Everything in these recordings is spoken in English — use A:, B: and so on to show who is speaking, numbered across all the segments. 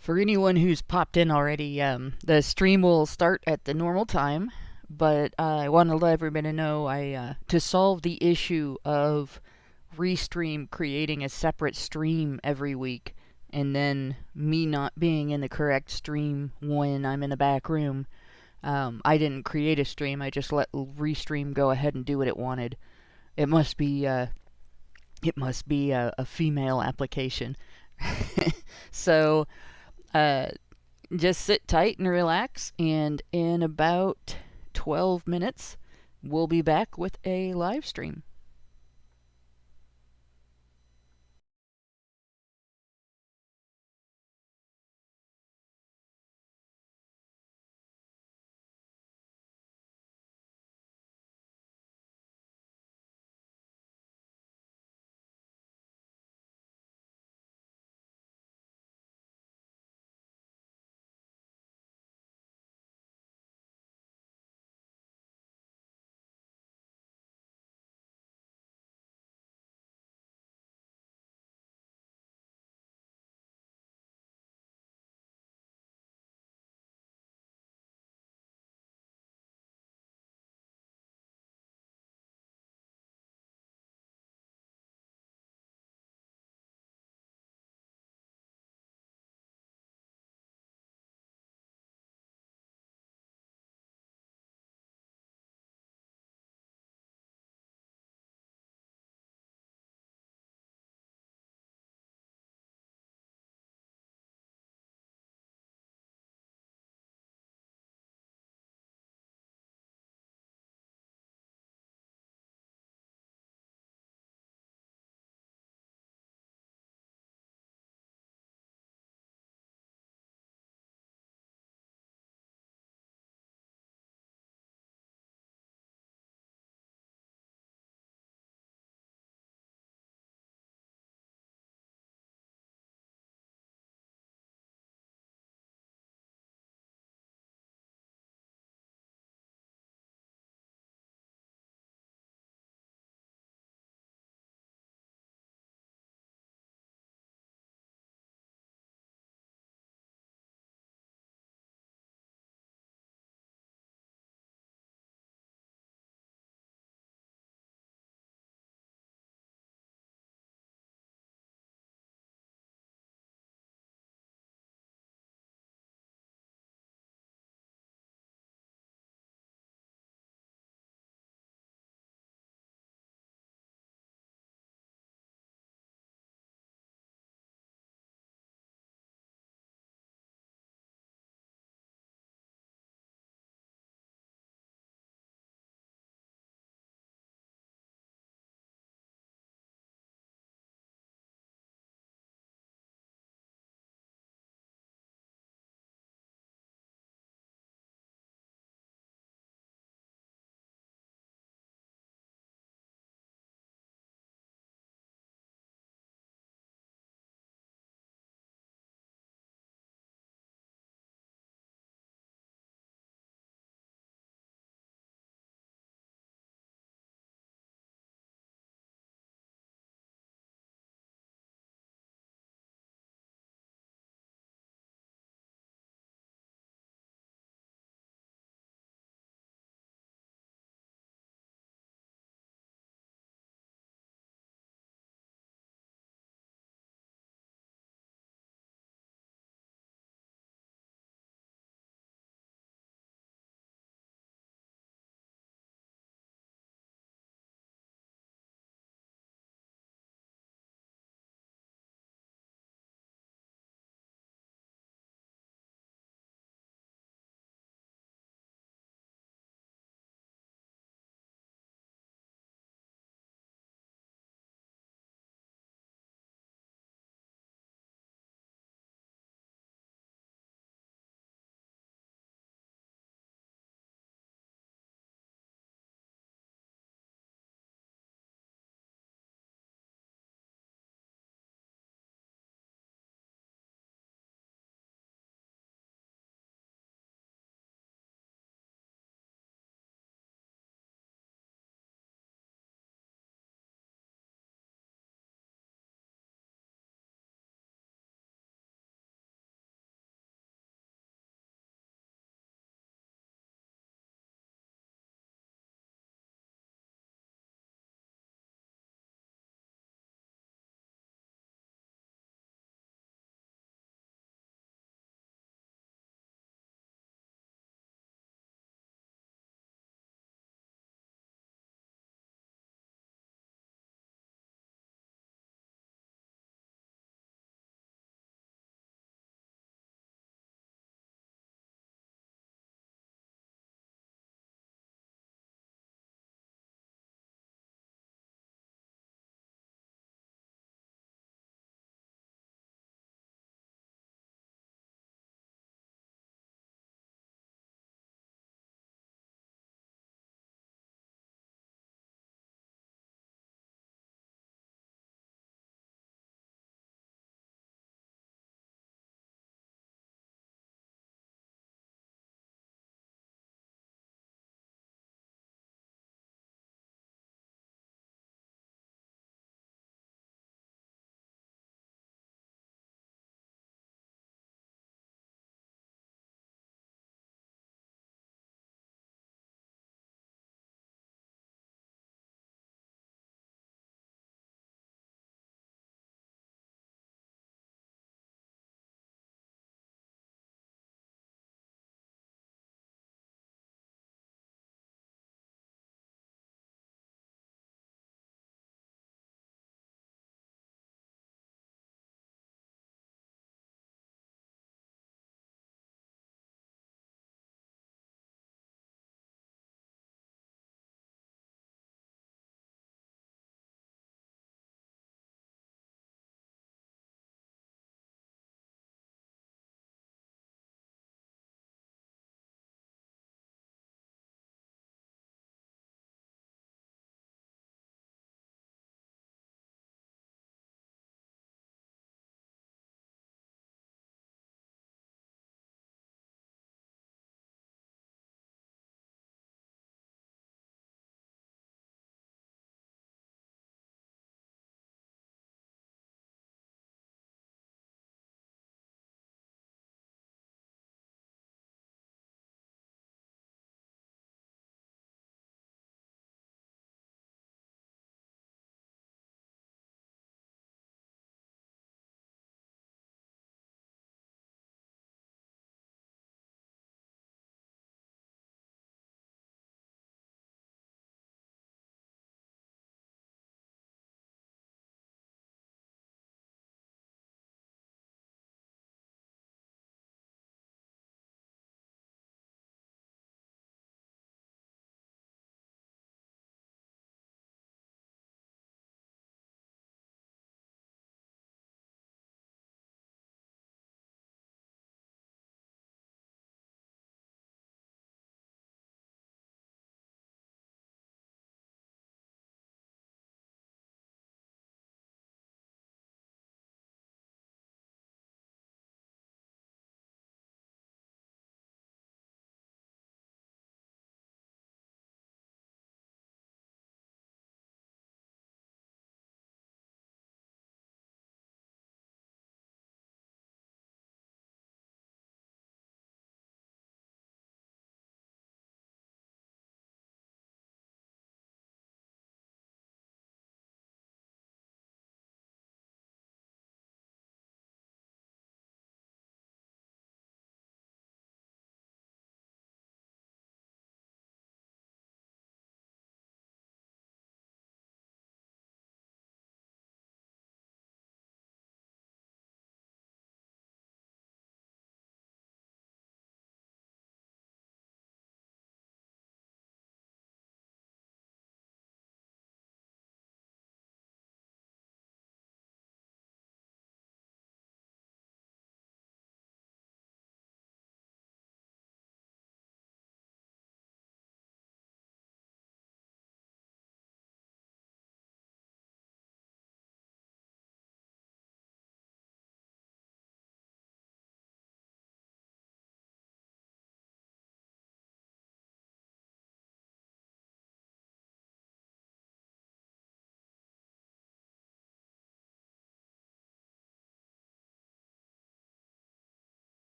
A: For anyone who's popped in already, the stream will start at the normal time, but I want to let everybody know to solve the issue of Restream creating a separate stream every week and then me not being in the correct stream when I'm in the back room. I didn't create a stream, I just let Restream go ahead and do what it wanted. It must be a female application. So uh, just sit tight and relax, and in about 12 minutes, we'll be back with a live stream.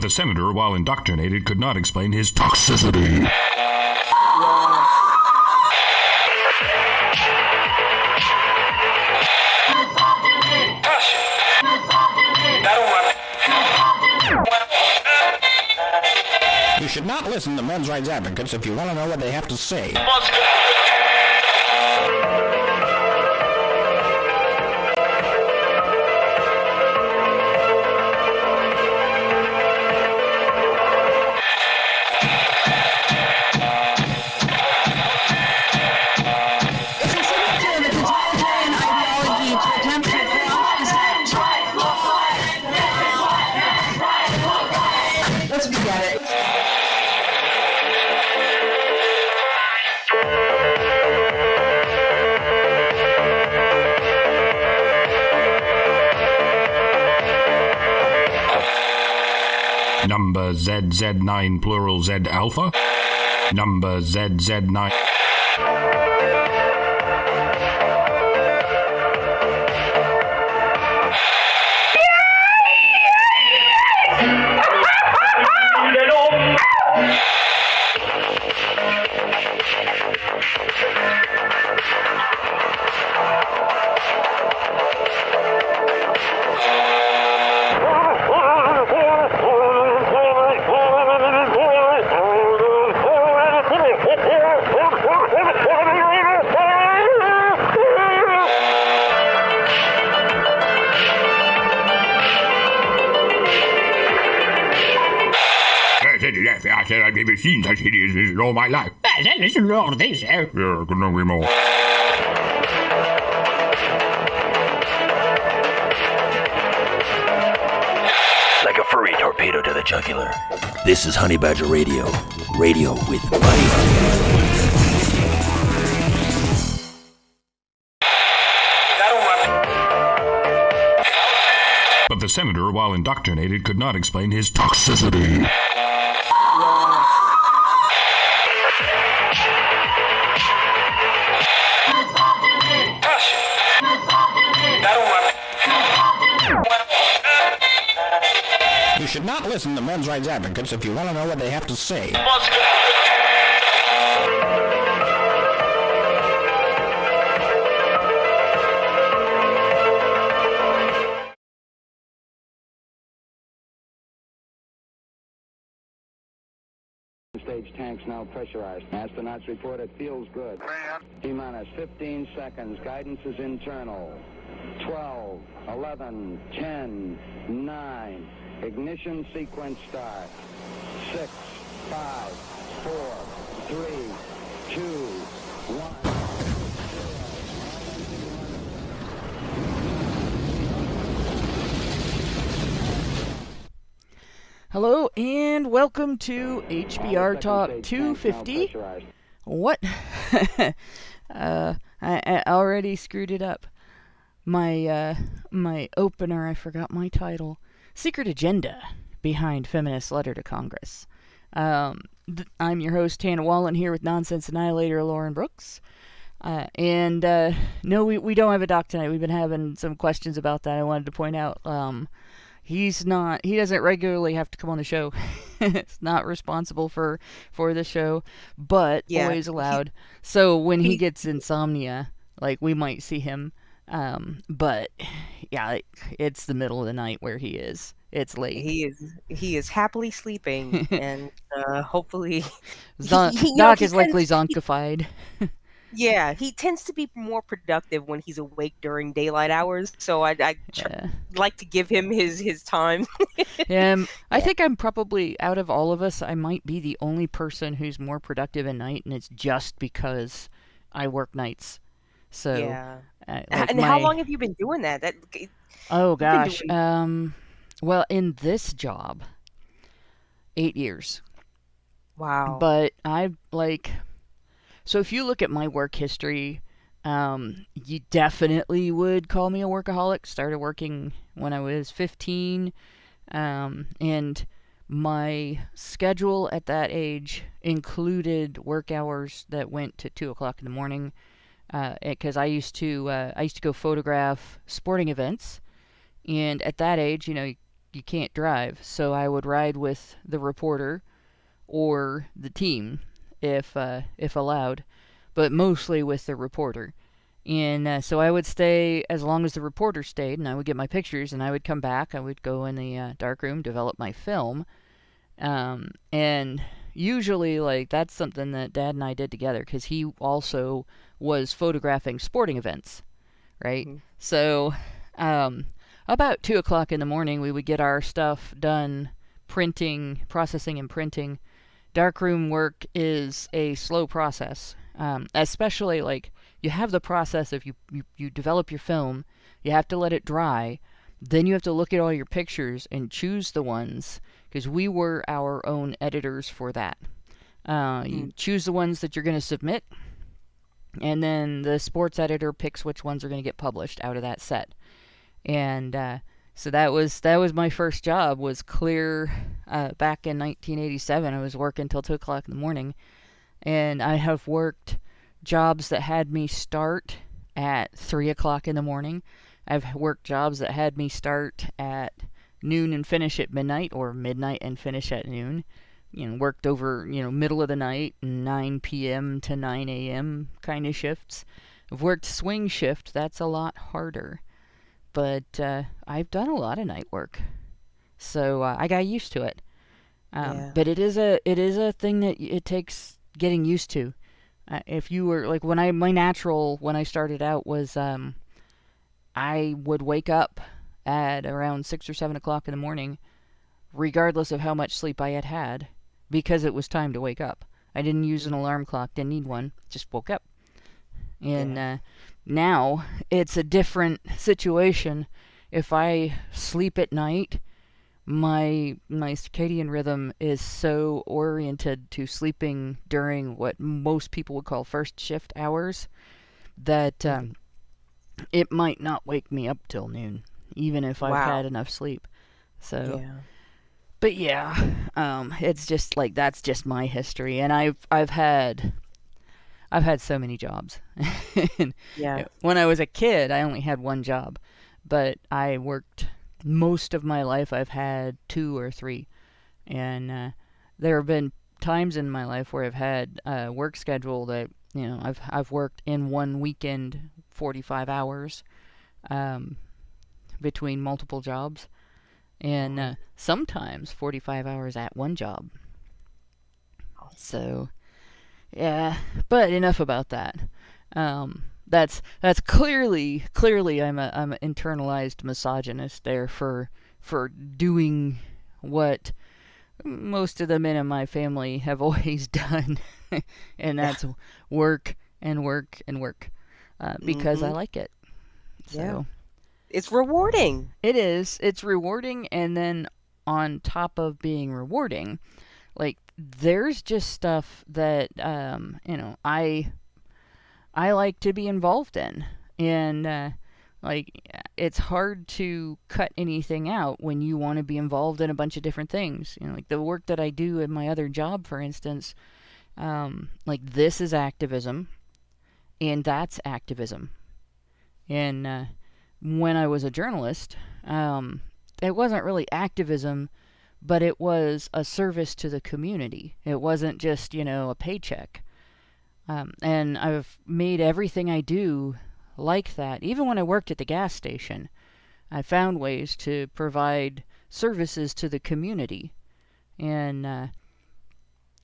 B: But the senator, while indoctrinated, could not explain his toxicity.
C: You should not listen to men's rights advocates if you want to know what they have to say.
B: Number ZZ9 plural Z alpha. Number ZZ9. I said I've never seen such hideousness in all my life.
C: There's a lot of this,
B: Yeah, couldn't agree more.
D: Like a furry torpedo to the jugular. This is Honey Badger Radio. Radio with money.
B: But the senator, while indoctrinated, could not explain his toxicity.
C: You should not listen to men's rights advocates if you want to know what they have to say.
E: Stage tanks now pressurized. Astronauts report it feels good. T-minus 15 seconds. Guidance is internal. 12, 11, 10, 9. Ignition sequence start. 6, 5, 4, 3, 2, 1.
A: Hello and welcome to HBR Talk 250. What? I already screwed it up. My opener, I forgot my title. Secret Agenda Behind Feminist Letter to Congress. I'm your host, Hannah Wallen, here with Nonsense Annihilator Lauren Brooks. No, we don't have a doc tonight. We've been having some questions about that. I wanted to point out, he doesn't regularly have to come on the show. It's not responsible for the show, but always allowed. So when he gets insomnia, like, we might see him. But yeah, it's the middle of the night where he is. It's late.
F: He is happily sleeping, and hopefully
A: Doc is likely zonkified.
F: Yeah, he tends to be more productive when he's awake during daylight hours, so I like to give him his time.
A: I think I'm probably, out of all of us, I might be the only person who's more productive at night, and it's just because I work nights. So
F: yeah. How long have you been doing that?
A: Oh gosh. Well, in this job, 8 years.
F: Wow.
A: But so if you look at my work history, you definitely would call me a workaholic. Started working when I was 15, and my schedule at that age included work hours that went to 2 o'clock in the morning, because I used to go photograph sporting events, and at that age, you can't drive, so I would ride with the reporter or the team if allowed, but mostly with the reporter. And so I would stay as long as the reporter stayed, and I would get my pictures, and I would come back. I would go in the darkroom, develop my film, and usually, like, that's something that Dad and I did together, because he also was photographing sporting events, right?
F: Mm-hmm.
A: So about 2 o'clock in the morning, we would get our stuff done, processing and printing. Darkroom work is a slow process, especially, like, you have the process of you develop your film, you have to let it dry, then you have to look at all your pictures and choose the ones, because we were our own editors for that. You choose the ones that you're going to submit, and then the sports editor picks which ones are going to get published out of that set. And so that was my first job, was clear back in 1987. I was working till 2 o'clock in the morning, and I have worked jobs that had me start at 3 o'clock in the morning. I've worked jobs that had me start at noon and finish at midnight, or midnight and finish at noon. Worked over, middle of the night, 9 p.m. to 9 a.m. kind of shifts. I've worked swing shift. That's a lot harder. But I've done a lot of night work. So I got used to it. But it is a thing that it takes getting used to. If you were, like, when I started out was, I would wake up at around 6 or 7 o'clock in the morning, regardless of how much sleep I had had, because it was time to wake up. I didn't use an alarm clock, didn't need one, just woke up. And now it's a different situation. If I sleep at night, my circadian rhythm is so oriented to sleeping during what most people would call first shift hours that it might not wake me up till noon, even if I've had enough sleep. So, but yeah, it's just like, that's just my history, and I've had so many jobs. When I was a kid, I only had one job, but I worked most of my life. I've had 2 or 3, and there have been times in my life where I've had a work schedule that, I've worked in one weekend 45 hours between multiple jobs, and sometimes 45 hours at one job. So, yeah, but enough about that. That's clearly I'm an internalized misogynist there for doing what most of the men in my family have always done, and that's work and work and work, because I like it. So
F: it's rewarding.
A: It is. It's rewarding, and then on top of being rewarding, like, there's just stuff that I like to be involved in, and like, it's hard to cut anything out when you want to be involved in a bunch of different things. Like the work that I do in my other job, for instance, like, this is activism, and that's activism. And when I was a journalist, it wasn't really activism, but it was a service to the community. It wasn't just, a paycheck. And I've made everything I do like that. Even when I worked at the gas station, I found ways to provide services to the community, and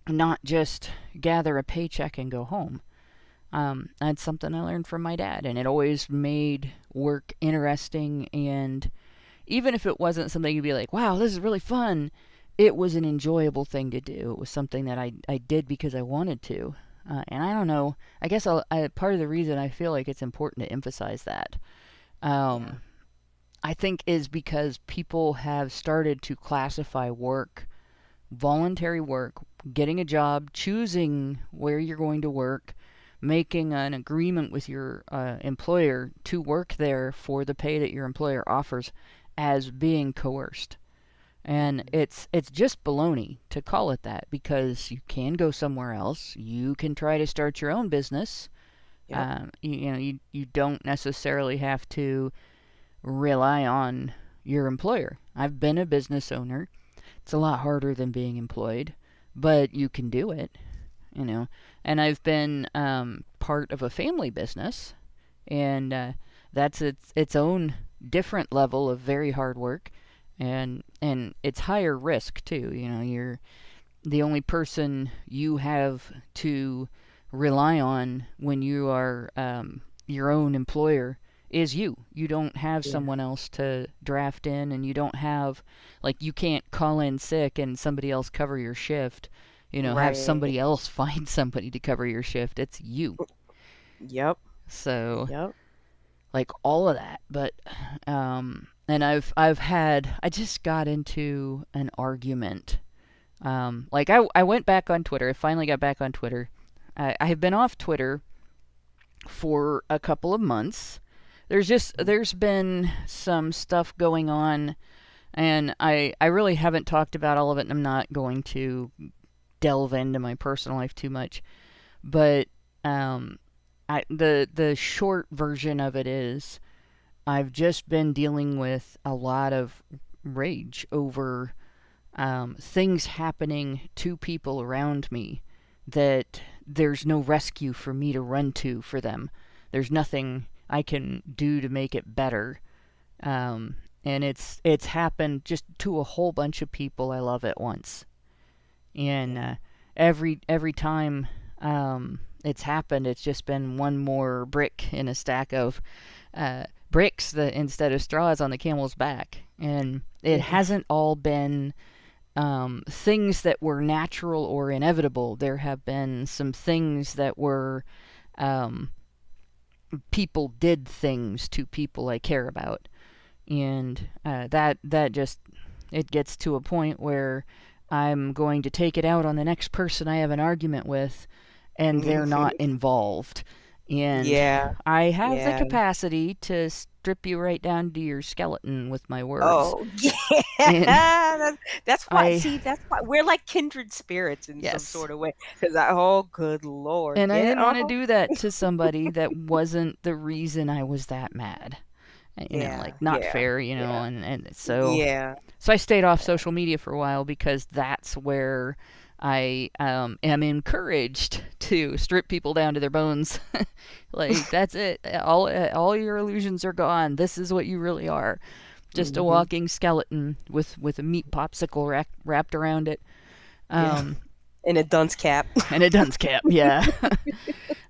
A: not just gather a paycheck and go home. That's something I learned from my dad, and it always made work interesting. And even if it wasn't something you'd be like, wow, this is really fun, it was an enjoyable thing to do. It was something that I did because I wanted to. And I don't know, I guess part of the reason I feel like it's important to emphasize that, I think, is because people have started to classify work, voluntary work, getting a job, choosing where you're going to work, making an agreement with your employer to work there for the pay that your employer offers, as being coerced. And it's just baloney to call it that, because you can go somewhere else. You can try to start your own business. You don't necessarily have to rely on your employer. I've been a business owner. It's a lot harder than being employed, but you can do it, you know. And I've been part of a family business, and that's its own different level of very hard work, and it's higher risk too. You know, you're the only person you have to rely on when you are your own employer is you. You don't have someone else to draft in, and you don't have, like, you can't call in sick and somebody else cover your shift. You know, have somebody else find somebody to cover your shift. It's you.
F: Yep.
A: So, like, all of that. But, and I just got into an argument. Like, I went back on Twitter. I finally got back on Twitter. I have been off Twitter for a couple of months. There's been some stuff going on, and I really haven't talked about all of it, and I'm not going to delve into my personal life too much. But the short version of it is I've just been dealing with a lot of rage over things happening to people around me that there's no rescue for me to run to for them. There's nothing I can do to make it better. And it's happened just to a whole bunch of people I love at once. And every time it's happened, it's just been one more brick in a stack of bricks that instead of straws on the camel's back. And it hasn't all been things that were natural or inevitable. There have been some things that were people did things to people I care about, and that just, it gets to a point where I'm going to take it out on the next person I have an argument with, and they're not involved. And I have the capacity to strip you right down to your skeleton with my words.
F: Oh, yeah. That's why, that's why we're like kindred spirits in some sort of way. Because oh, good Lord.
A: And I didn't want to do that to somebody that wasn't the reason I was that mad. You know, like, not fair, you know, and so... So I stayed off social media for a while, because that's where I am encouraged to strip people down to their bones. Like, that's it. All your illusions are gone. This is what you really are. Just a walking skeleton with a meat popsicle wrapped around it.
F: And a dunce cap.
A: And a dunce cap, yeah.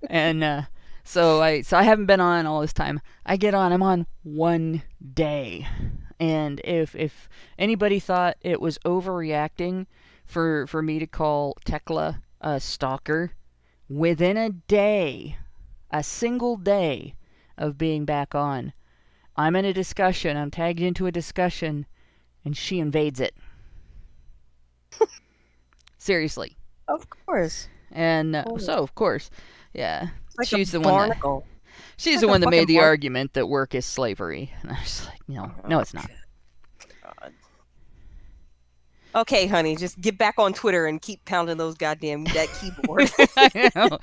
A: And so I haven't been on all this time. I'm on one day. And if anybody thought it was overreacting for me to call Tekla a stalker, within a single day of being back on, I'm in a discussion, I'm tagged into a discussion, and she invades it. Seriously.
F: Of course.
A: And so, of course, yeah.
F: Like
A: she's
F: a
A: the one
F: barnacle.
A: She's the one that made the argument that work is slavery. And I was like, no, it's not.
F: God. Okay, honey, just get back on Twitter and keep pounding that keyboard.
A: I know.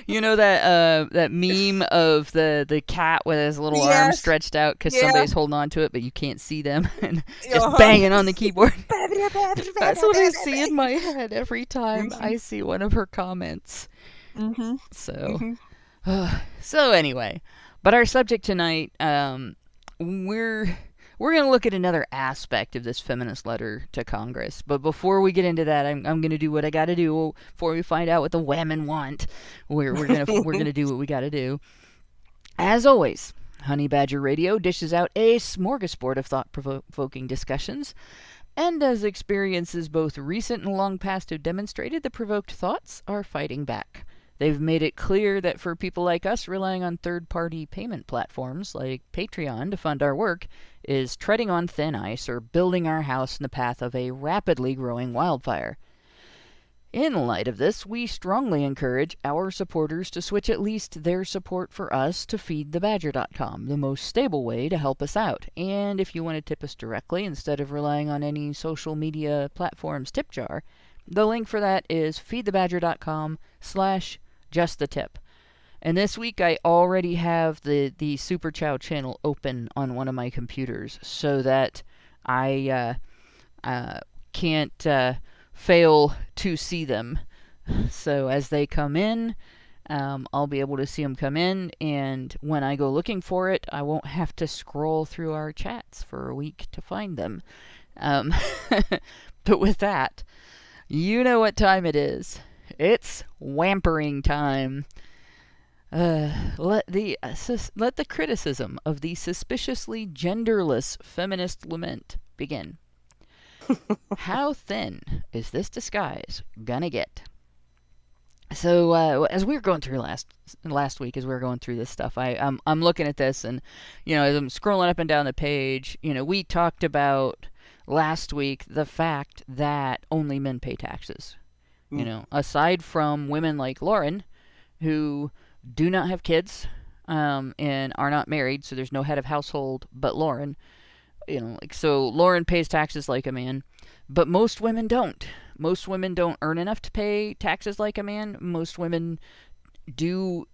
A: You know that meme of the cat with his little arm stretched out because somebody's holding on to it, but you can't see them, and just banging on the keyboard. That's what I see in my head every time I see one of her comments. So anyway, but our subject tonight, we're going to look at another aspect of this feminist letter to Congress. But before we get into that, I'm going to do what I got to do before we find out what the women want. We're going to do what we got to do. As always, Honey Badger Radio dishes out a smorgasbord of thought-provoking discussions. And as experiences both recent and long past have demonstrated, the provoked thoughts are fighting back. They've made it clear that for people like us, relying on third-party payment platforms like Patreon to fund our work is treading on thin ice or building our house in the path of a rapidly growing wildfire. In light of this, we strongly encourage our supporters to switch at least their support for us to feedthebadger.com, the most stable way to help us out. And if you want to tip us directly instead of relying on any social media platform's tip jar, the link for that is feedthebadger.com/justthetip. And this week I already have the Super Chow channel open on one of my computers so that I can't fail to see them. So as they come in, I'll be able to see them come in, and when I go looking for it, I won't have to scroll through our chats for a week to find them. Um, but with that, you know what time it is. It's wampering time. Let the criticism of the suspiciously genderless feminist lament begin. How thin is this disguise gonna get? So as we were going through last week, as we were going through this stuff, I'm looking at this, and as I'm scrolling up and down the page, we talked about last week the fact that only men pay taxes. Aside from women like Lauren, who do not have kids, and are not married, so there's no head of household but Lauren. So Lauren pays taxes like a man, but most women don't. Most women don't earn enough to pay taxes like a man. Most women do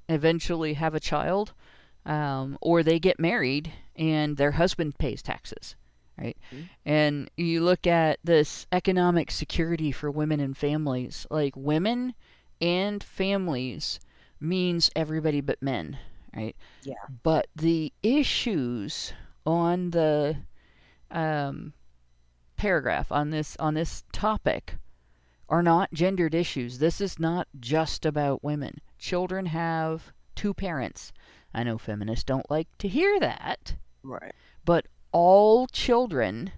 A: eventually have a child, or they get married and their husband pays taxes, right? Mm-hmm. And you look at this economic security for women and families, like women and families means everybody but men, right?
F: Yeah.
A: But the issues on the paragraph on this topic are not gendered issues. This is not just about women. Children have two parents. I know feminists don't like to hear that.
F: Right.
A: But all children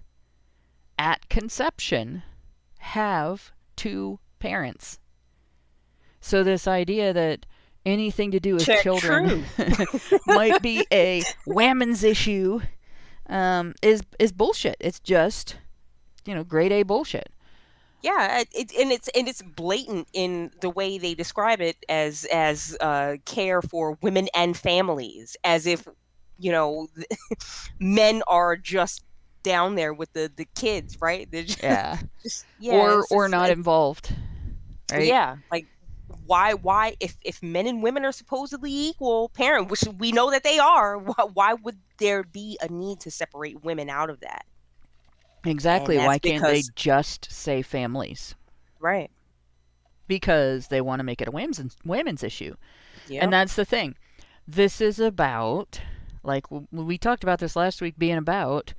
A: at conception have two parents. So this idea that anything to do with children might be a women's issue is bullshit. It's just grade A bullshit.
F: Yeah, it's blatant in the way they describe it as care for women and families, as if men are just down there with the kids, right? They're just,
A: or not involved, right?
F: Yeah, like why if men and women are supposedly equal parent, which we know that they are, why would there be a need to separate women out of that?
A: Exactly. Why can't they just say families?
F: Right.
A: Because they want to make it a women's issue.
F: Yep.
A: And that's the thing. This is about, like we talked about this last week, being about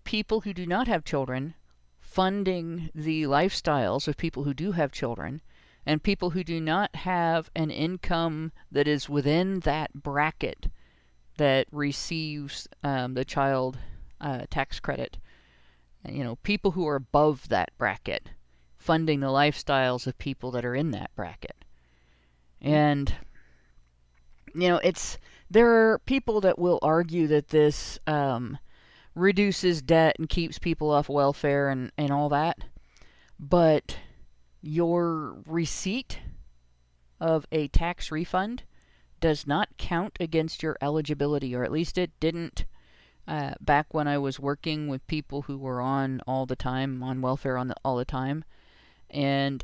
A: people who do not have children funding the lifestyles of people who do have children, and people who do not have an income that is within that bracket that receives the child tax credit. People who are above that bracket funding the lifestyles of people that are in that bracket. And, there are people that will argue that this reduces debt and keeps people off welfare and all that. But your receipt of a tax refund does not count against your eligibility, or at least it didn't back when I was working with people who were on all the time, on welfare all the time. And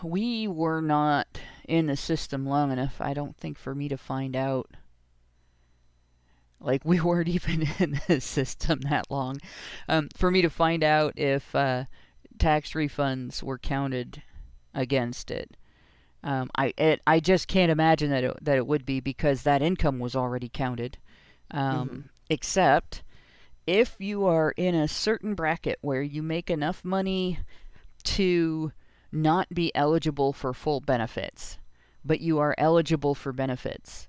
A: we were not in the system long enough, I don't think, for me to find out. Like, we weren't even in the system that long. For me to find out if tax refunds were counted against it. I just can't imagine that it would be, because that income was already counted. Except if you are in a certain bracket where you make enough money to not be eligible for full benefits, but you are eligible for benefits,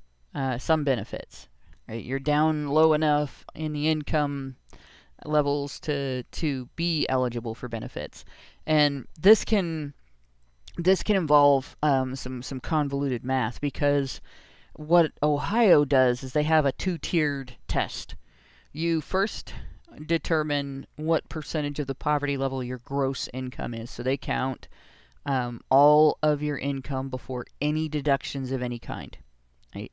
A: some benefits, right? You're down low enough in the income levels to be eligible for benefits, and this can involve some convoluted math, because what Ohio does is they have a two-tiered test. You first determine what percentage of the poverty level your gross income is. So they count all of your income before any deductions of any kind, right?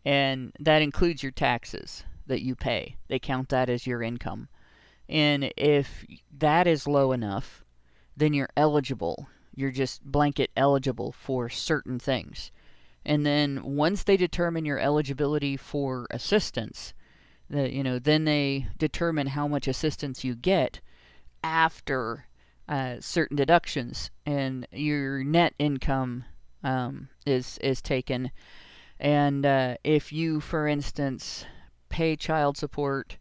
A: And that includes your taxes that you pay. They count that as your income. And if that is low enough, then you're eligible. You're just blanket eligible for certain things. And then once they determine your eligibility for assistance, Then they determine how much assistance you get after certain deductions, and your net income is taken. And if you, for instance, pay child support,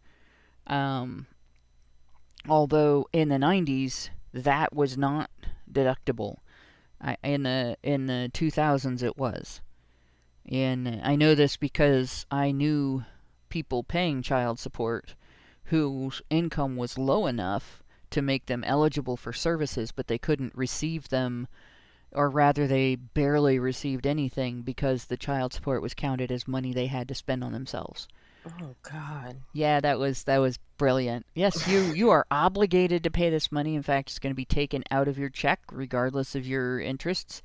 A: although in the 90s that was not deductible, in the 2000s it was. And I know this because I knew people paying child support whose income was low enough to make them eligible for services, but they couldn't receive them, or rather they barely received anything because the child support was counted as money they had to spend on themselves.
F: Oh God.
A: Yeah, that was brilliant. Yes, you are obligated to pay this money. In fact, it's going to be taken out of your check regardless of your interests,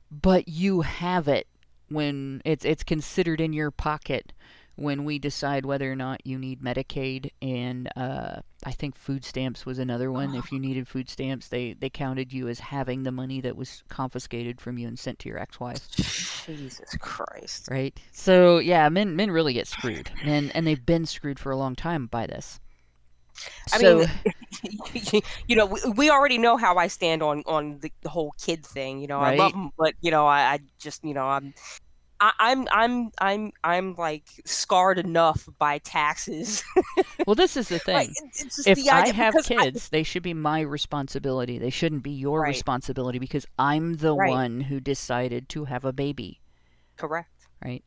A: but you have it when it's considered in your pocket when we decide whether or not you need Medicaid. And I think food stamps was another one. If you needed food stamps, they counted you as having the money that was confiscated from you and sent to your ex-wife.
F: Jesus Christ.
A: Right? So yeah, men really get screwed, and they've been screwed for a long time by this.
F: I mean, we already know how I stand on the whole kid thing. I love
A: Right?
F: them, but I just I'm like scarred enough by taxes.
A: Well, this is the
F: Like,
A: thing.
F: it's just
A: If
F: the
A: I
F: idea,
A: have
F: because
A: kids, they should be my responsibility. They shouldn't be your
F: Right.
A: responsibility because I'm the
F: Right.
A: one who decided to have a baby,
F: Correct.
A: right?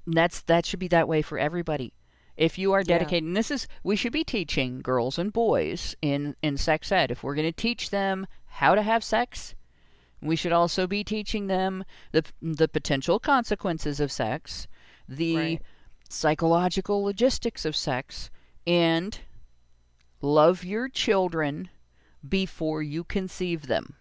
A: And that should be that way for everybody. If you are
F: Yeah.
A: dedicated, and we should be teaching girls and boys in sex ed. If we're going to teach them how to have sex, we should also be teaching them the potential consequences of sex, the
F: Right.
A: psychological logistics of sex, and love your children before you conceive them.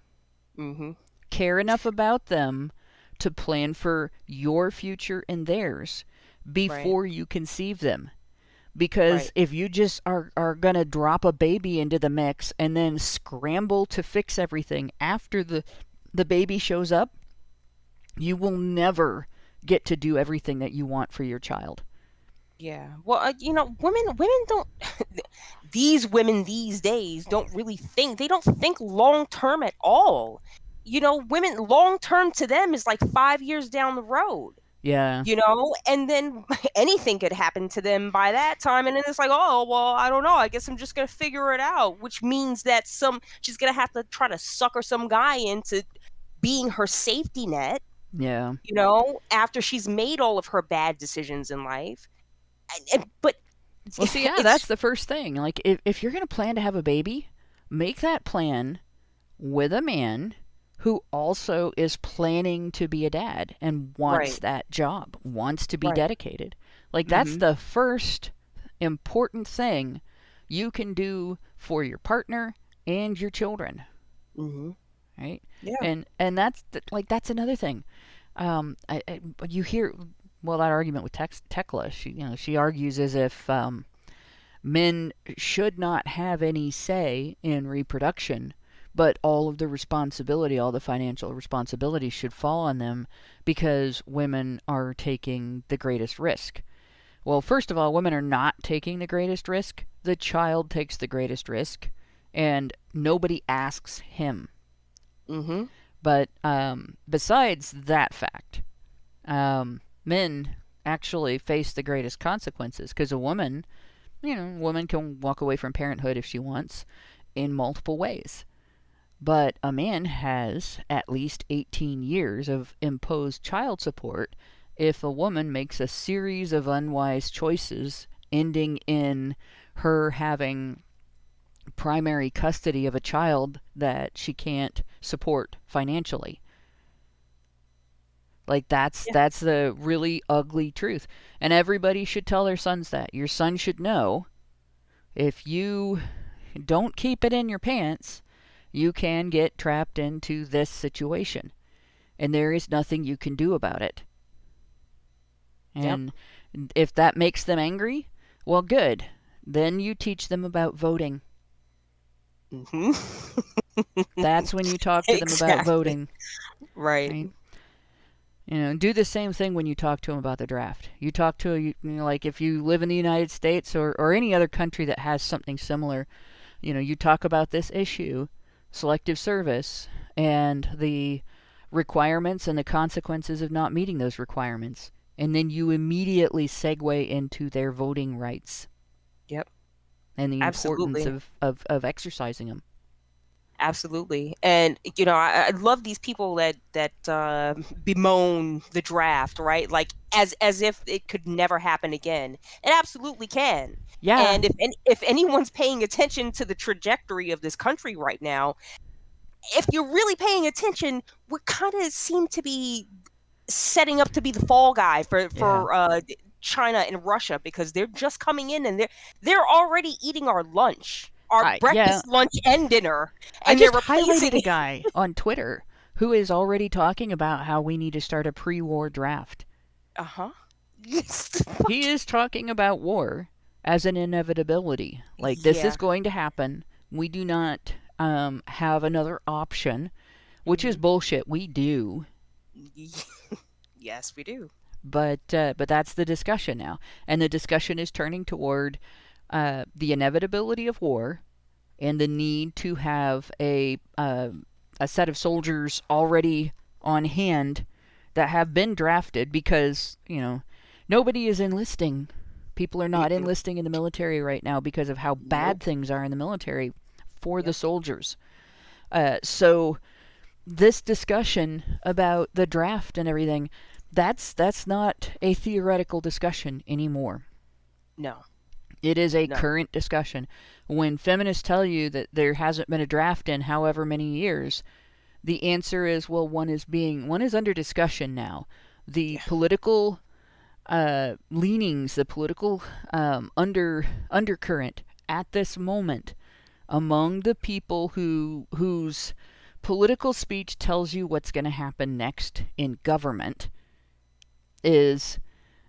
F: Mm-hmm.
A: Care enough about them to plan for your future and theirs before you conceive them. Because
F: Right.
A: if you just are going to drop a baby into the mix and then scramble to fix everything after the baby shows up, you will never get to do everything that you want for your child.
F: Yeah. Well, women don't. These women these days don't really think. They don't think long term at all. Women long term to them is like 5 years down the road.
A: Yeah.
F: And then anything could happen to them by that time, and then it's like, oh well, I don't know, I guess I'm just gonna figure it out, which means that she's gonna have to try to sucker some guy into being her safety net,
A: Yeah.
F: after she's made all of her bad decisions in life. But
A: Well, see, yeah, that's the first thing. Like, if you're going to plan to have a baby, make that plan with a man who also is planning to be a dad and wants
F: Right.
A: that job, wants to be
F: Right.
A: dedicated. Like, that's
F: Mhm.
A: the first important thing you can do for your partner and your children,
F: Mm-hmm.
A: right?
F: Yeah.
A: And that's another thing. You hear, well, that argument with Tekla, she argues as if men should not have any say in reproduction, but all of the responsibility, all the financial responsibility should fall on them because women are taking the greatest risk. Well, first of all, women are not taking the greatest risk. The child takes the greatest risk, and nobody asks him.
F: Mm-hmm.
A: But besides that fact, men actually face the greatest consequences because a woman can walk away from parenthood if she wants in multiple ways. But a man has at least 18 years of imposed child support if a woman makes a series of unwise choices ending in her having primary custody of a child that she can't support financially. Like that's the really ugly truth. And everybody should tell their sons that. Your son should know if you don't keep it in your pants, you can get trapped into this situation. And there is nothing you can do about it. And if that makes them angry, well, good. Then you teach them about voting.
F: Mm-hmm.
A: That's when you talk to them about voting.
F: Right.
A: Do the same thing when you talk to them about the draft. You talk to, like if you live in the United States or any other country that has something similar, you talk about this issue, selective service, and the requirements and the consequences of not meeting those requirements. And then you immediately segue into their voting rights.
F: Yep.
A: And the importance
F: Absolutely.
A: of exercising them.
F: Absolutely. And I love these people that bemoan the draft, right? Like as if it could never happen again. It absolutely can.
A: Yeah.
F: And if anyone's paying attention to the trajectory of this country right now, if you're really paying attention, we kind of seem to be setting up to be the fall guy for China and Russia, because they're just coming in and they're already eating our lunch, our breakfast, lunch, and dinner. And
A: I just
F: they're replacing
A: highlighted a guy on Twitter who is already talking about how we need to start a pre-war draft. He is talking about war as an inevitability. Like, this is going to happen. We do not have another option, which is bullshit. We do.
F: Yes, we do.
A: But that's the discussion now. And the discussion is turning toward the inevitability of war and the need to have a set of soldiers already on hand that have been drafted, because, nobody is enlisting. People are not enlisting in the military right now because of how bad things are in the military for the soldiers. So this discussion about the draft and everything, that's not a theoretical discussion anymore.
F: No.
A: It is a current discussion. When feminists tell you that there hasn't been a draft in however many years, the answer is, well, one is under discussion now. The political leanings, the political undercurrent at this moment among the people whose political speech tells you what's going to happen next in government is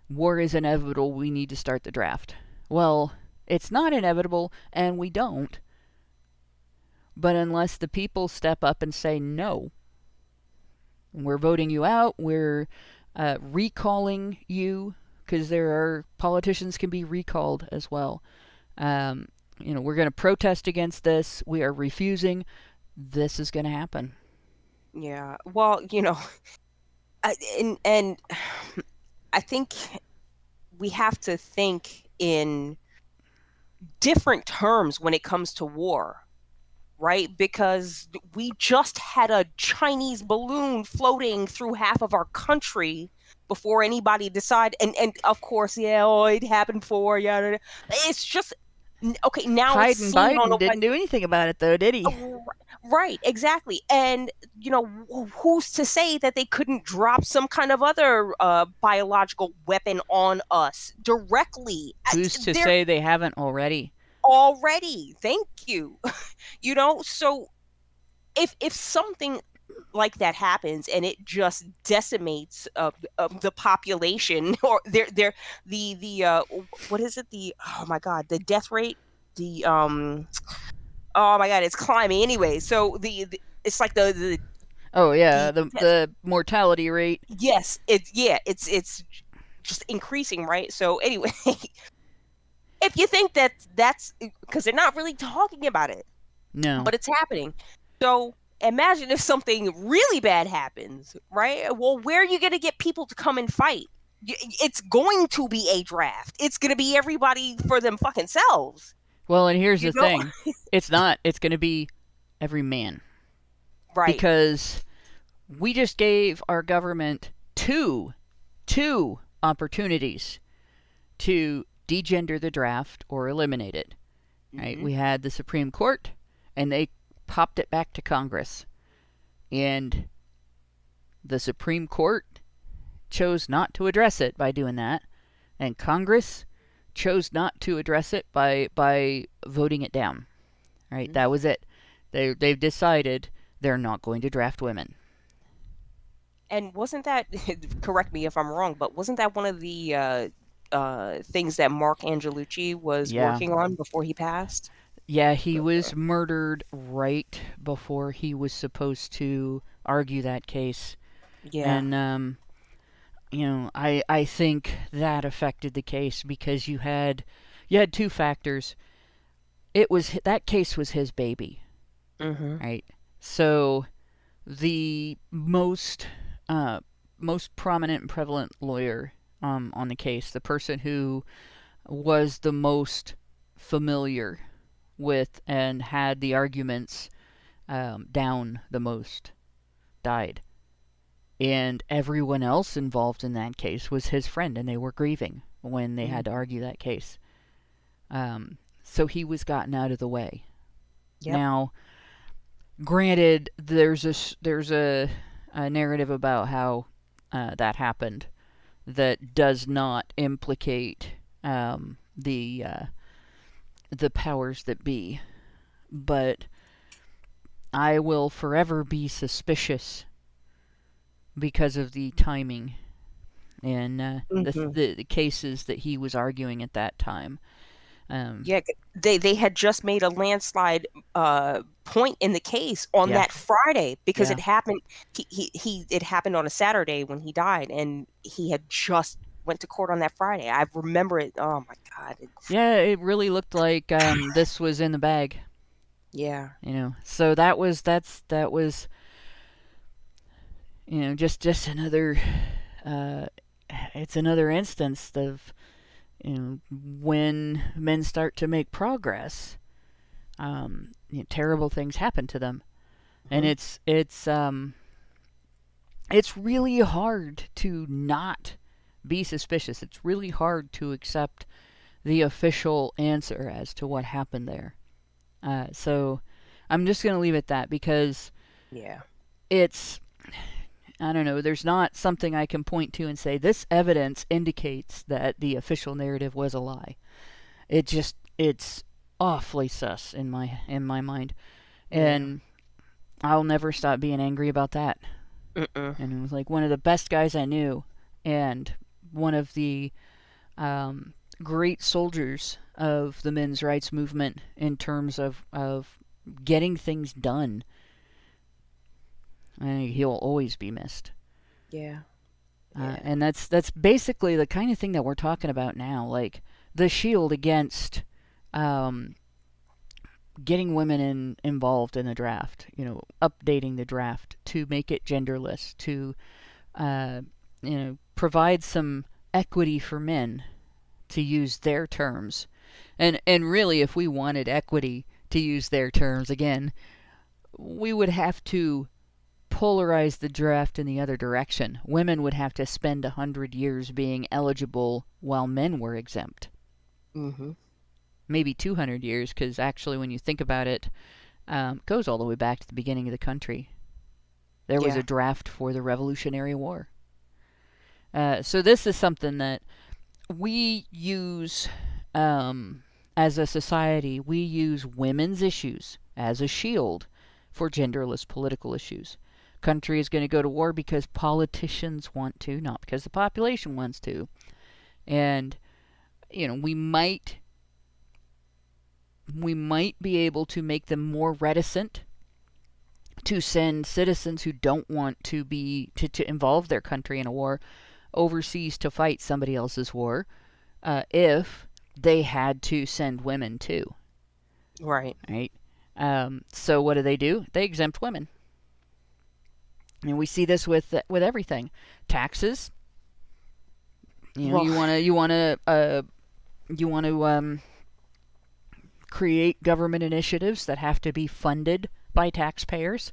A: war is inevitable, we need to start the draft. Well, it's not inevitable, and we don't. But unless the people step up and say no, we're voting you out, we're recalling you, because politicians can be recalled as well. We're going to protest against this. We are refusing. This is going to happen.
F: Yeah. Well, and I think we have to think in different terms when it comes to war, right? Because we just had a Chinese balloon floating through half of our country before anybody decided. And of course, it happened before. Yeah, it's just okay. Now
A: Biden didn't do anything about it, though, did he?
F: Right, exactly. And who's to say that they couldn't drop some kind of other biological weapon on us directly?
A: Who's to say they haven't already?
F: Thank you. So if something like that happens and it just decimates the population, or the what is it, oh my god, the death rate, oh my god, it's climbing anyway. So it's like the
A: mortality rate.
F: Yes, it's just increasing, right? So anyway, if you think that's because they're not really talking about it,
A: no,
F: but it's happening. So imagine if something really bad happens, right? Well, where are you going to get people to come and fight? It's going to be a draft. It's going to be everybody for them fucking selves.
A: Well, and here's the thing. It's not. It's going to be every man.
F: Right.
A: Because we just gave our government two opportunities to degender the draft or eliminate it. Right? We had the Supreme Court, and they popped it back to Congress. And the Supreme Court chose not to address it by doing that. And Congress chose not to address it by voting it down. Right? That was it. They've decided they're not going to draft women.
F: And wasn't that, correct me if I'm wrong, but wasn't that one of the things that Mark Angelucci was working on before he passed?
A: Yeah, he was murdered right before he was supposed to argue that case.
F: Yeah.
A: And I think that affected the case because you had two factors. That case was his baby,
F: Mm-hmm.
A: right? So the most prominent and prevalent lawyer on the case, the person who was the most familiar with and had the arguments down the most, died. And everyone else involved in that case was his friend, and they were grieving when they had to argue that case. So he was gotten out of the way.
F: Yep.
A: Now, granted, there's a narrative about how that happened that does not implicate the powers that be, but I will forever be suspicious because of the timing and the cases that he was arguing at that time.
F: Yeah, they had just made a landslide point in the case on that Friday because it happened. It happened on a Saturday when he died, and he had just went to court on that Friday. I remember it. Oh my God.
A: It really looked like this was in the bag.
F: Yeah.
A: So that was just another. It's another instance of when men start to make progress, terrible things happen to them, and it's really hard to not be suspicious. It's really hard to accept the official answer as to what happened there. So I'm just going to leave it at that because it's, I don't know, there's not something I can point to and say this evidence indicates that the official narrative was a lie. It's awfully sus in my mind. And I'll never stop being angry about that. And it was like one of the best guys I knew and one of the great soldiers of the men's rights movement in terms of getting things done. He'll always be missed.
F: Yeah.
A: And that's basically the kind of thing that we're talking about now, like the shield against getting women involved in the draft, updating the draft to make it genderless, to provide some equity for men to use their terms. And really, if we wanted equity to use their terms again, we would have to polarize the draft in the other direction. Women would have to spend 100 years being eligible while men were exempt. Maybe 200 years, because actually when you think about it, it goes all the way back to the beginning of the country. There was a draft for the Revolutionary War. So this is something that we use as a society. We use women's issues as a shield for genderless political issues. Country is going to go to war because politicians want to, not because the population wants to. And we might be able to make them more reticent to send citizens who don't want to be to involve their country in a war overseas to fight somebody else's war, if they had to send women too.
F: Right.
A: So what do? They exempt women. And we see this with everything. Taxes. You want to create government initiatives that have to be funded by taxpayers.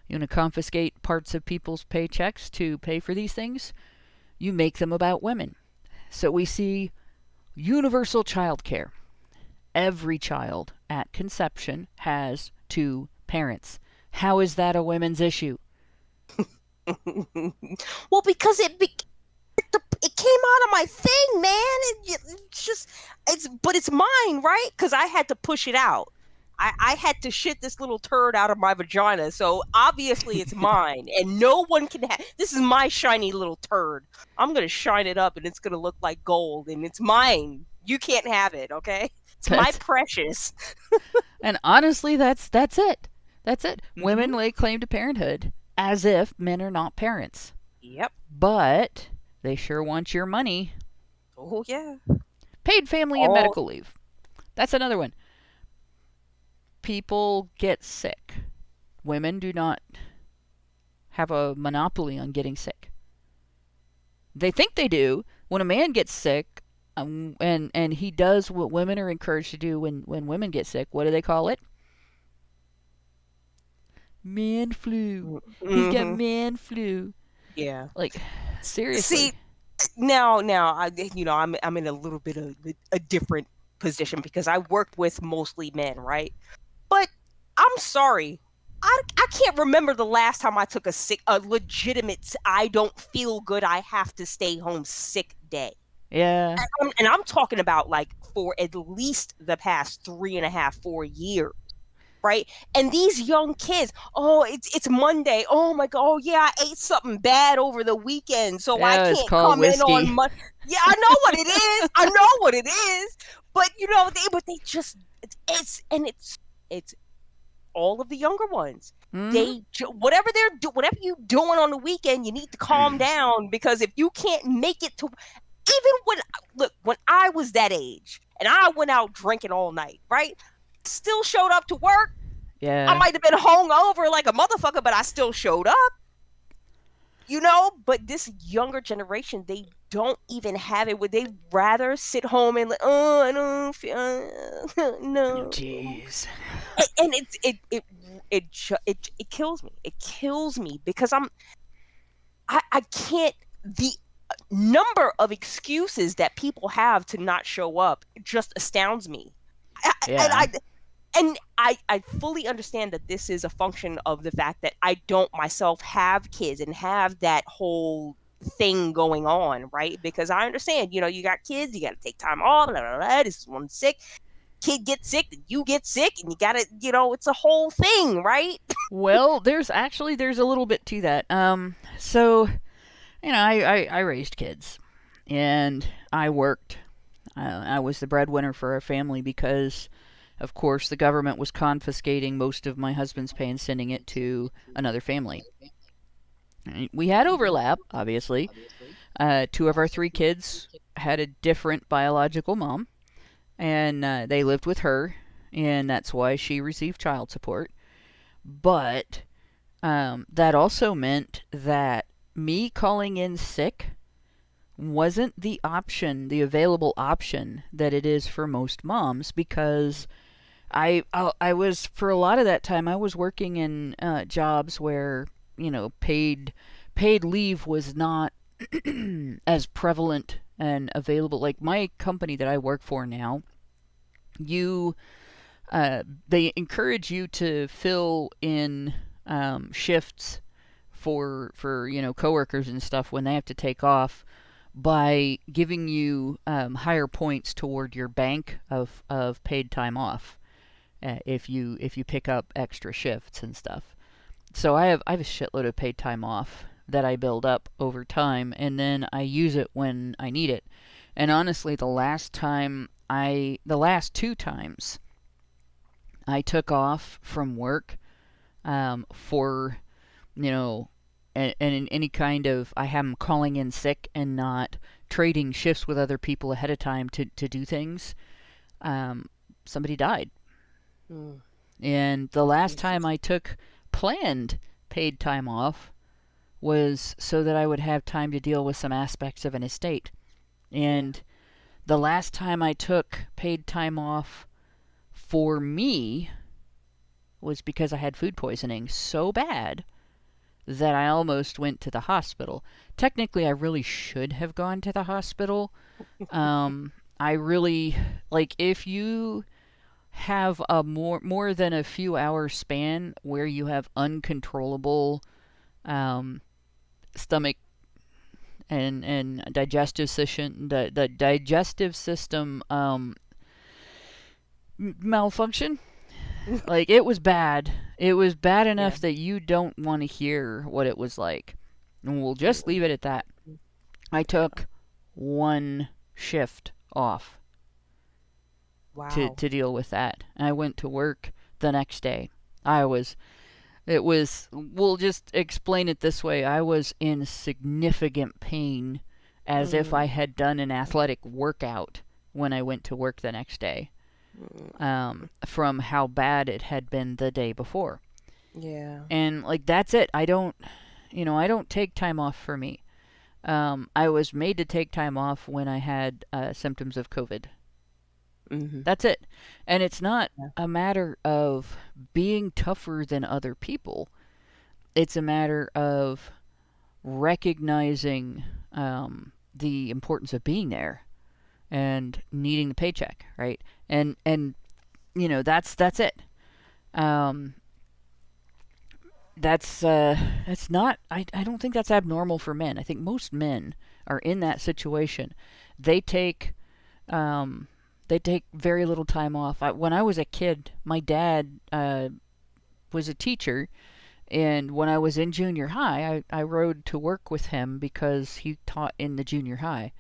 A: You want to confiscate parts of people's paychecks to pay for these things. You make them about women. So we see universal child care. Every child at conception has 2 parents. How is that a women's issue?
F: Well, because it came out of my thing, man. But it's mine, right? Because I had to push it out. I had to shit this little turd out of my vagina, so obviously it's mine, and no one can have. This is my shiny little turd. I'm gonna shine it up, and it's gonna look like gold, and it's mine. You can't have it, okay? It's my precious.
A: And honestly, that's it. That's it. Women lay claim to parenthood as if men are not parents.
F: Yep.
A: But They sure want your money.
F: Oh yeah.
A: Paid family and medical leave. That's another one. People get sick. Women do not have a monopoly on getting sick. They think they do. When a man gets sick, and he does what women are encouraged to do when women get sick, what do they call it? Man flu. He's got man flu.
F: Yeah.
A: Like, seriously.
F: See, now, I'm in a little bit of a different position because I work with mostly men, right? But I'm sorry, I can't remember the last time I took a legitimate I don't feel good, I have to stay home sick day.
A: Yeah.
F: And I'm talking about like for at least the past 3.5, 4 years. Right. And these young kids, it's Monday. Oh my God. Oh yeah, I ate something bad over the weekend. So I
A: Yeah, it's
F: can't
A: called
F: come
A: whiskey.
F: in on Monday. Yeah, I know what it is. I know what it is. But they just it's all of the younger ones. Whatever whatever you doing on the weekend, you need to calm down, because if you can't make it to, even when I was that age and I went out drinking all night, right? Still showed up to work.
A: Yeah.
F: I might have been hungover like a motherfucker, but I still showed up. But this younger generation, they don't even have it. Would they rather sit home and I don't feel no.
A: Jeez.
F: And it kills me. It kills me because I can't. The number of excuses that people have to not show up just astounds me. And I fully understand that this is a function of the fact that I don't myself have kids and have that whole thing going on, right? Because I understand, you got kids, you got to take time off, blah, blah, blah, this one's sick, kid gets sick, then you get sick, and you got to, it's a whole thing, right?
A: Well, there's a little bit to that. So, I raised kids, and I worked. I was the breadwinner for our family because, of course, the government was confiscating most of my husband's pay and sending it to another family. We had overlap, obviously. 2 of our 3 kids had a different biological mom, and they lived with her, and that's why she received child support. But that also meant that me calling in sick wasn't the available option that it is for most moms, because I was, for a lot of that time, I was working in jobs where, paid leave was not as prevalent and available. Like my company that I work for now, they encourage you to fill in shifts for coworkers and stuff when they have to take off, by giving you higher points toward your bank of paid time off. If you pick up extra shifts and stuff. So I have a shitload of paid time off that I build up over time, and then I use it when I need it. And honestly, the last 2 times I took off from work for, and in any kind of, I am calling in sick and not trading shifts with other people ahead of time to do things, somebody died. And the last time I took planned paid time off was so that I would have time to deal with some aspects of an estate. And the last time I took paid time off for me was because I had food poisoning so bad that I almost went to the hospital. Technically, I really should have gone to the hospital. I really, if you have a more than a few hour span where you have uncontrollable stomach and digestive system, the digestive system malfunction, it was bad. It was bad enough that you don't want to hear what it was like. And we'll just leave it at that. I took 1 shift off.
F: Wow.
A: To deal with that. And I went to work the next day. We'll just explain it this way. I was in significant pain as if I had done an athletic workout when I went to work the next day, from how bad it had been the day before.
F: Yeah.
A: And like, that's it. I don't take time off for me. I was made to take time off when I had symptoms of COVID. That's it. And it's not a matter of being tougher than other people. It's a matter of recognizing the importance of being there and needing the paycheck, right? And that's it. That's not, I don't think that's abnormal for men. I think most men are in that situation. They take very little time off. When I was a kid, my dad was a teacher, and when I was in junior high, I rode to work with him because he taught in the junior high.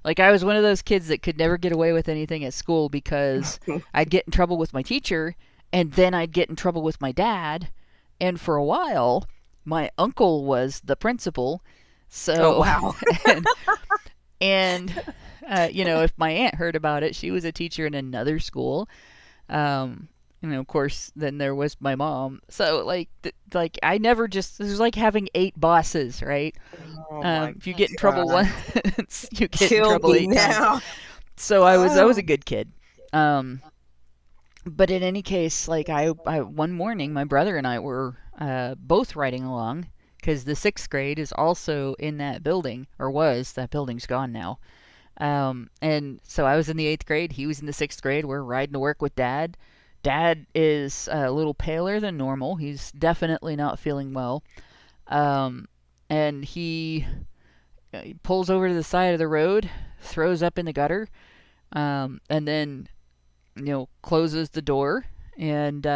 A: Like, I was one of those kids that could never get away with anything at school because I'd get in trouble with my teacher, and then I'd get in trouble with my dad, and for a while, my uncle was the principal. So,
F: oh, wow.
A: and if my aunt heard about it, she was a teacher in another school. Of course, then there was my mom. So, like I never just, it was like having 8 bosses, right?
F: Oh,
A: if you get in trouble once, you get
F: Kill
A: in trouble
F: me
A: 8
F: now.
A: times. So I was a good kid. But in any case, like, I one morning, my brother and I were both riding along, because the 6th grade is also in that building, or was. That building's gone now. And so I was in the 8th grade. He was in the 6th grade. We're riding to work with Dad. Dad is a little paler than normal. He's definitely not feeling well. And he pulls over to the side of the road, throws up in the gutter, and then, closes the door and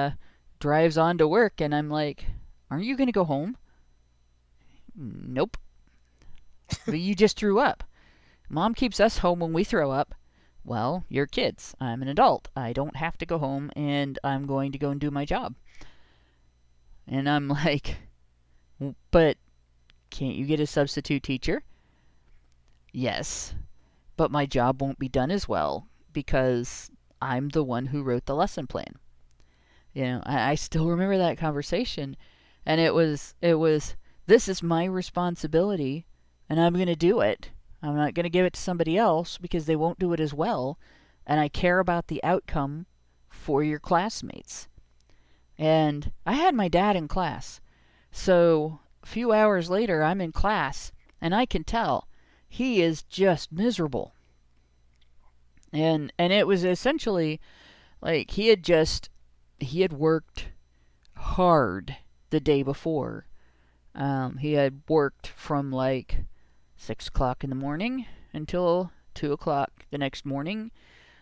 A: drives on to work. And I'm like, aren't you going to go home? Nope. But you just threw up. Mom keeps us home when we throw up. Well, you're kids. I'm an adult. I don't have to go home, and I'm going to go and do my job. And I'm like, but can't you get a substitute teacher? Yes, but my job won't be done as well because I'm the one who wrote the lesson plan. I still remember that conversation, and it was, this is my responsibility, and I'm going to do it. I'm not going to give it to somebody else because they won't do it as well, and I care about the outcome for your classmates. And I had my dad in class, so a few hours later I'm in class, and I can tell he is just miserable. And it was essentially like he had worked hard the day before. He had worked from like 6 o'clock in the morning until 2 o'clock the next morning,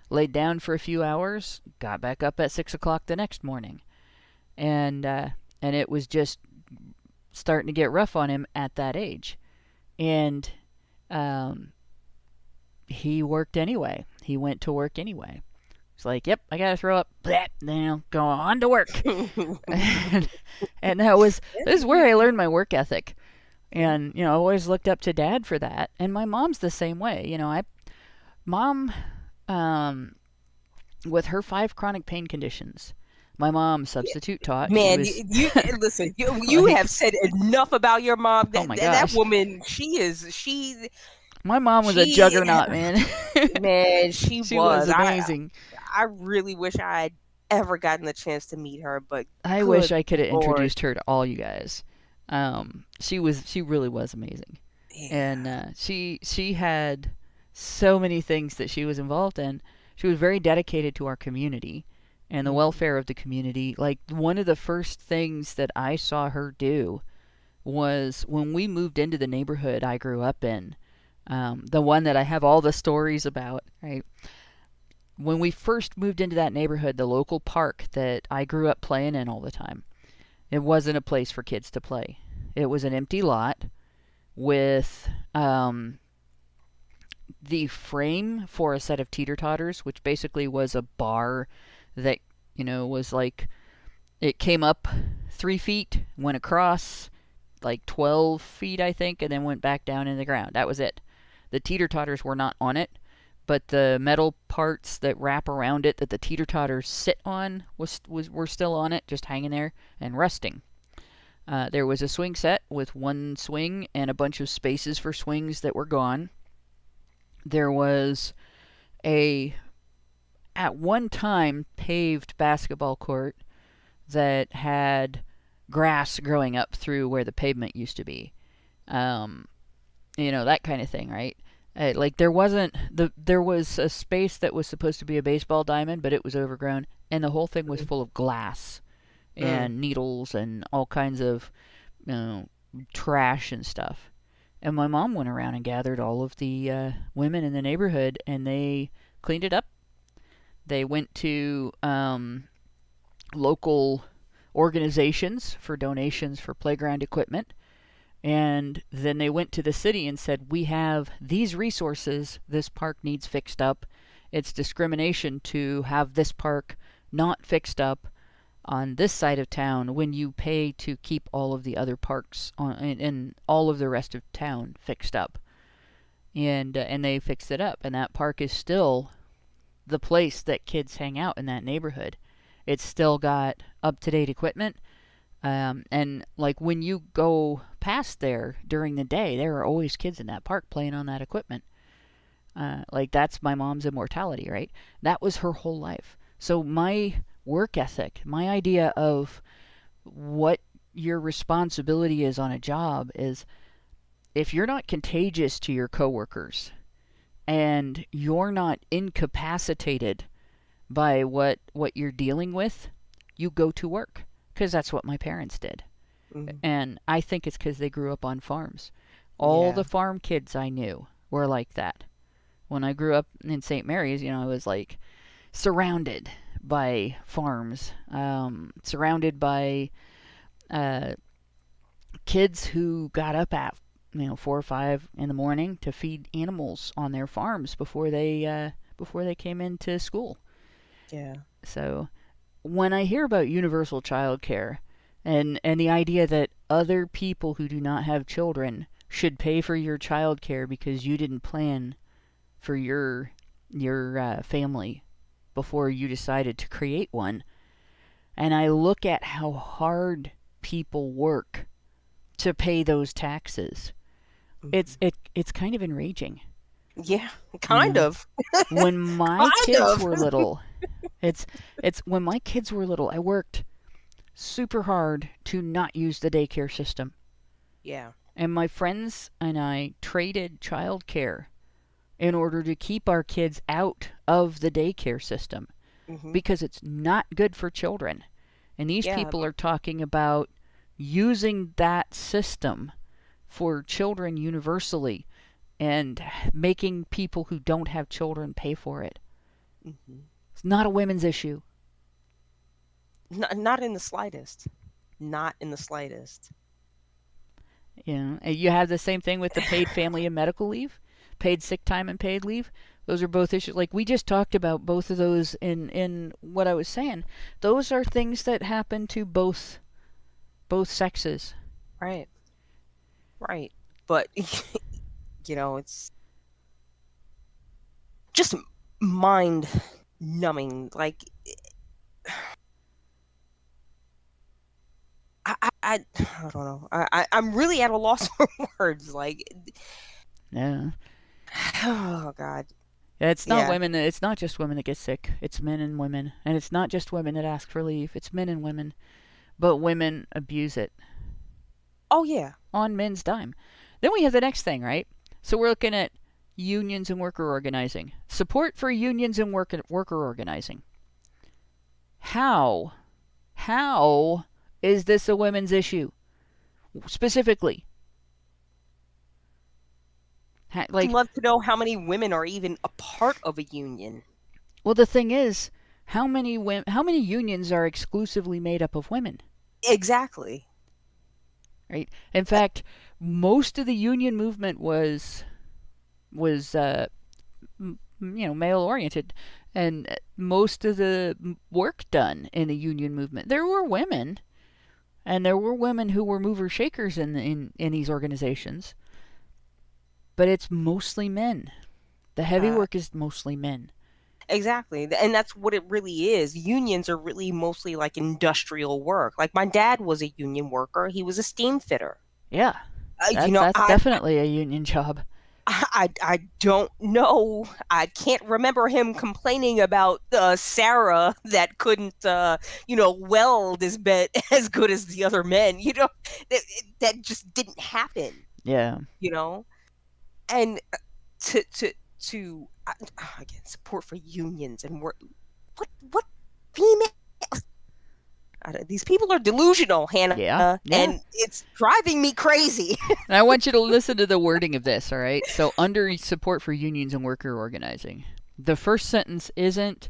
A: laid down for a few hours, got back up at 6 o'clock the next morning. And it was just starting to get rough on him at that age. And he worked anyway. He went to work anyway. It's like, yep, I gotta throw up. Then go on to work. and this is where I learned my work ethic. And, I always looked up to Dad for that. And my mom's the same way. Mom, with her 5 chronic pain conditions, my mom substitute taught.
F: Man, listen, you
A: like,
F: have said enough about your mom.
A: Oh my
F: that
A: gosh.
F: woman,
A: my mom was a juggernaut, man.
F: Man, she
A: was amazing.
F: I really wish I had ever gotten the chance to meet her, but
A: I wish I could have introduced her to all you guys. She really was amazing. Yeah. And she had so many things that she was involved in. She was very dedicated to our community and the welfare of the community. Like, one of the first things that I saw her do was when we moved into the neighborhood I grew up in, the one that I have all the stories about, right? When we first moved into that neighborhood, the local park that I grew up playing in all the time, it wasn't a place for kids to play. It was an empty lot with the frame for a set of teeter-totters, which basically was a bar that, was like, it came up 3 feet, went across like 12 feet, I think, and then went back down in the ground. That was it. The teeter-totters were not on it, but the metal parts that wrap around it that the teeter-totters sit on were still on it, just hanging there and rusting. There was a swing set with one swing and a bunch of spaces for swings that were gone. There was at one time, paved basketball court that had grass growing up through where the pavement used to be. That kind of thing, right? Like there was a space that was supposed to be a baseball diamond, but it was overgrown, and the whole thing was full of glass and needles and all kinds of trash and stuff. And my mom went around and gathered all of the women in the neighborhood, and they cleaned it up. They went to local organizations for donations for playground equipment. And then they went to the city and said, we have these resources. This park needs fixed up. It's discrimination to have this park not fixed up on this side of town when you pay to keep all of the other parks and all of the rest of town fixed up. And they fixed it up. And that park is still the place that kids hang out in that neighborhood. It's still got up-to-date equipment. And like when you go past there during the day, there are always kids in that park playing on that equipment. Like that's my mom's immortality, right? That was her whole life. So my work ethic, my idea of what your responsibility is on a job is, if you're not contagious to your coworkers and you're not incapacitated by what you're dealing with, you go to work. Because that's what my parents did. Mm-hmm. And I think it's because they grew up on farms. All the farm kids I knew were like that. When I grew up in St. Mary's, I was like surrounded by farms, surrounded by kids who got up at 4 or 5 in the morning to feed animals on their farms before they came into school.
F: Yeah.
A: So when I hear about universal child care and the idea that other people who do not have children should pay for your child care because you didn't plan for your family before you decided to create one, and I look at how hard people work to pay those taxes, it's kind of enraging.
F: Yeah, kind of.
A: When my kids were little, it's when my kids were little, I worked super hard to not use the daycare system.
F: Yeah.
A: And my friends and I traded childcare in order to keep our kids out of the daycare system, because it's not good for children. And these people are talking about using that system for children universally and making people who don't have children pay for it. It's not a women's issue.
F: Not in the slightest. Not in the slightest.
A: You have the same thing with the paid family and medical leave, paid sick time and paid leave. Those are both issues. Like we just talked about both of those in what I was saying. Those are things that happen to both sexes.
F: Right. Right. But it's just mind numbing. Like I don't know. I'm really at a loss for words. Like,
A: yeah.
F: Oh God.
A: It's not women. It's not just women that get sick. It's men and women, and it's not just women that ask for leave. It's men and women, but women abuse it.
F: Oh yeah.
A: On men's dime. Then we have the next thing, right? So we're looking at unions and worker organizing. Support for unions and worker organizing. How is this a women's issue? Specifically.
F: I'd love to know how many women are even a part of a union.
A: Well, the thing is, how many unions are exclusively made up of women?
F: Exactly.
A: Right. In fact, most of the union movement was male oriented, and most of the work done in the union movement, there were women, and there were women who were mover shakers in these organizations. but it's mostly men. The heavy
F: Uh,
A: work is mostly men.
F: exactly. And that's what it really is. Unions are really mostly like industrial work. Like my dad was a union worker. He was a steam fitter.
A: Yeah,
F: You
A: that's
F: know,
A: that's definitely a union job.
F: I don't know. I can't remember him complaining about Sarah that couldn't weld as good as the other men. That that just didn't happen.
A: Yeah.
F: You know, and to again support for unions and work. What female? These people are delusional, Hannah,
A: Yeah.
F: and it's driving me crazy.
A: And I want you to listen to the wording of this, all right? So, under support for unions and worker organizing, the first sentence isn't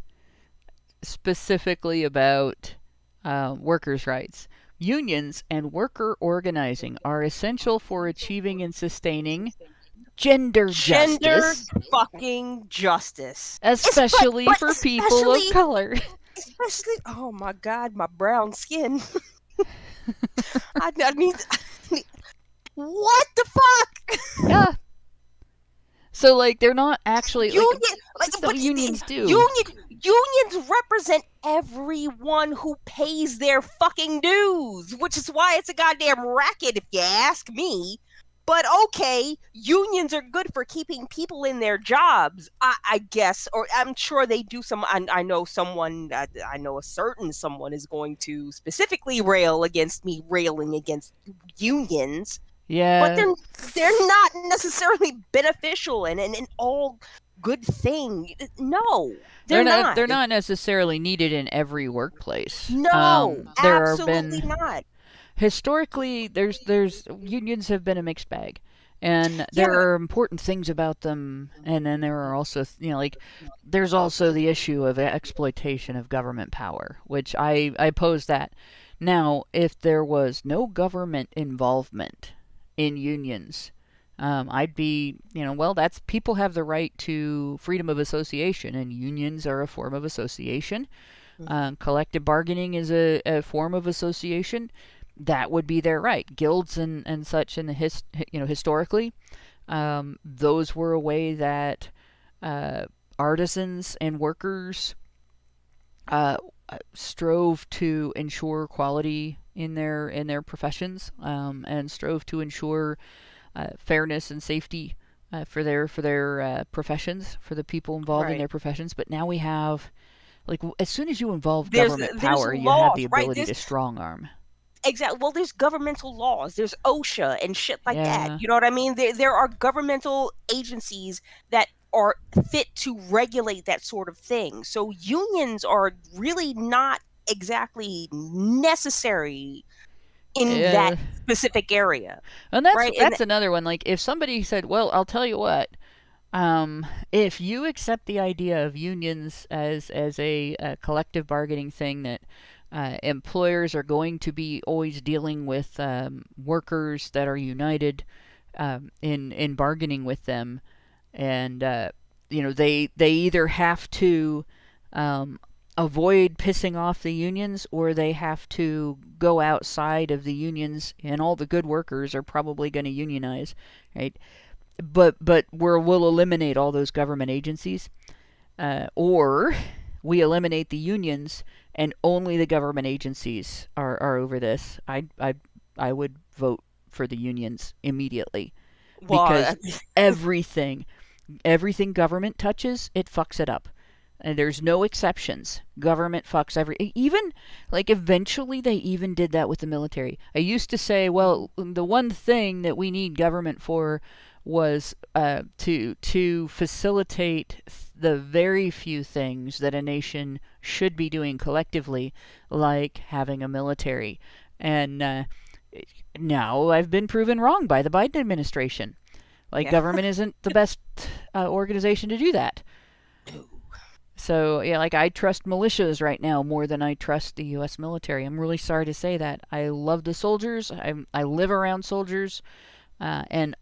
A: specifically about workers' rights. Unions and worker organizing are essential for achieving and sustaining gender justice,
F: fucking justice,
A: especially for people of color.
F: Especially, oh my God, my brown skin. I need. What the fuck?
A: Yeah. So, like, they're not actually
F: but
A: unions do.
F: Unions represent everyone who pays their fucking dues, which is why it's a goddamn racket, if you ask me. But okay, unions are good for keeping people in their jobs, I guess, or I'm sure they do some. I know someone, I know a certain someone is going to specifically rail against me railing against unions.
A: Yeah.
F: But they're not necessarily beneficial and an all good thing. No, they're not.
A: They're not necessarily needed in every workplace.
F: No,
A: there
F: absolutely not.
A: Historically, there's unions have been a mixed bag, and there are important things about them, and then there are also there's also the issue of exploitation of government power, which I pose that. Now, if there was no government involvement in unions, I'd be, that's people have the right to freedom of association, and unions are a form of association. Collective bargaining is a form of association. That would be their right. Guilds and such in the historically, those were a way that artisans and workers strove to ensure quality in their professions, and strove to ensure fairness and safety for their professions, for the people involved in their professions. But now we have, as soon as you involve government power, you have the ability to strong arm.
F: Exactly. Well, there's governmental laws. There's OSHA and shit like that. You know what I mean? There are governmental agencies that are fit to regulate that sort of thing. So unions are really not exactly necessary in that specific area.
A: And that's another one. Like, if somebody said, well, I'll tell you what, if you accept the idea of unions as a collective bargaining thing, that employers are going to be always dealing with workers that are united in bargaining with them, and they either have to avoid pissing off the unions, or they have to go outside of the unions, and all the good workers are probably going to unionize, right? But we'll eliminate all those government agencies, or we eliminate the unions and only the government agencies are over this. I would vote for the unions immediately, because everything government touches, it fucks it up. And there's no exceptions. Government fucks even, eventually they even did that with the military. I used to say, well, the one thing that we need government for was to facilitate the very few things that a nation should be doing collectively, like having a military. And now I've been proven wrong by the Biden administration. Government isn't the best organization to do that. So, I trust militias right now more than I trust the U.S. military. I'm really sorry to say that. I love the soldiers. I live around soldiers. And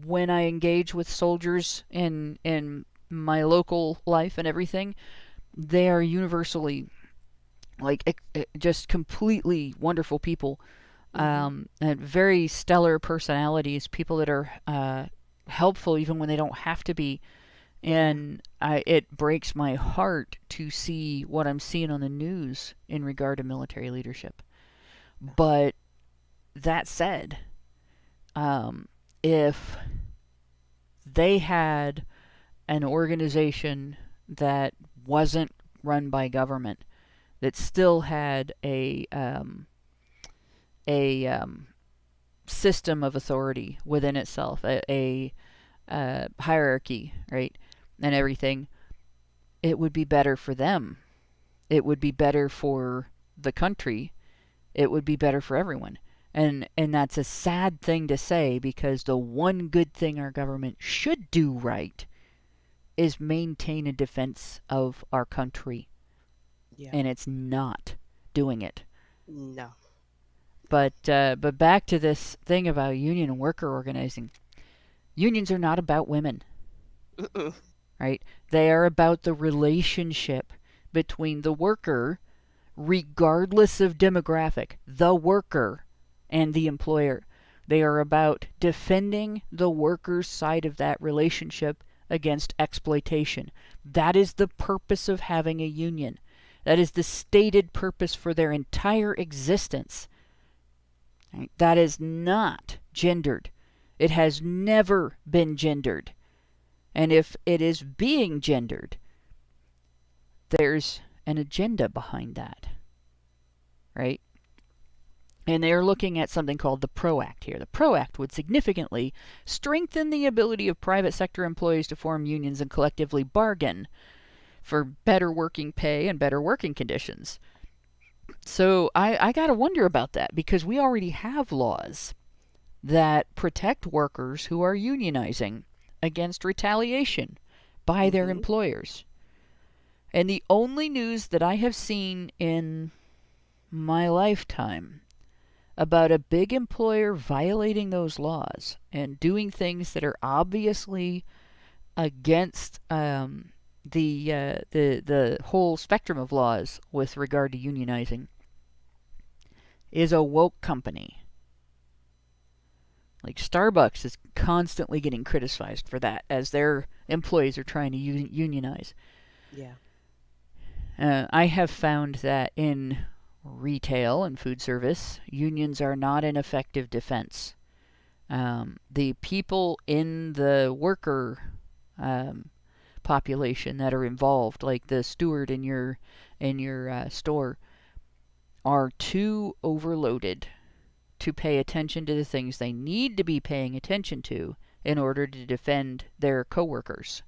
A: when I engage with soldiers in my local life and everything, they are universally, just completely wonderful people. And very stellar personalities, people that are helpful even when they don't have to be. And it breaks my heart to see what I'm seeing on the news in regard to military leadership. But that said, if they had an organization that wasn't run by government, that still had a system of authority within itself, a hierarchy, right, and everything, it would be better for them. It would be better for the country. It would be better for everyone. And that's a sad thing to say, because the one good thing our government should do right is maintain a defense of our country.
F: Yeah.
A: And it's not doing it.
F: No.
A: But back to this thing about union and worker organizing. Unions are not about women. Right? They are about the relationship between the worker, regardless of demographic, the worker and the employer. They are about defending the worker's side of that relationship against exploitation. That is the purpose of having a union. That is the stated purpose for their entire existence. Right? That is not gendered. It has never been gendered. And if it is being gendered, there's an agenda behind that. Right? And they're looking at something called the PRO Act here. The PRO Act would significantly strengthen the ability of private sector employees to form unions and collectively bargain for better working pay and better working conditions. So I got to wonder about that, because we already have laws that protect workers who are unionizing against retaliation by their employers. And the only news that I have seen in my lifetime about a big employer violating those laws and doing things that are obviously against the whole spectrum of laws with regard to unionizing is a woke company. Like Starbucks is constantly getting criticized for that, as their employees are trying to unionize.
F: Yeah.
A: I have found that in retail and food service, unions are not an effective defense. The people in the worker population that are involved, like the steward in your store, are too overloaded to pay attention to the things they need to be paying attention to in order to defend their coworkers.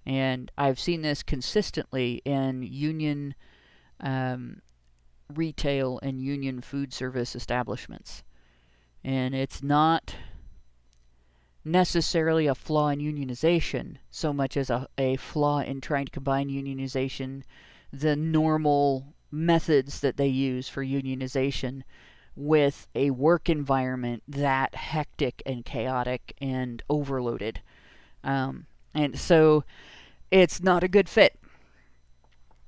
A: And I've seen this consistently in union retail and union food service establishments. And it's not necessarily a flaw in unionization so much as a flaw in trying to combine unionization, the normal methods that they use for unionization, with a work environment that hectic and chaotic and overloaded. And so it's not a good fit.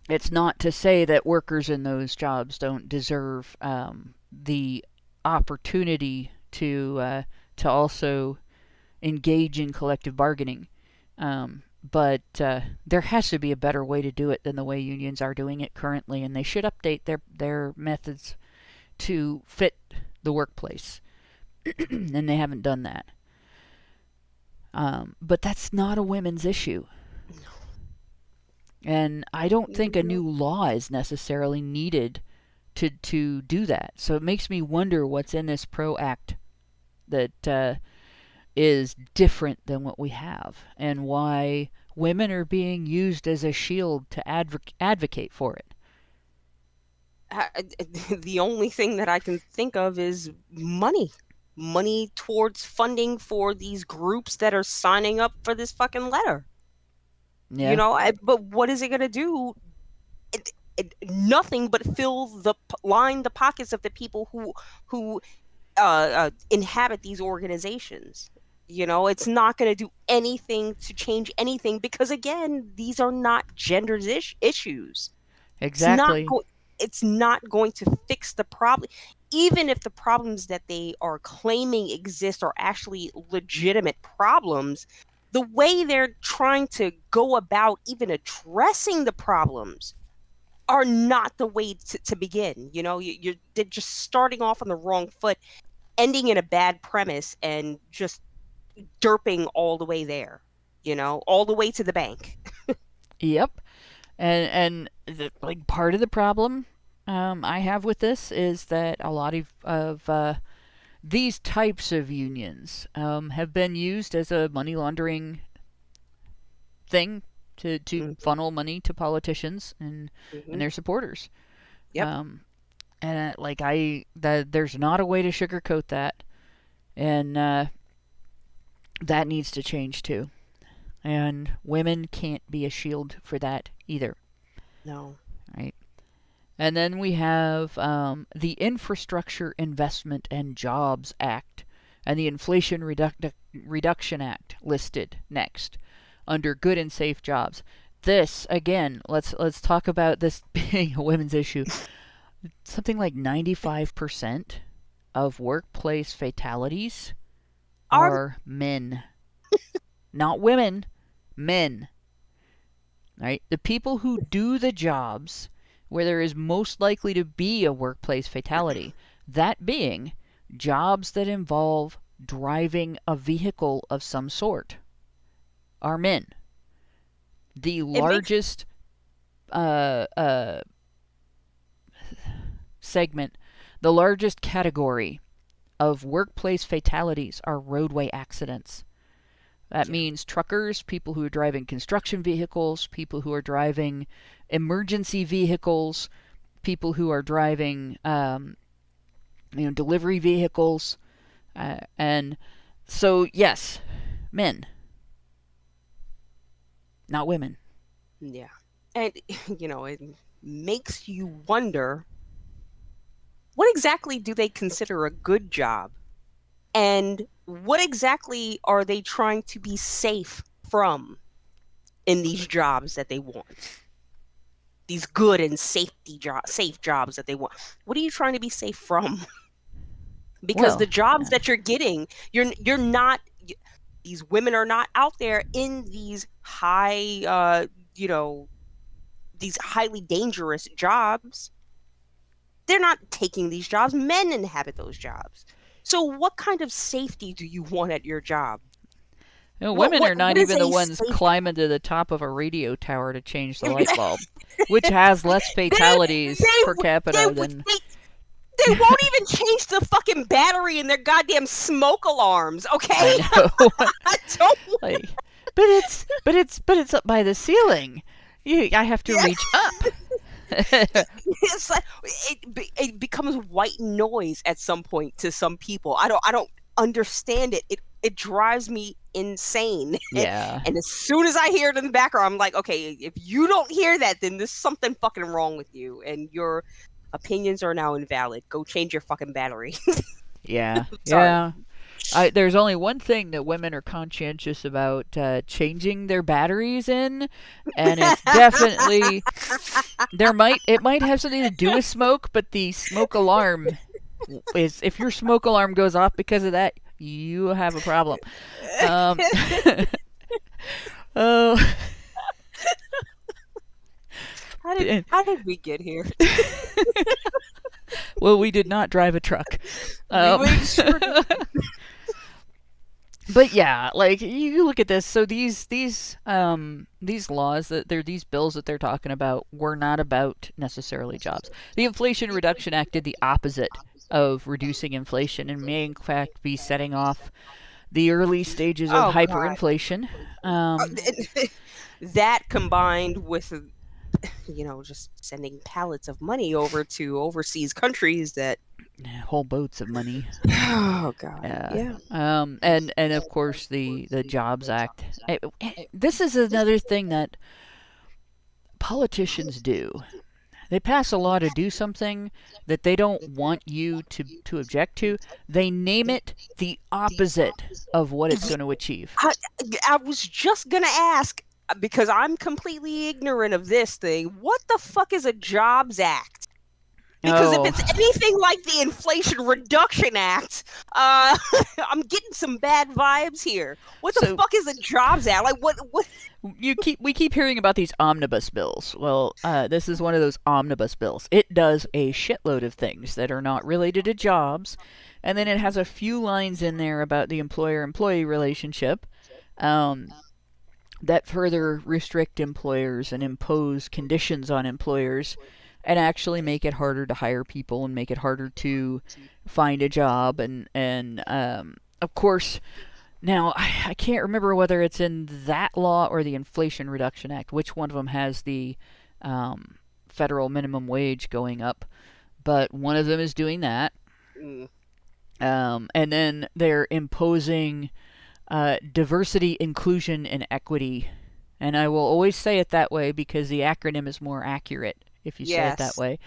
A: It's not to say that workers in those jobs don't deserve the opportunity to also engage in collective bargaining. But there has to be a better way to do it than the way unions are doing it currently, and they should update their methods to fit the workplace. And they haven't done that. But that's not a women's issue. And I don't think a new law is necessarily needed to do that. So it makes me wonder what's in this PRO Act that is different than what we have, and why women are being used as a shield to advocate for it.
F: The only thing that I can think of is money towards funding for these groups that are signing up for this fucking letter.
A: Yeah.
F: You know, but what is it going to do? Nothing but line the pockets of the people who inhabit these organizations. You know, it's not going to do anything to change anything, because again, these are not gender issues.
A: Exactly.
F: It's not going to fix the problem. even if the problems that they are claiming exist are actually legitimate problems, the way they're trying to go about even addressing the problems are not the way to begin. You know, they're just starting off on the wrong foot, ending in a bad premise, and just derping all the way there, you know, all the way to the bank.
A: Yep. Like part of the problem I have with this is that a lot of these types of unions have been used as a money laundering thing to funnel money to politicians and their supporters.
F: Yep.
A: And like there's not a way to sugarcoat that, and that needs to change too. And women can't be a shield for that either.
F: No.
A: Right. And then we have the Infrastructure Investment and Jobs Act and the Inflation Reduction Act listed next under good and safe jobs. This, again, let's talk about this being a women's issue. Something like 95% of workplace fatalities are men. Not women, men. Right? The people who do the jobs where there is most likely to be a workplace fatality, that being jobs that involve driving a vehicle of some sort, are men. The largest segment, the largest category of workplace fatalities are roadway accidents. That means truckers, people who are driving construction vehicles, people who are driving emergency vehicles, people who are driving delivery vehicles. And so, yes, men, not women.
F: Yeah. And, you know, it makes you wonder, what exactly do they consider a good job? And what exactly are they trying to be safe from in these jobs that they want? These good and safe jobs that they want. What are you trying to be safe from? Because the jobs that you're getting, you're not. These women are not out there in these high, these highly dangerous jobs. They're not taking these jobs. Men inhabit those jobs. So what kind of safety do you want at your job?
A: Women are not even the ones climbing to the top of a radio tower to change the light bulb, which has less fatalities per capita than...
F: They won't even change the fucking battery in their goddamn smoke alarms, okay?
A: I know.
F: I don't...
A: But it's up by the ceiling. I have to reach up.
F: It's like it becomes white noise at some point to some people. I don't understand it. It drives me insane.
A: Yeah.
F: And as soon as I hear it in the background, I'm like, okay, if you don't hear that, then there's something fucking wrong with you, and your opinions are now invalid. Go change your fucking battery.
A: Yeah. Yeah. There's only one thing that women are conscientious about changing their batteries in, and it's definitely it might have something to do with smoke, but the smoke alarm is, if your smoke alarm goes off because of that, you have a problem.
F: How did we get here?
A: Well, we did not drive a truck. But yeah, like you look at this. So these laws these bills that they're talking about were not about necessarily jobs. The Inflation Reduction Act did the opposite of reducing inflation and may in fact be setting off the early stages of hyperinflation.
F: That combined with, just sending pallets of money over to overseas countries that
A: whole boats of money.
F: Oh God. Yeah.
A: And of course the Jobs Act. This is another thing that politicians do. They pass a law to do something that they don't want you to object to. They name it the opposite of what it's going to achieve.
F: I was just going to ask, because I'm completely ignorant of this thing. What the fuck is a Jobs Act? Because if
A: Oh,
F: it's anything like the Inflation Reduction Act, I'm getting some bad vibes here. What the
A: so
F: fuck is the Jobs Act? Like, what?
A: we keep hearing about these omnibus bills. Well, this is one of those omnibus bills. It does a shitload of things that are not related to jobs, and then it has a few lines in there about the employer-employee relationship, um, that further restrict employers and impose conditions on employers, and actually make it harder to hire people and make it harder to find a job. And of course, now, I can't remember whether it's in that law or the Inflation Reduction Act, which one of them has the federal minimum wage going up, but one of them is doing that.
F: Mm.
A: And then they're imposing diversity, inclusion, and equity. And I will always say it that way because the acronym is more accurate if you say it that
F: Yes.
A: way.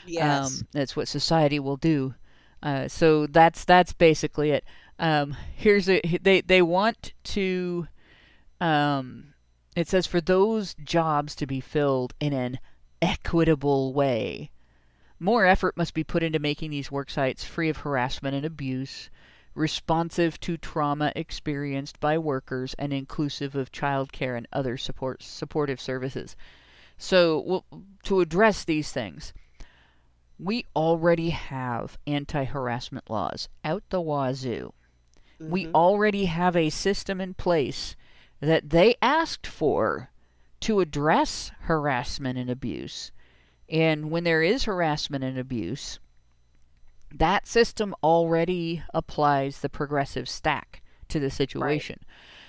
F: Yes.
A: That's what society will do. So that's basically it. They want to. It says for those jobs to be filled in an equitable way, more effort must be put into making these work sites free of harassment and abuse, responsive to trauma experienced by workers, and inclusive of childcare and other supportive services. So, to address these things, we already have anti-harassment laws out the wazoo. We already have a system in place that they asked for to address harassment and abuse. And when there is harassment and abuse, that system already applies the progressive stack to the situation.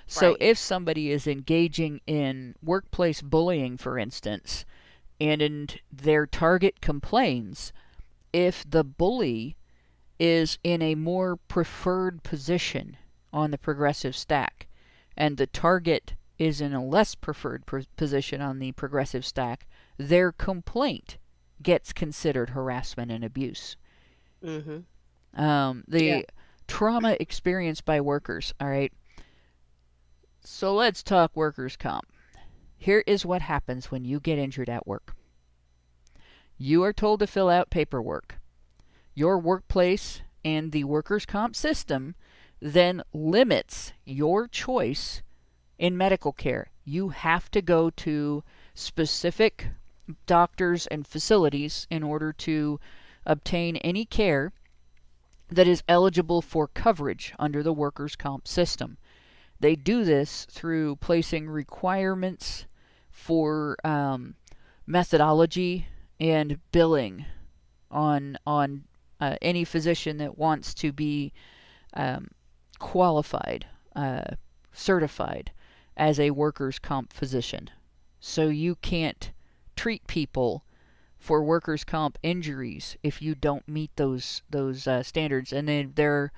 A: So
F: Right.
A: if somebody is engaging in workplace bullying, for instance, and their target complains, if the bully is in a more preferred position on the progressive stack, and the target is in a less preferred position on the progressive stack, their complaint gets considered harassment and abuse.
F: Mm-hmm.
A: The trauma experienced by workers, all right? So let's talk workers' comp. Here is what happens when you get injured at work. You are told to fill out paperwork. Your workplace and the workers' comp system then limits your choice in medical care. You have to go to specific doctors and facilities in order to obtain any care that is eligible for coverage under the workers' comp system. They do this through placing requirements for methodology and billing on any physician that wants to be qualified, certified as a workers' comp physician. So you can't treat people for workers' comp injuries if you don't meet those standards, and then they're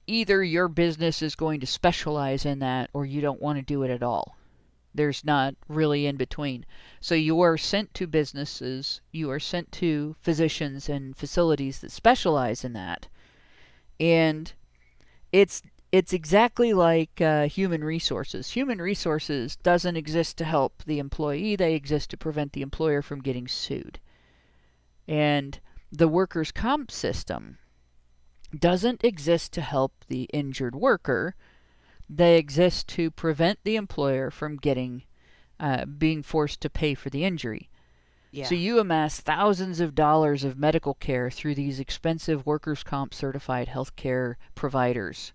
A: either your business is going to specialize in that or you don't want to do it at all. There's not really in between. So you are sent to businesses, you are sent to physicians and facilities that specialize in that. And it's exactly like human resources. Human resources doesn't exist to help the employee, they exist to prevent the employer from getting sued. And the workers' comp system doesn't exist to help the injured worker. They exist to prevent the employer from being forced to pay for the injury.
F: Yeah.
A: So you amass thousands of dollars of medical care through these expensive workers' comp certified healthcare providers.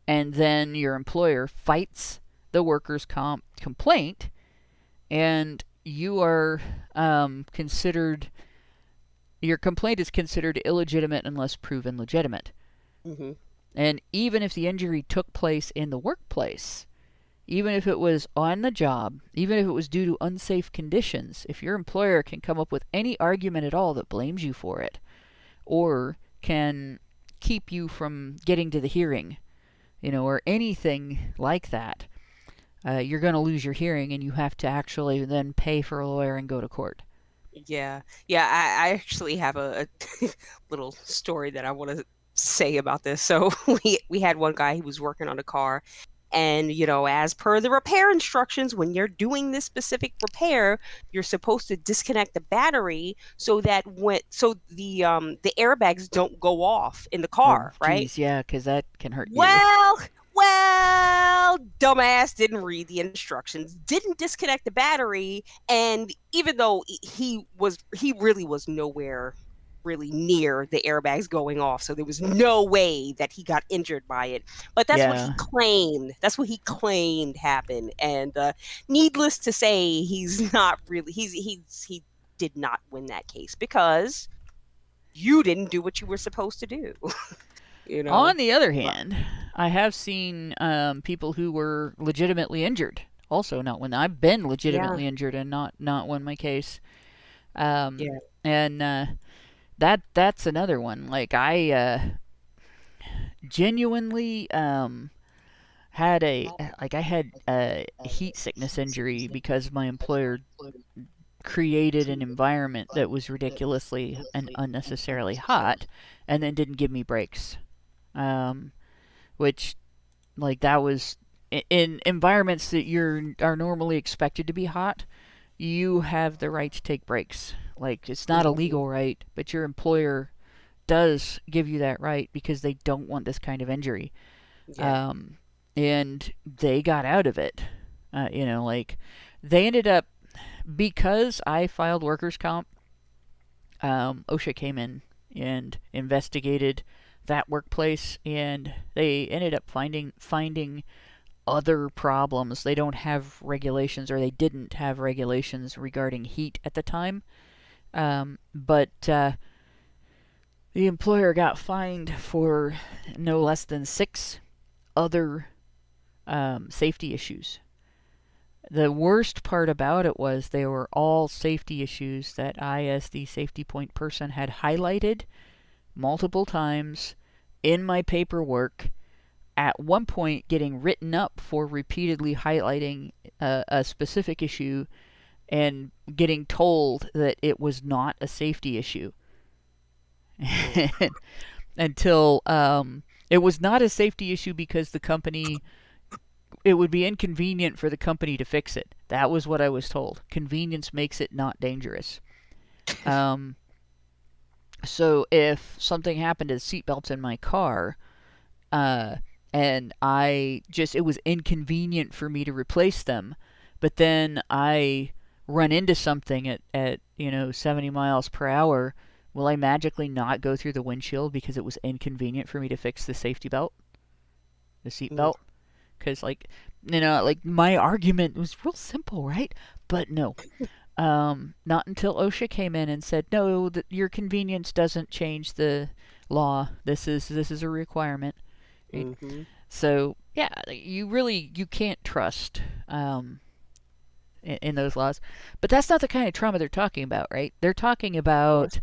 A: And then your employer fights the workers' comp complaint, and you are your complaint is considered illegitimate unless proven legitimate.
F: Mm-hmm.
A: And even if the injury took place in the workplace, even if it was on the job, even if it was due to unsafe conditions, if your employer can come up with any argument at all that blames you for it, or can keep you from getting to the hearing, or anything like that, you're going to lose your hearing, and you have to actually then pay for a lawyer and go to court.
F: Yeah. I actually have a little story that I want to say about this. So we had one guy who was working on a car, And, as per the repair instructions, when you're doing this specific repair, you're supposed to disconnect the battery so that the airbags don't go off in the
A: Oh,
F: car, right?
A: geez, yeah, because that can hurt you.
F: Well, dumbass didn't read the instructions, didn't disconnect the battery, and even though he really was nowhere really near the airbags going off, so there was no way that he got injured by it. But that's what he
A: Yeah.
F: claimed. That's what he claimed happened, and needless to say, he's not really. He did not win that case because you didn't do what you were supposed to do.
A: On the other hand, I have seen people who were legitimately injured. Also, not when I've been legitimately injured and not won my case. And that's another one. Like I genuinely had a heat sickness injury because my employer created an environment that was ridiculously and unnecessarily hot, and then didn't give me breaks. Which, like, that was in environments that are normally expected to be hot. You have the right to take breaks. Like, it's not a legal right, but your employer does give you that right because they don't want this kind of injury.
F: Yeah.
A: And they got out of it. They ended up, because I filed workers' comp, OSHA came in and investigated that workplace, and they ended up finding other problems. They don't have regulations, or they didn't have regulations regarding heat at the time. But the employer got fined for no less than 6 other safety issues. The worst part about it was they were all safety issues that I, as the safety point person, had highlighted multiple times in my paperwork, at one point getting written up for repeatedly highlighting a specific issue and getting told that it was not a safety issue. Until it was not a safety issue because it would be inconvenient for the company to fix it. That was what I was told. Convenience makes it not dangerous. So if something happened to the seatbelts in my car, and it was inconvenient for me to replace them, but then I run into something at 70 miles per hour, will I magically not go through the windshield because it was inconvenient for me to fix the safety belt? The seatbelt? Because, my argument was real simple, right? But no. Not until OSHA came in and said, no, your convenience doesn't change the law. This is a requirement. So, yeah, you can't trust in those laws. But that's not the kind of trauma they're talking about, right? They're talking about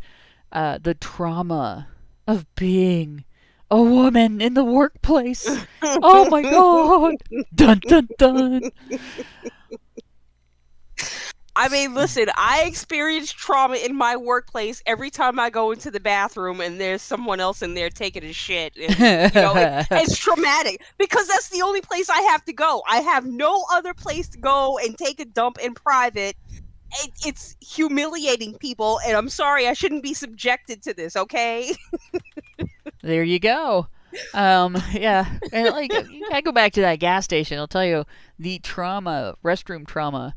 A: the trauma of being a woman in the workplace. Oh my god! Dun dun dun!
F: I mean, listen, I experience trauma in my workplace every time I go into the bathroom and there's someone else in there taking a shit. And, it's traumatic because that's the only place I have to go. I have no other place to go and take a dump in private. It's humiliating people, and I'm sorry, I shouldn't be subjected to this, okay?
A: There you go. Yeah. And I go back to that gas station. I'll tell you, the restroom trauma.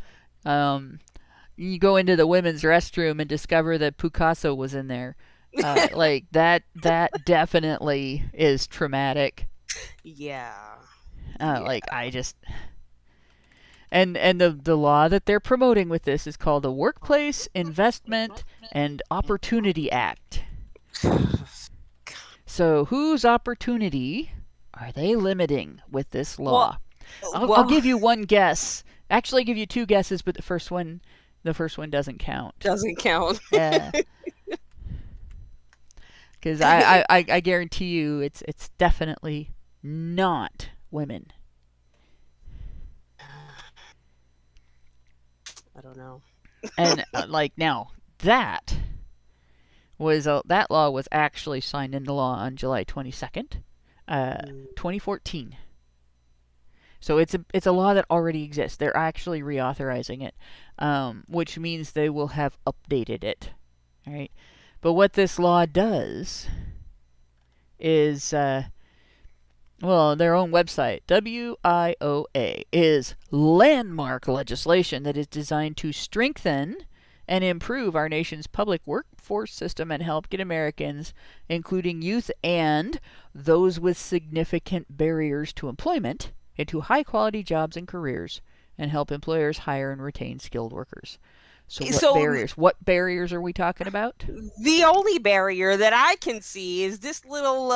A: You go into the women's restroom and discover that Picasso was in there. That definitely is traumatic.
F: Yeah.
A: I just... And the law that they're promoting with this is called the Workplace Investment and Opportunity Act. So whose opportunity are they limiting with this law? I'll give you one guess. Actually, I'll give you 2 guesses, but the first one doesn't count.
F: Doesn't count.
A: Because I guarantee you it's definitely not women.
F: I don't know.
A: And now that law was actually signed into law on July 22nd, 2014. So it's a law that already exists. They're actually reauthorizing it, which means they will have updated it. All right. But what this law does is, well, their own website, WIOA, is landmark legislation that is designed to strengthen and improve our nation's public workforce system and help get Americans, including youth and those with significant barriers to employment, into high-quality jobs and careers, and help employers hire and retain skilled workers. So what barriers? What barriers are we talking about?
F: The only barrier that I can see is this little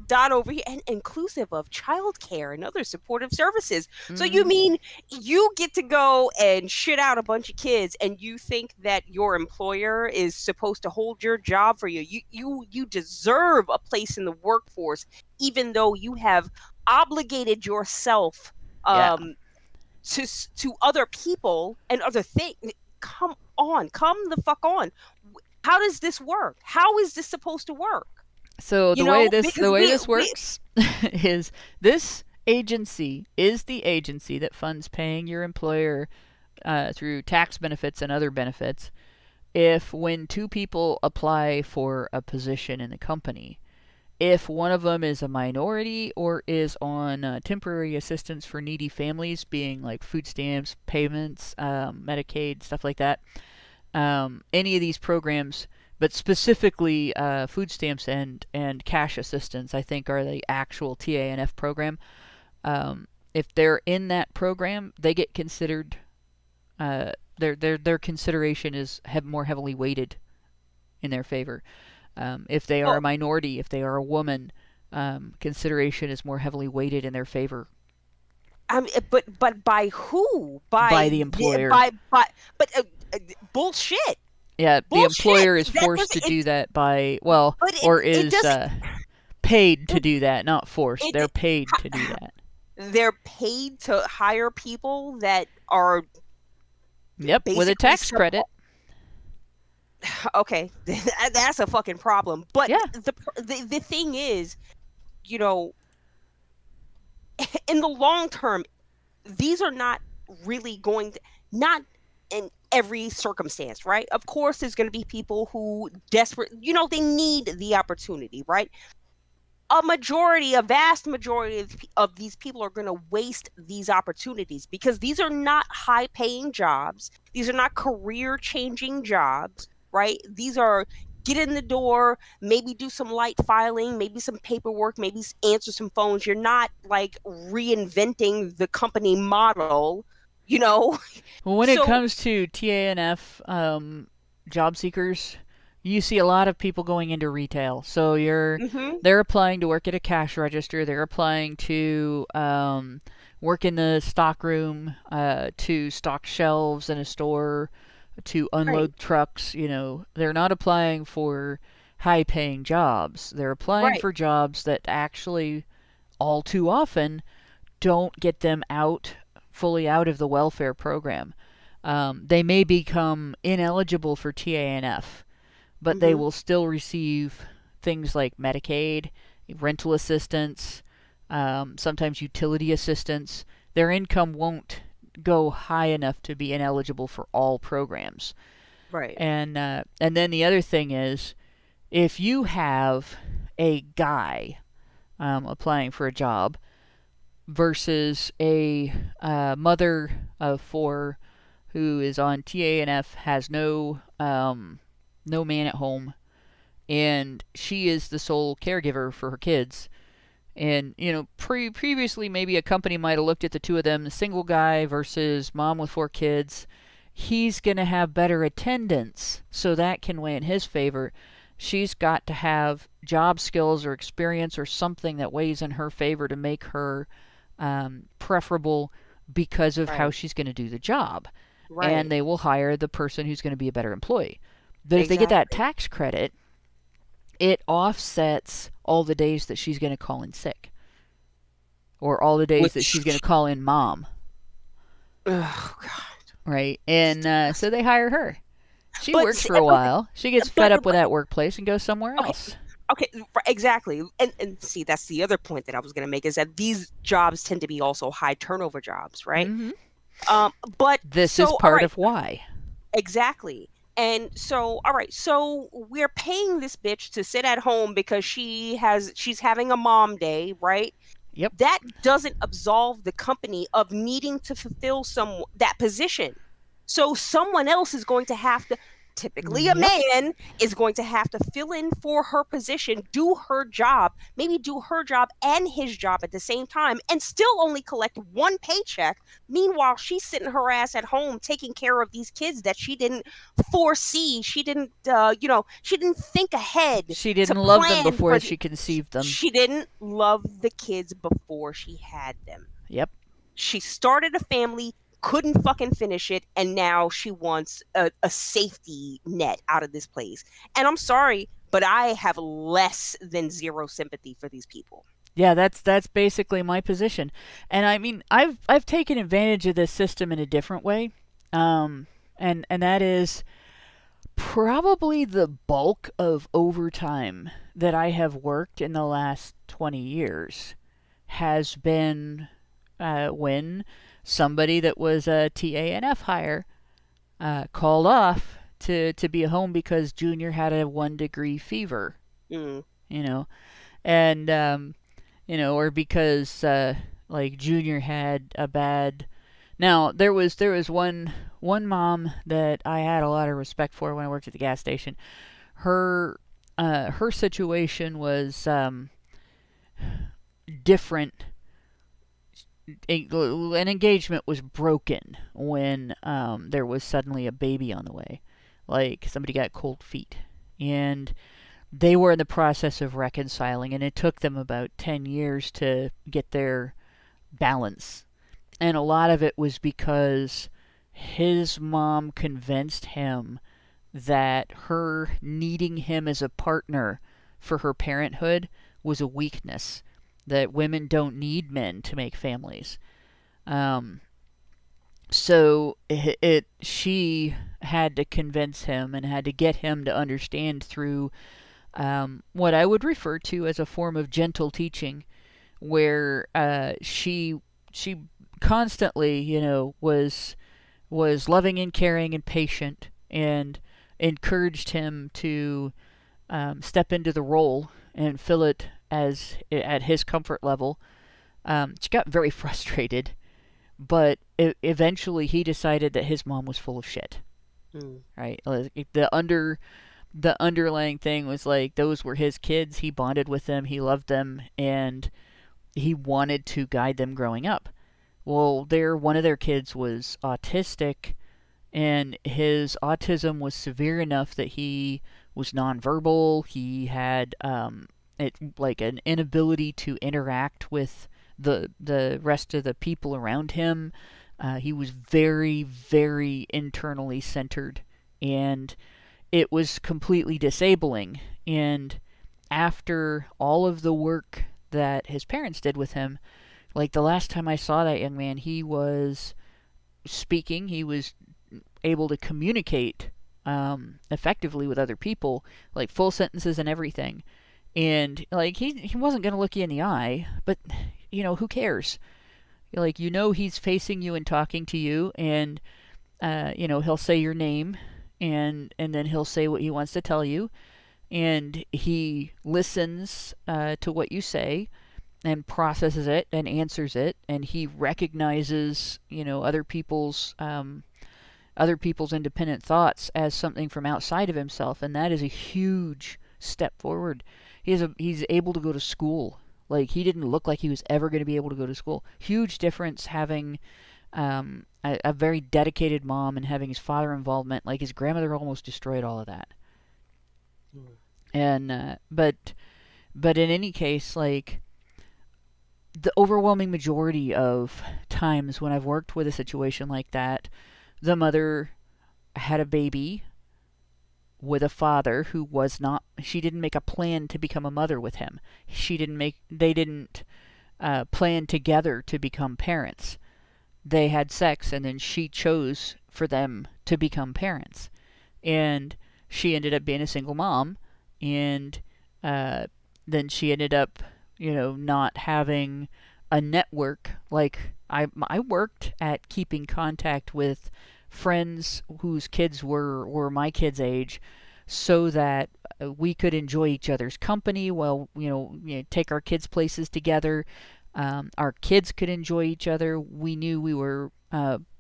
F: dot over here, and inclusive of childcare and other supportive services. So you mean you get to go and shit out a bunch of kids, and you think that your employer is supposed to hold your job for you? You deserve a place in the workforce, even though you have obligated yourself to other people and other things. Come the fuck on. How does this work? How is this supposed to work?
A: So the way this works is this agency is the agency that funds paying your employer through tax benefits and other benefits if when two people apply for a position in the company, if one of them is a minority or is on temporary assistance for needy families, being like food stamps, payments, Medicaid, stuff like that, any of these programs, but specifically food stamps and cash assistance, I think, are the actual TANF program. If they're in that program, they get considered. Their consideration is more heavily weighted in their favor. If they are a minority, if they are a woman, consideration is more heavily weighted in their favor.
F: But by who?
A: By the employer.
F: Bullshit.
A: Yeah,
F: Bullshit.
A: The employer is forced to do that by, paid to do that, not forced. They're paid to do that.
F: They're paid to hire people that are...
A: Yep, with a tax credit.
F: Okay, that's a fucking problem. But
A: yeah.
F: the thing is, in the long term, these are not really going to, not in every circumstance, right? Of course, there's going to be people who they need the opportunity, right? A vast majority of these people are going to waste these opportunities because these are not high-paying jobs. These are not career-changing jobs, right? These are get in the door, maybe do some light filing, maybe some paperwork, maybe answer some phones. You're not like reinventing the company model,
A: Well, when it comes to TANF job seekers, you see a lot of people going into retail. So they're applying to work at a cash register. They're applying to work in the stock room, to stock shelves in a store, to unload trucks. They're not applying for high-paying jobs. They're applying for jobs that actually, all too often, don't get them fully out of the welfare program. They may become ineligible for TANF, but they will still receive things like Medicaid, rental assistance, sometimes utility assistance. Their income won't go high enough to be ineligible for all programs.
F: Right.
A: And then the other thing is, if you have a guy applying for a job versus a mother of 4 who is on TANF, has no man at home, and she is the sole caregiver for her kids. And, previously maybe a company might have looked at the two of them, the single guy versus mom with 4 kids. He's going to have better attendance, so that can weigh in his favor. She's got to have job skills or experience or something that weighs in her favor to make her preferable because of how she's going to do the job. Right. And they will hire the person who's going to be a better employee. But if they get that tax credit, it offsets all the days that she's going to call in sick. Or all the days that she's going to call in mom.
F: Oh, God.
A: Right? And so they hire her. She works for a while. She gets fed up with that workplace and goes somewhere else.
F: Okay, exactly. And see, that's the other point that I was going to make, is that these jobs tend to be also high turnover jobs, right?
A: Mm-hmm.
F: But
A: This is
F: so, all
A: part
F: right,
A: of why.
F: exactly. And so, all right, so we're paying this bitch to sit at home because she's having a mom day, right?
A: Yep.
F: That doesn't absolve the company of needing to fulfill that position. So someone else is going to have to, typically a
A: Yep.
F: man, is going to have to fill in for her position, do her job, maybe do her job and his job at the same time, and still only collect one paycheck. Meanwhile, she's sitting her ass at home taking care of these kids that she didn't foresee. She didn't, she didn't think ahead
A: She
F: to
A: didn't love them
F: plan
A: before
F: for
A: she conceived them.
F: she didn't love the kids before she had them.
A: Yep.
F: She started a family, couldn't fucking finish it, and now she wants a safety net out of this place. And I'm sorry, but I have less than zero sympathy for these people.
A: Yeah, that's basically my position. And I mean, I've taken advantage of this system in a different way. And that is probably the bulk of overtime that I have worked in the last 20 years has been when somebody that was a TANF hire called off to be at home because Junior had a 1 degree fever,
F: Mm.
A: you know, and or because like Junior had a bad. Now there was one mom that I had a lot of respect for when I worked at the gas station. Her situation was different. An engagement was broken when there was suddenly a baby on the way. Like somebody got cold feet, and they were in the process of reconciling, and it took them about 10 years to get their balance. And a lot of it was because his mom convinced him that her needing him as a partner for her parenthood was a weakness, that women don't need men to make families. Um, so she had to convince him and had to get him to understand through what I would refer to as a form of gentle teaching, where she constantly, was loving and caring and patient, and encouraged him to step into the role and fill it as at his comfort level. She got very frustrated, but eventually he decided that his mom was full of shit.
F: Mm.
A: Right? Like, the underlying thing was like those were his kids. He bonded with them. He loved them, and he wanted to guide them growing up. Well, one of their kids was autistic, and his autism was severe enough that he was nonverbal. He had like an inability to interact with the rest of the people around him. He was very, very internally centered, and it was completely disabling. And after all of the work that his parents did with him, like the last time I saw that young man, he was speaking, he was able to communicate effectively with other people, like full sentences and everything. And like he wasn't going to look you in the eye, but who cares? Like, he's facing you and talking to you, and he'll say your name, and then he'll say what he wants to tell you, and he listens to what you say and processes it and answers it, and he recognizes other people's independent thoughts as something from outside of himself, and that is a huge step forward. He's able to go to school. Like, he didn't look like he was ever going to be able to go to school. Huge difference having a very dedicated mom and having his father involvement. Like, his grandmother almost destroyed all of that. And but in any case, like, the overwhelming majority of times when I've worked with a situation like that, the mother had a baby with a father who was not. She didn't make a plan to become a mother with him. They didn't plan together to become parents. They had sex, and then she chose for them to become parents. And she ended up being a single mom, and uh, then she ended up, not having a network. Like I worked at keeping contact with friends whose kids were my kids' age, so that we could enjoy each other's company while take our kids places together. Our kids could enjoy each other. We knew we were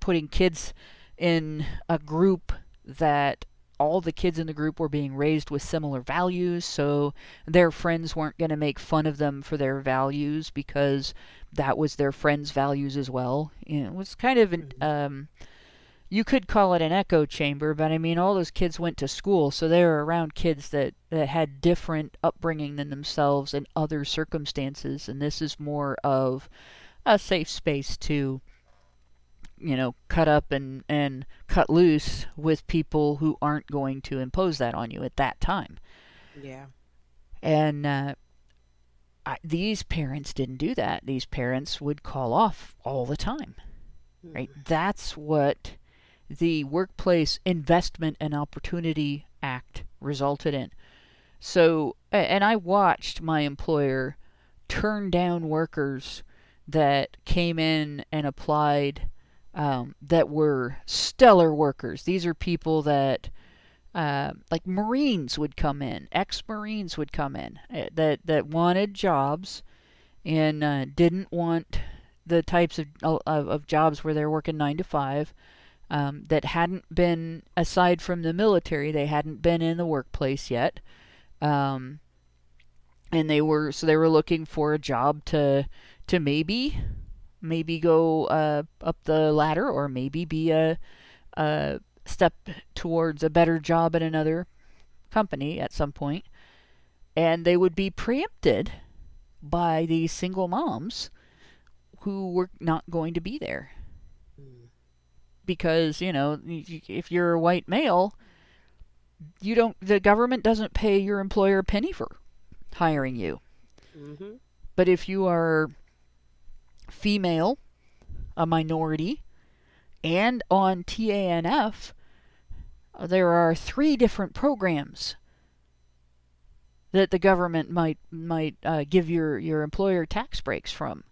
A: putting kids in a group that all the kids in the group were being raised with similar values, so their friends weren't going to make fun of them for their values because that was their friends' values as well. It was kind of you could call it an echo chamber, but I mean, all those kids went to school, so they were around kids that had different upbringing than themselves and other circumstances, and this is more of a safe space to cut up and cut loose with people who aren't going to impose that on you at that time.
F: Yeah.
A: And these parents didn't do that. These parents would call off all the time, right? That's what the Workplace Investment and Opportunity Act resulted in. So, and I watched my employer turn down workers that came in and applied that were stellar workers. These are people that, like Marines would come in, ex-Marines would come in, that wanted jobs and didn't want the types of jobs where they're working 9 to 5, that hadn't been, aside from the military, they hadn't been in the workplace yet. And they were looking for a job to maybe go up the ladder, or maybe be a step towards a better job at another company at some point. And they would be preempted by these single moms who were not going to be there. Because, if you're a white male, the government doesn't pay your employer a penny for hiring you.
F: Mm-hmm.
A: But if you are female, a minority, and on TANF, there are 3 different programs that the government might give your employer tax breaks from.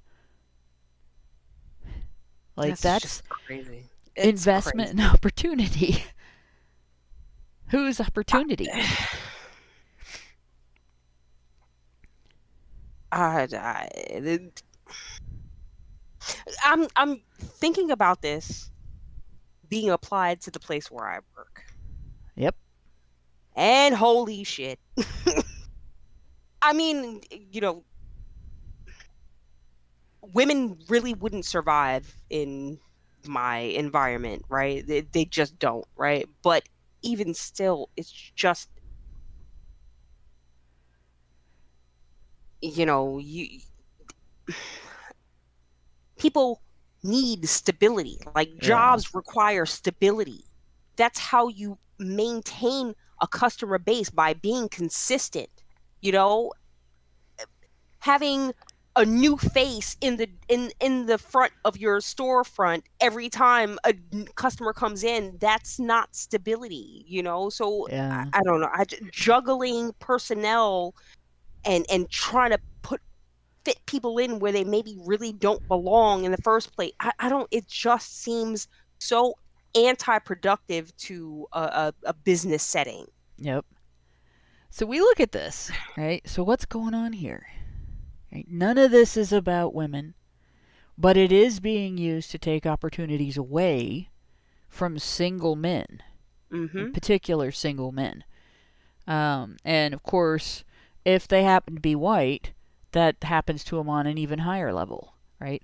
A: Like, that's
F: just crazy.
A: Investment and opportunity. Whose opportunity?
F: I'm thinking about this being applied to the place where I work.
A: Yep.
F: And holy shit. I mean, women really wouldn't survive in my environment, right? They just don't, right? But even still, it's just, people need stability. Like, jobs require stability. That's how you maintain a customer base, by being consistent. Having a new face in the front of your storefront every time a customer comes in, that's not stability. So
A: Yeah.
F: I don't know. Juggling personnel and trying to fit people in where they maybe really don't belong in the first place. I don't. It just seems so anti-productive to a business setting.
A: Yep. So we look at this, right? So what's going on here? Right? None of this is about women, but it is being used to take opportunities away from single men, in particular single men. And of course, if they happen to be white, that happens to them on an even higher level, right?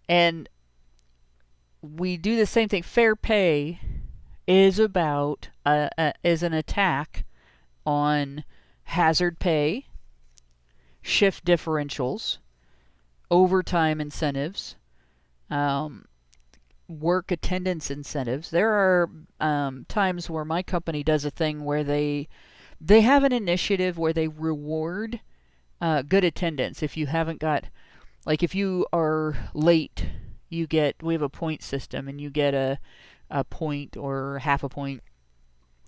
A: And we do the same thing. Fair pay is about is an attack on hazard pay, shift differentials, overtime incentives, work attendance incentives. There are times where my company does a thing where they have an initiative where they reward good attendance. If you haven't got, like, if you are late, we have a point system, and you get a point or half a point.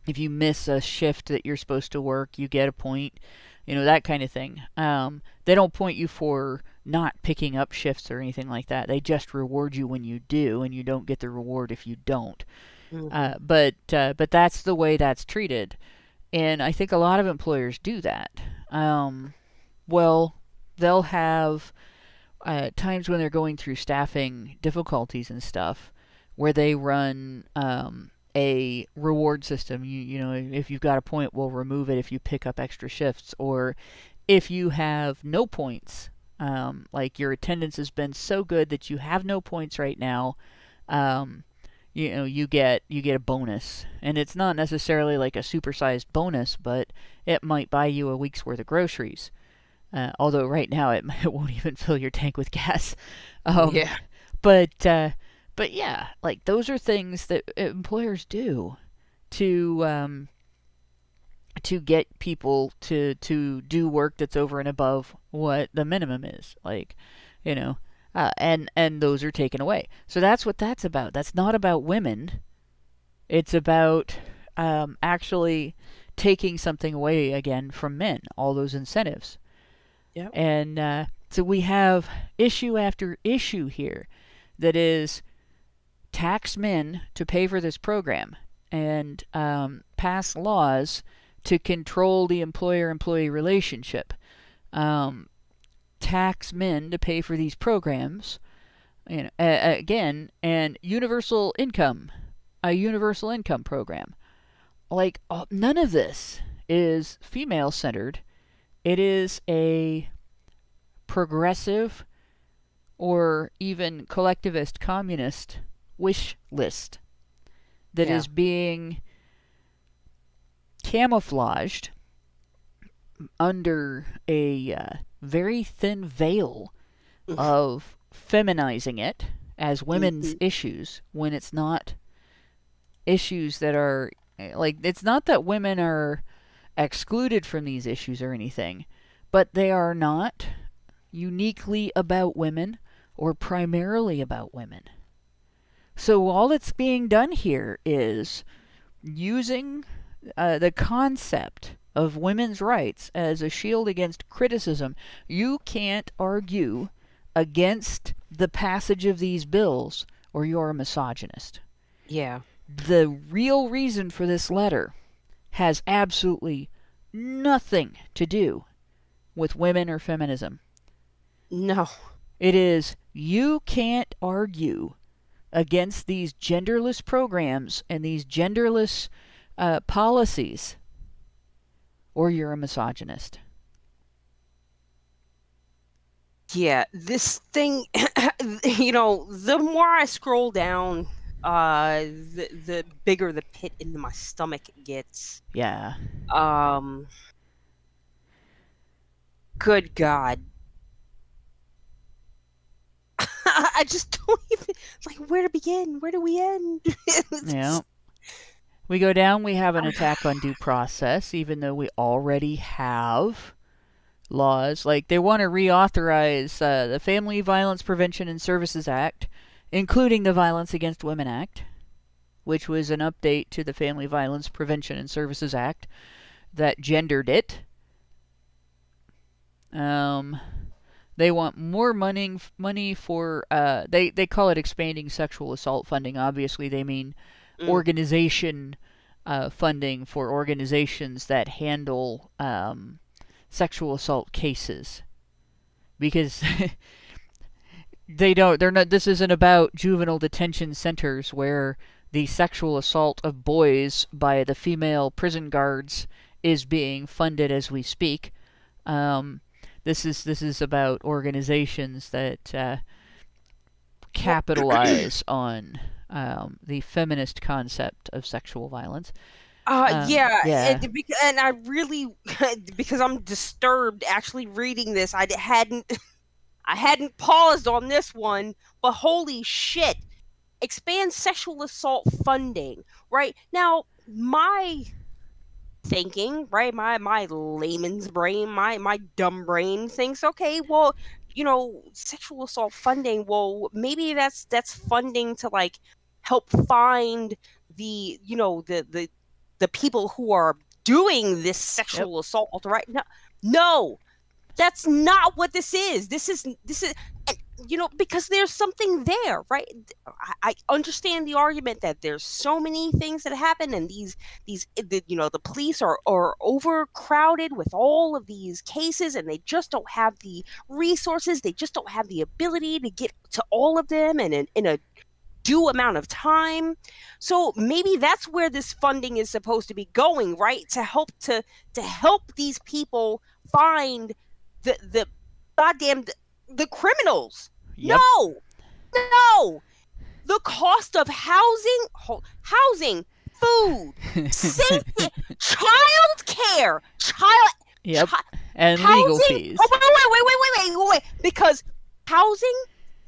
A: If you miss a shift that you're supposed to work, you get a point. that kind of thing. They don't point you for not picking up shifts or anything like that. They just reward you when you do, and you don't get the reward if you don't. But that's the way that's treated, and I think a lot of employers do that. Well, they'll have times when they're going through staffing difficulties and stuff, where they run a reward system. If you've got a point, we'll remove it if you pick up extra shifts, or if you have no points, like your attendance has been so good that you have no points right now, you get a bonus, and it's not necessarily like a supersized bonus, but it might buy you a week's worth of groceries. Although right now it won't even fill your tank with gas.
F: Yeah.
A: But yeah, like those are things that employers do to get people to do work that's over and above what the minimum is. Like, and those are taken away. So that's what that's about. That's not about women. It's about actually taking something away again from men. All those incentives.
F: Yep.
A: And so we have issue after issue here that is tax men to pay for this program and pass laws to control the employer-employee relationship. Tax men to pay for these programs, again, and a universal income program. Like, none of this is female-centered. It is a progressive or even collectivist communist wish list that is being camouflaged under a very thin veil of feminizing it as women's issues, when it's not issues that are, like, it's not that women are excluded from these issues or anything, but they are not uniquely about women or primarily about women. So all that's being done here is using the concept of women's rights as a shield against criticism. You can't argue against the passage of these bills or you're a misogynist.
F: Yeah.
A: The real reason for this letter has absolutely nothing to do with women or feminism.
F: No.
A: It is, you can't argue against these genderless programs and these genderless policies, or you're a misogynist.
F: Yeah, this thing, the more I scroll down, the bigger the pit in my stomach gets.
A: Yeah.
F: Good God. I just don't even, like, where to begin? Where do we end?
A: Yeah. We go down, we have an attack on due process, even though we already have laws. Like, they want to reauthorize the Family Violence Prevention and Services Act, including the Violence Against Women Act, which was an update to the Family Violence Prevention and Services Act that gendered it. They want more money for, they call it expanding sexual assault funding. Obviously, they mean organization funding for organizations that handle sexual assault cases. Because this isn't about juvenile detention centers where the sexual assault of boys by the female prison guards is being funded as we speak. This is about organizations that capitalize on the feminist concept of sexual violence.
F: Yeah. And I really, because I'm disturbed actually reading this, I hadn't paused on this one, but holy shit, expand sexual assault funding, right? Now, my thinking, right, my layman's brain, my dumb brain thinks, okay, well, sexual assault funding, well, maybe that's funding to, like, help find the people who are doing this sexual assault, right? No, that's not what this is. This is, because there's something there, right? I understand the argument that there's so many things that happen, and the police are overcrowded with all of these cases, and they just don't have the resources. They just don't have the ability to get to all of them and in a due amount of time. So maybe that's where this funding is supposed to be going, right? To help these people find the goddamn the criminals.
A: Yep.
F: No. The cost of housing, food, safety, child care,
A: and
F: housing,
A: legal fees.
F: Wait. Because housing,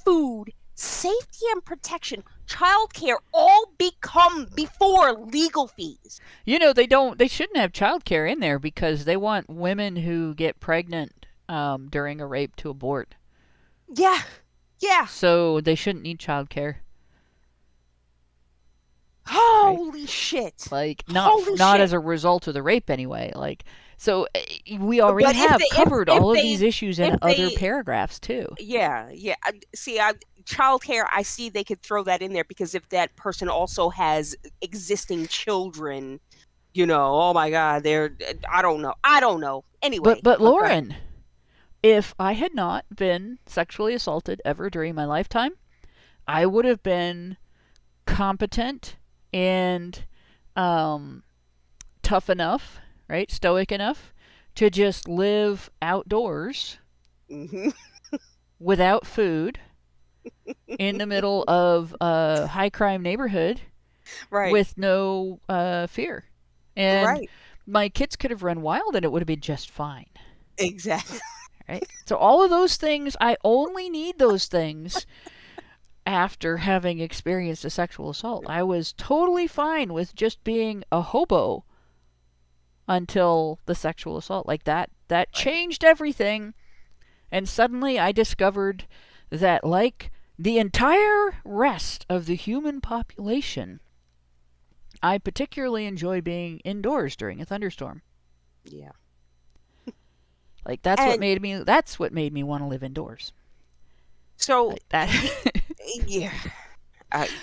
F: food, safety and protection, childcare all become before legal fees.
A: They shouldn't have childcare in there because they want women who get pregnant during a rape to abort.
F: Yeah.
A: So they shouldn't need childcare.
F: Holy shit.
A: Like, not as a result of the rape anyway. Like, so we already have covered all of these issues in other paragraphs too.
F: Yeah. See, childcare, I see they could throw that in there because if that person also has existing children, oh my God, I don't know. Anyway.
A: But Lauren, if I had not been sexually assaulted ever during my lifetime, I would have been competent and tough enough, right? Stoic enough to just live outdoors without food in the middle of a high crime neighborhood with no fear. And my kids could have run wild and it would have been just fine.
F: Exactly.
A: Right? So all of those things, I only need those things after having experienced a sexual assault. I was totally fine with just being a hobo until the sexual assault. Like that changed everything. And suddenly I discovered that, like the entire rest of the human population, I particularly enjoy being indoors during a thunderstorm.
F: Yeah.
A: Like that's what made me want to live indoors.
F: So
A: like that.
F: Yeah.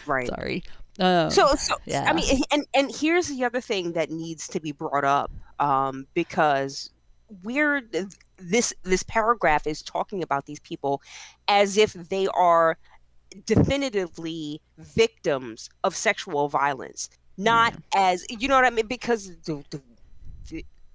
F: Right.
A: Sorry.
F: So
A: yeah.
F: I mean, and here's the other thing that needs to be brought up, because this paragraph is talking about these people as if they are definitively victims of sexual violence, not as, you know what I mean? Because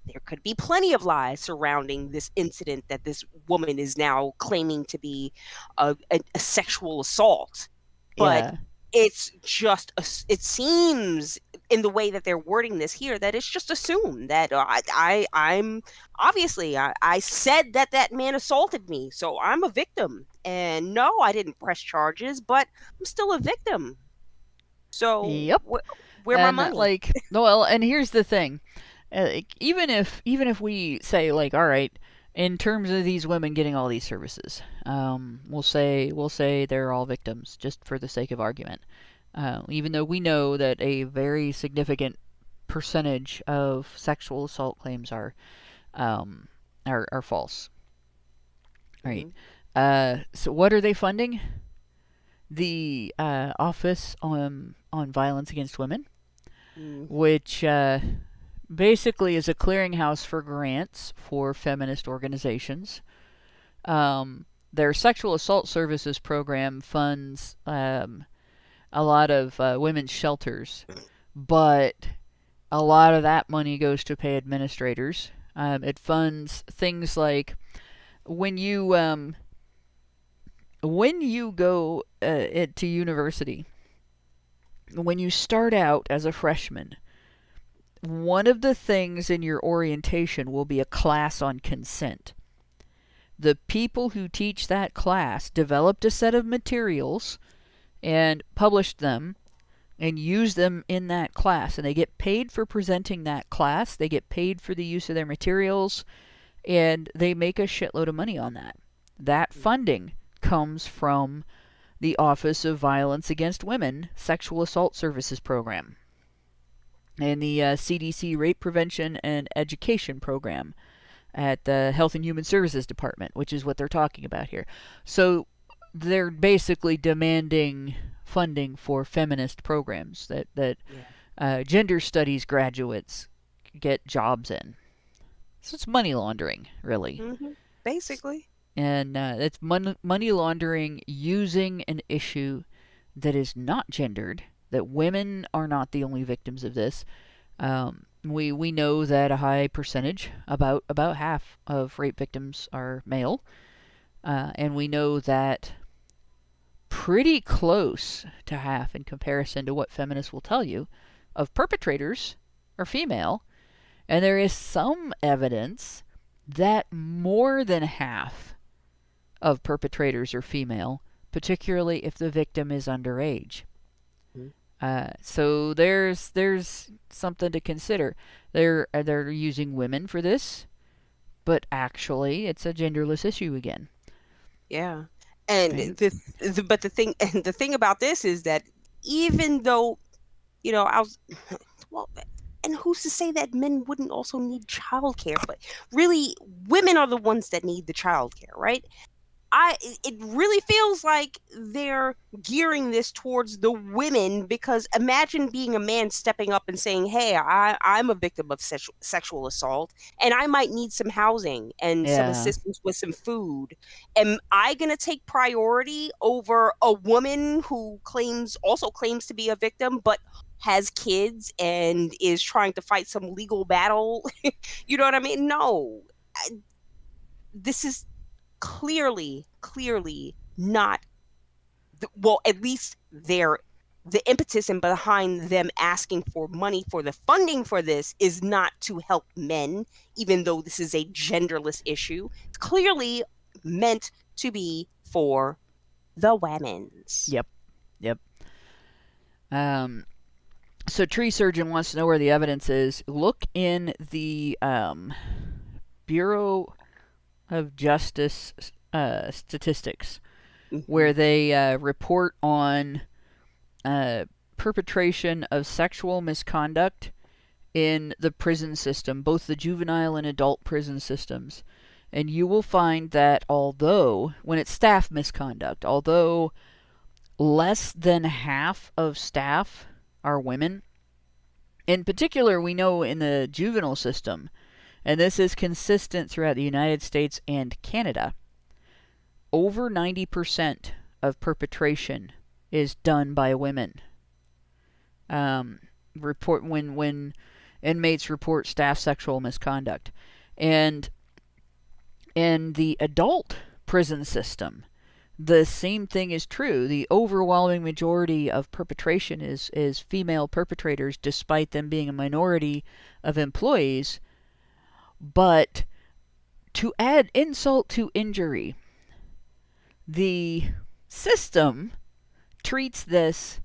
F: there could be plenty of lies surrounding this incident that this woman is now claiming to be a sexual assault. But it's just, it seems in the way that they're wording this here that it's just assumed that I'm obviously, I said that man assaulted me, so I'm a victim. And no, I didn't press charges, but I'm still a victim. So where my money?
A: Like, well, and here's the thing. Even if we say, like, all right, in terms of these women getting all these services, we'll say they're all victims just for the sake of argument, even though we know that a very significant percentage of sexual assault claims are false. Right. So what are they funding? The Office on Violence Against Women, which basically is a clearinghouse for grants for feminist organizations. Their sexual assault services program funds a lot of women's shelters, but a lot of that money goes to pay administrators. It funds things like when you go to university, when you start out as a freshman, one of the things in your orientation will be a class on consent. The people who teach that class developed a set of materials and published them and used them in that class. And they get paid for presenting that class. They get paid for the use of their materials. And they make a shitload of money on that. That funding comes from the Office of Violence Against Women Sexual Assault Services Program. and the CDC Rape Prevention and Education Program at the Health and Human Services Department, which is what they're talking about here. So they're basically demanding funding for feminist programs that gender studies graduates get jobs in. So it's money laundering, really.
F: Basically.
A: And it's money laundering using an issue that is not gendered, that women are not the only victims of this. We know that a high percentage, about half of rape victims are male. And we know that pretty close to half, in comparison to what feminists will tell you, of perpetrators are female. And there is some evidence that more than half of perpetrators are female, particularly if the victim is underage. So there's something to consider. They're using women for this, but actually it's a genderless issue again.
F: Yeah. And
A: Right.
F: the thing about this is that even though, well, and who's to say that men wouldn't also need childcare? But really, women are the ones that need the childcare, right? It really feels like they're gearing this towards the women, because imagine being a man stepping up and saying, hey, I'm a victim of sexual assault and I might need some housing and some assistance with some food. Am I going to take priority over a woman who also claims to be a victim, but has kids and is trying to fight some legal battle? You know what I mean? No. This is clearly not at least the impetus and behind them asking for money for the funding for this is not to help men, even though this is a genderless issue. It's clearly meant to be for the women's.
A: Yep. So Tree Surgeon wants to know where the evidence is. Look in the Bureau of Justice statistics, where they report on perpetration of sexual misconduct in the prison system, both the juvenile and adult prison systems. And you will find that when it's staff misconduct, although less than half of staff are women, in particular, we know in the juvenile system, and this is consistent throughout the United States and Canada, over 90% of perpetration is done by women. When inmates report staff sexual misconduct. And in the adult prison system, the same thing is true. The overwhelming majority of perpetration is female perpetrators, despite them being a minority of employees. But to add insult to injury, the system treats this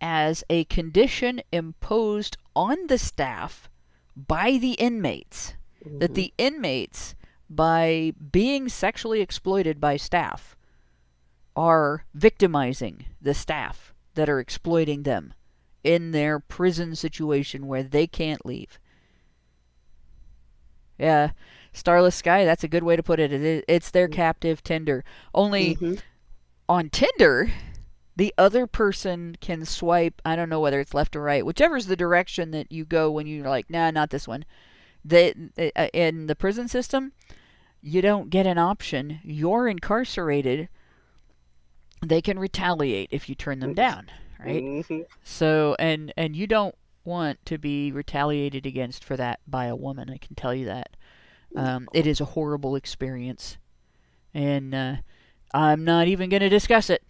A: as a condition imposed on the staff by the inmates. That the inmates, by being sexually exploited by staff, are victimizing the staff that are exploiting them in their prison situation where they can't leave. Yeah, Starless Sky, that's a good way to put it. It's their captive Tinder. Only on Tinder, the other person can swipe, I don't know whether it's left or right, whichever's the direction that you go when you're like, nah, not this one. In the prison system, you don't get an option. You're incarcerated. They can retaliate if you turn them down, right? So, and you don't want to be retaliated against for that by a woman, I can tell you that. It is a horrible experience. And I'm not even going to discuss it.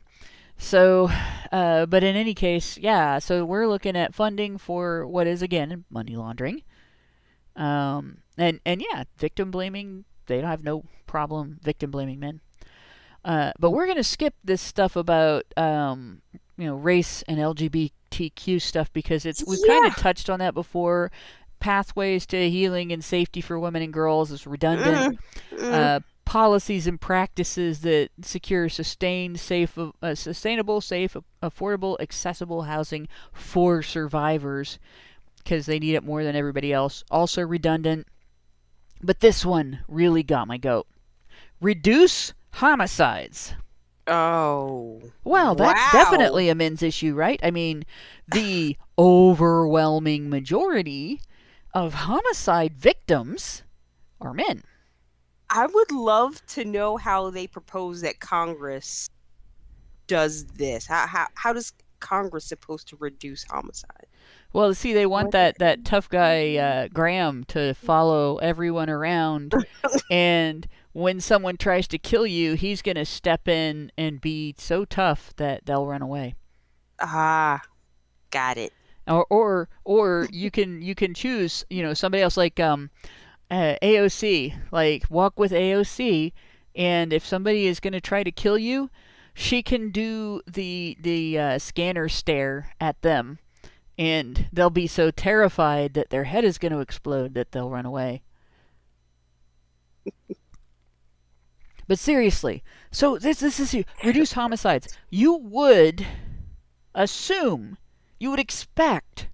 A: So, but in any case, yeah, so we're looking at funding for what is, again, money laundering. And yeah, victim blaming, they don't have no problem victim blaming men. But we're going to skip this stuff about, race and LGBTQ stuff because we've kind of touched on that before. Pathways to healing and safety for women and girls is redundant. Policies and practices that secure sustainable, safe, affordable, accessible housing for survivors because they need it more than everybody else. Also redundant. But this one really got my goat. Reduce homicides.
F: Oh.
A: Well, that's
F: wow.
A: definitely a men's issue, right? I mean, the overwhelming majority of homicide victims are men.
F: I would love to know how they propose that Congress does this. How does Congress supposed to reduce homicide?
A: Well, see, they want that tough guy Graham to follow everyone around, and when someone tries to kill you, he's going to step in and be so tough that they'll run away.
F: Ah, got it.
A: Or you can choose, somebody else like AOC, like walk with AOC, and if somebody is going to try to kill you, she can do the scanner stare at them, and they'll be so terrified that their head is going to explode that they'll run away. But seriously, so this is reduce homicides. You would assume, you would expect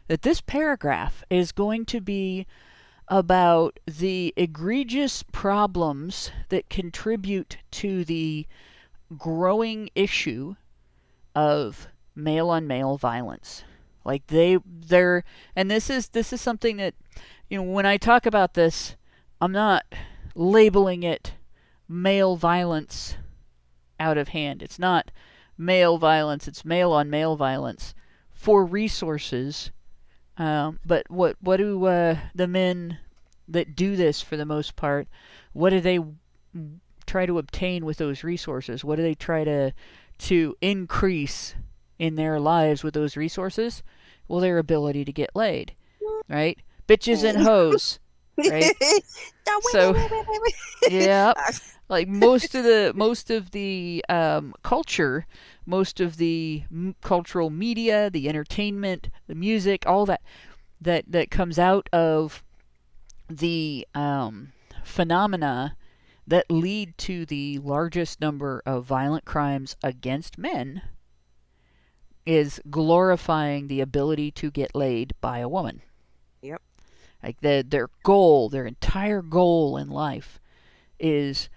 A: that this paragraph is going to be about the egregious problems that contribute to the growing issue of male-on-male violence. Like they're and this is something that, when I talk about this, I'm not labeling it male violence out of hand. It's not male violence, it's male-on-male violence for resources. But what do the men that do this for the most part, what do they try to obtain with those resources? What do they try to increase in their lives with those resources? Well, their ability to get laid, right? Bitches and hoes, right? So, yeah, like most of the culture, most of the cultural media, the entertainment, the music, all that comes out of the phenomena that lead to the largest number of violent crimes against men is glorifying the ability to get laid by a woman.
F: Yep.
A: Like their goal, their entire goal in life is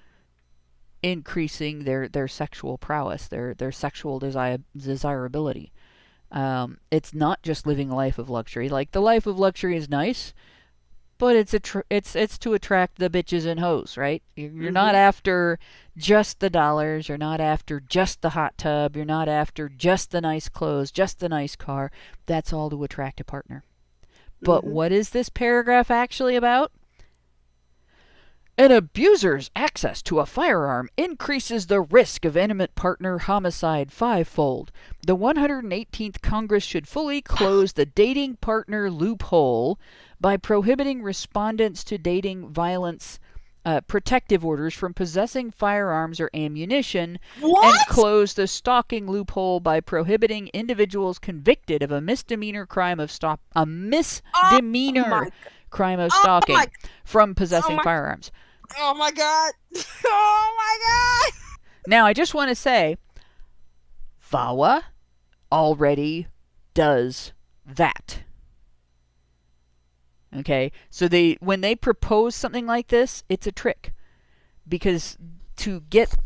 A: increasing their sexual prowess, their sexual desirability. It's not just living a life of luxury. Like, the life of luxury is nice, but it's to attract the bitches and hoes, right? You're not after just the dollars. You're not after just the hot tub. You're not after just the nice clothes, just the nice car. That's all to attract a partner. But what is this paragraph actually about? An abuser's access to a firearm increases the risk of intimate partner homicide fivefold. The 118th Congress should fully close the dating partner loophole by prohibiting respondents to dating violence protective orders from possessing firearms or ammunition, and close the stalking loophole by prohibiting individuals convicted of a misdemeanor crime of stalking from possessing firearms.
F: Oh my god! Oh my god!
A: Now, I just want to say, VAWA already does that. Okay, so when they propose something like this, it's a trick, because to get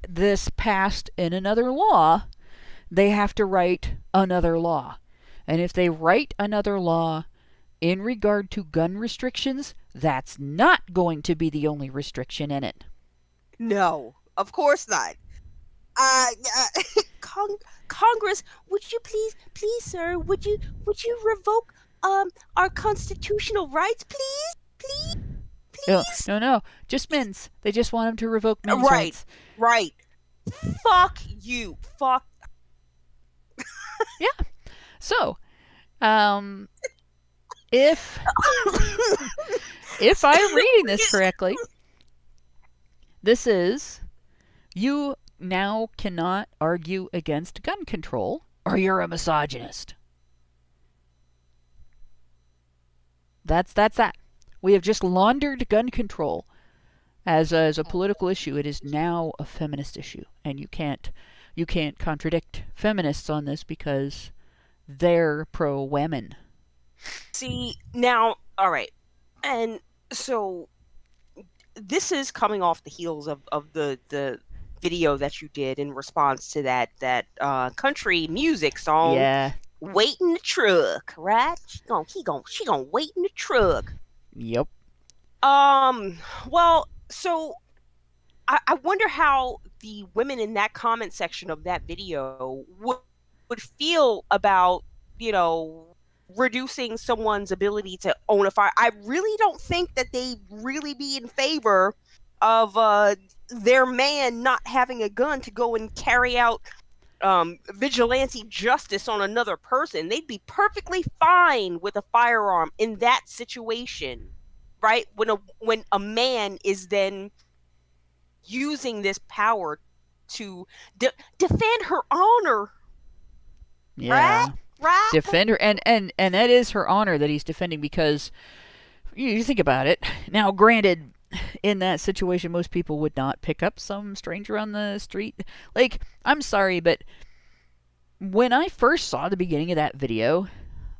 A: this passed in another law, they have to write another law, and if they write another law in regard to gun restrictions, that's not going to be the only restriction in it.
F: No, of course not. Congress, would you please, sir, would you revoke our constitutional rights, please?
A: No, just men's. They just want them to revoke men's rights.
F: Right. Fuck you. Fuck.
A: Yeah. So, if I'm reading this correctly, this is, you now cannot argue against gun control, or you're a misogynist. That's that. We have just laundered gun control as a political issue. It is now a feminist issue, and you can't contradict feminists on this because they're pro-women.
F: See, now, all right. And so this is coming off the heels of the video that you did in response to that country music song,
A: Yeah.
F: "Wait in the Truck," right? She gonna wait in the truck.
A: Yep.
F: Um, well, so I wonder how the women in that comment section of that video would feel about, you know, reducing someone's ability to own a fire. I really don't think that they really be in favor of their man not having a gun to go and carry out vigilante justice on another person. They'd be perfectly fine with a firearm in that situation, right? When a man is then using this power to defend her honor, right?
A: Yeah.
F: Right?
A: Defend her, and that is her honor that he's defending, because you think about it. Now, granted, in that situation, most people would not pick up some stranger on the street. Like, I'm sorry, but when I first saw the beginning of that video,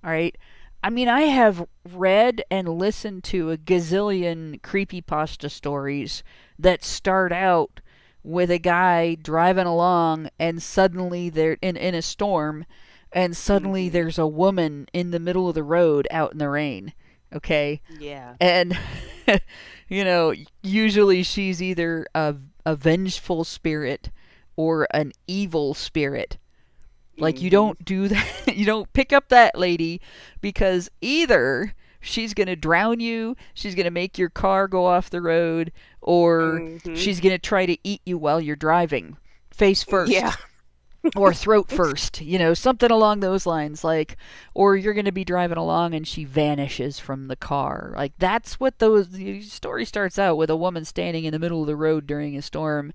A: all right, I mean, I have read and listened to a gazillion creepypasta stories that start out with a guy driving along and suddenly they're in a storm, and suddenly there's a woman in the middle of the road out in the rain. Okay?
F: Yeah.
A: And, you know, usually she's either a vengeful spirit or an evil spirit. Like, you don't do that. You don't pick up that lady, because either she's going to drown you, she's going to make your car go off the road, or she's going to try to eat you while you're driving. Face first.
F: Yeah.
A: Or throat first. You know, something along those lines. Like, or you're going to be driving along and she vanishes from the car. Like, that's what the story starts out with, a woman standing in the middle of the road during a storm.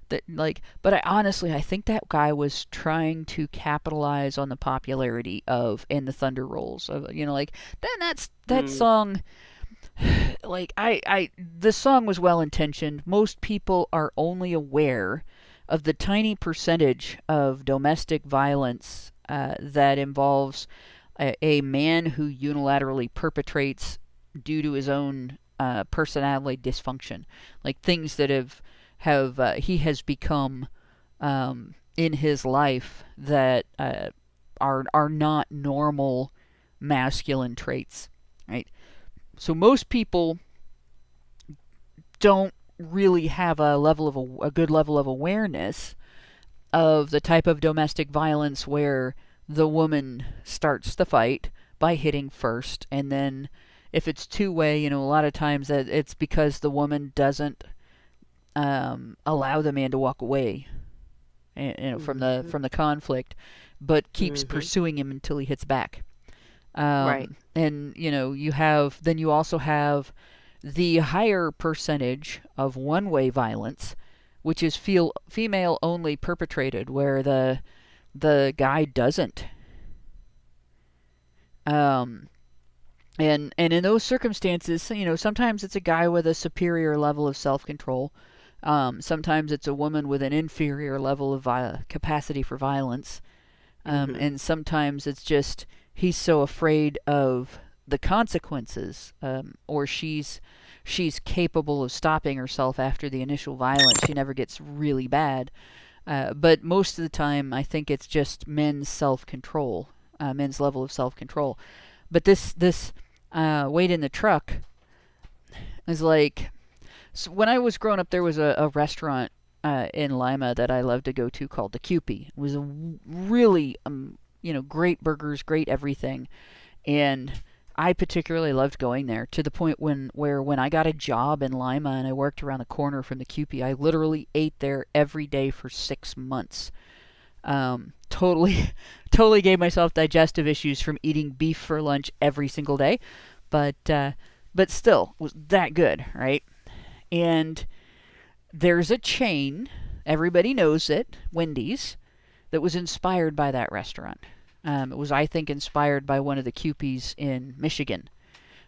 A: That, like, but I think that guy was trying to capitalize on the popularity of "And the Thunder Rolls." Of, you know, like, then that song, like, the song was well intentioned. Most people are only aware of the tiny percentage of domestic violence that involves a man who unilaterally perpetrates due to his own personality dysfunction, like things that he has become in his life that are not normal masculine traits, right? So most people don't really have a good level of awareness of the type of domestic violence where the woman starts the fight by hitting first, and then if it's two-way, you know, a lot of times that it's because the woman doesn't allow the man to walk away, you know, from the conflict, but keeps pursuing him until he hits back.
F: Right.
A: And you know, you also have the higher percentage of one-way violence, which is female only perpetrated, where the guy doesn't. And in those circumstances, you know, sometimes it's a guy with a superior level of self-control. Sometimes it's a woman with an inferior level of capacity for violence. And sometimes it's just he's so afraid of the consequences, or she's capable of stopping herself after the initial violence. She never gets really bad. But most of the time, I think it's just men's self-control, men's level of self-control. But this wait in the truck is like... So when I was growing up, there was a restaurant in Lima that I loved to go to called the Cupie. It was a really, you know, great burgers, great everything. And I particularly loved going there, to the point where when I got a job in Lima and I worked around the corner from the Cupie, I literally ate there every day for 6 months. Totally gave myself digestive issues from eating beef for lunch every single day. But still, it was that good, right? And there's a chain, everybody knows it, Wendy's, that was inspired by that restaurant. It was, I think, inspired by one of the Cupies in Michigan.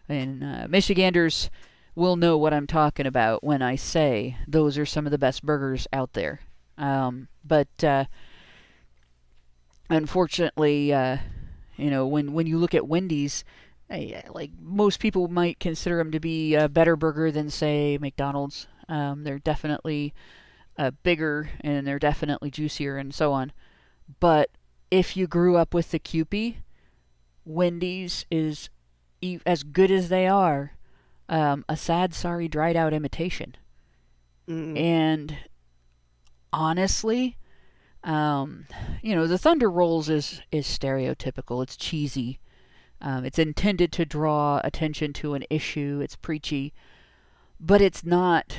A: And Michiganders will know what I'm talking about when I say those are some of the best burgers out there. But unfortunately, you know, when you look at Wendy's, like most people might consider them to be a better burger than, say, McDonald's. They're definitely bigger and they're definitely juicier and so on. But if you grew up with the Kewpie, Wendy's is as good as they are, a sad, sorry, dried out imitation. And honestly, the Thunder Rolls is stereotypical. It's cheesy. It's intended to draw attention to an issue. It's preachy, but it's not.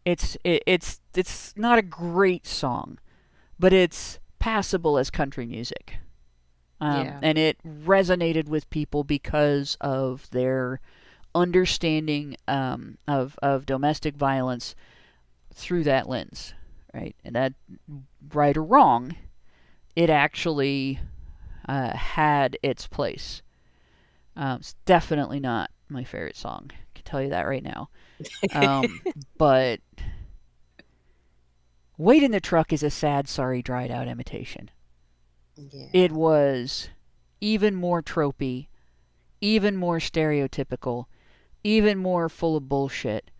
A: It's not a great song, but it's passable as country music. And it resonated with people because of their understanding of domestic violence through that lens, right? And that, right or wrong, it actually had its place. It's definitely not my favorite song. I can tell you that right now. But Wait in the Truck is a sad, sorry, dried out imitation.
F: Yeah.
A: It was even more tropey, even more stereotypical, even more full of bullshit.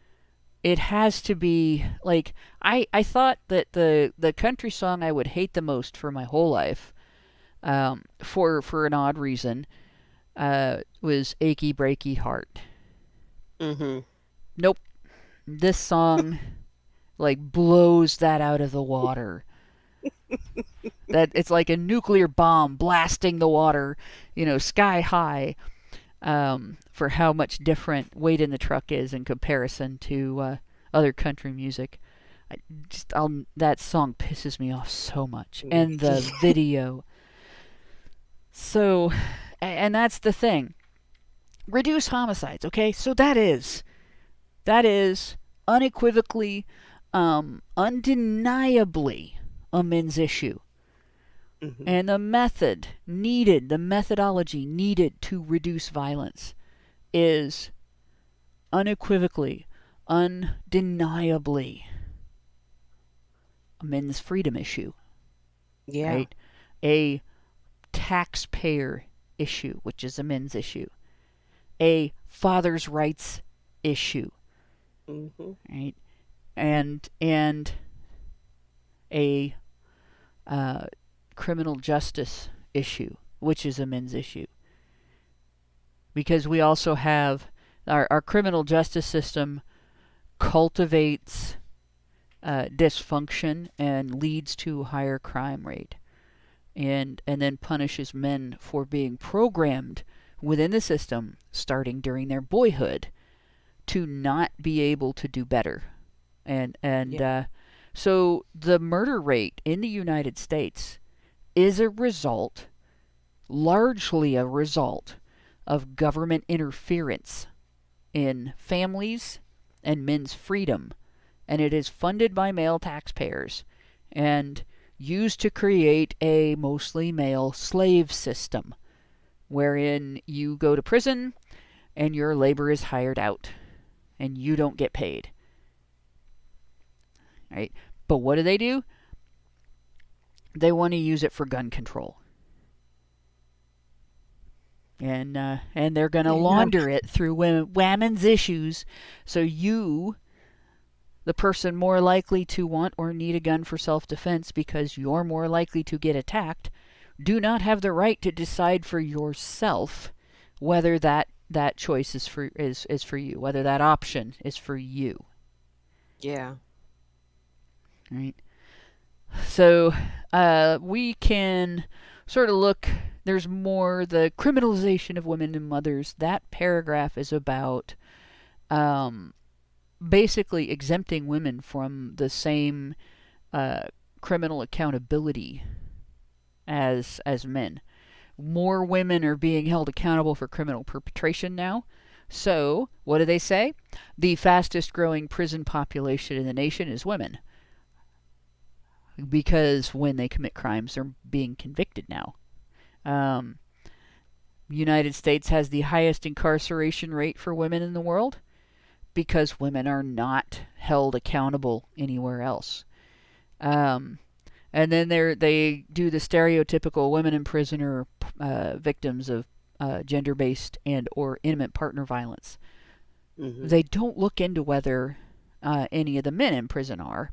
A: It has to be, like, I thought that the country song I would hate the most for my whole life, for an odd reason, was Achy Breaky Heart. Nope. This song, like, blows that out of the water. That it's like a nuclear bomb blasting the water, sky high, for how much different Wait in the Truck is in comparison to other country music. That song pisses me off so much. And the video. So, and that's the thing. Reduce homicides, okay? So that is unequivocally, undeniably a men's issue. And the methodology needed to reduce violence is unequivocally, undeniably a men's freedom issue.
F: Yeah.
A: Right? A taxpayer issue, which is a men's issue. A father's rights issue. Right? And a criminal justice issue, which is a men's issue. Because we also have our criminal justice system cultivates dysfunction and leads to a higher crime rate, and then punishes men for being programmed within the system starting during their boyhood to not be able to do better. So the murder rate in the United States is largely a result of government interference in families and men's freedom. And it is funded by male taxpayers and used to create a mostly male slave system wherein you go to prison and your labor is hired out and you don't get paid. Right? But what do? They want to use it for gun control. And they're going to launder it through women's issues. So you, the person more likely to want or need a gun for self-defense because you're more likely to get attacked, do not have the right to decide for yourself whether that choice is for you, whether that option is for you.
F: Yeah.
A: Right? So we can sort of look, there's more, the criminalization of women and mothers. That paragraph is about basically exempting women from the same criminal accountability as men. More women are being held accountable for criminal perpetration now. So, what do they say? The fastest growing prison population in the nation is women. Because when they commit crimes, they're being convicted now. United States has the highest incarceration rate for women in the world because women are not held accountable anywhere else. And then they do the stereotypical women in prison are victims of gender-based and or intimate partner violence.
F: Mm-hmm.
A: They don't look into whether any of the men in prison are.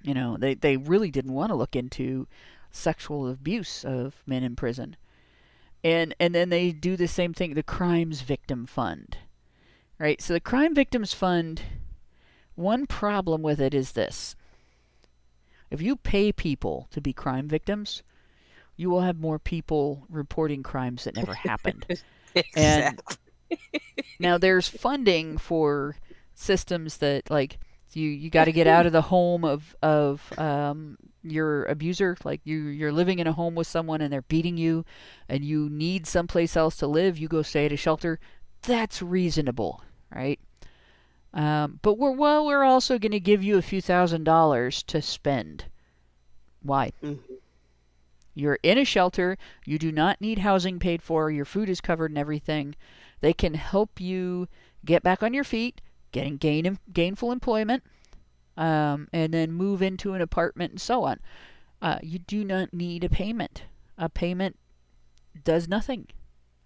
A: You know, they really didn't want to look into sexual abuse of men in prison. And then they do the same thing, the Crimes Victim Fund. Right? So the Crime Victims Fund, one problem with it is this. If you pay people to be crime victims, you will have more people reporting crimes that never happened.
F: Exactly.
A: And now there's funding for systems that, like, you got to get out of the home of your abuser. Like you're living in a home with someone and they're beating you, and you need someplace else to live. You go stay at a shelter. That's reasonable, right? But we're also going to give you a few $1,000s to spend. Why?
F: Mm-hmm.
A: You're in a shelter. You do not need housing paid for. Your food is covered and everything. They can help you get back on your feet, getting gainful employment, and then move into an apartment and so on. You do not need a payment. A payment does nothing.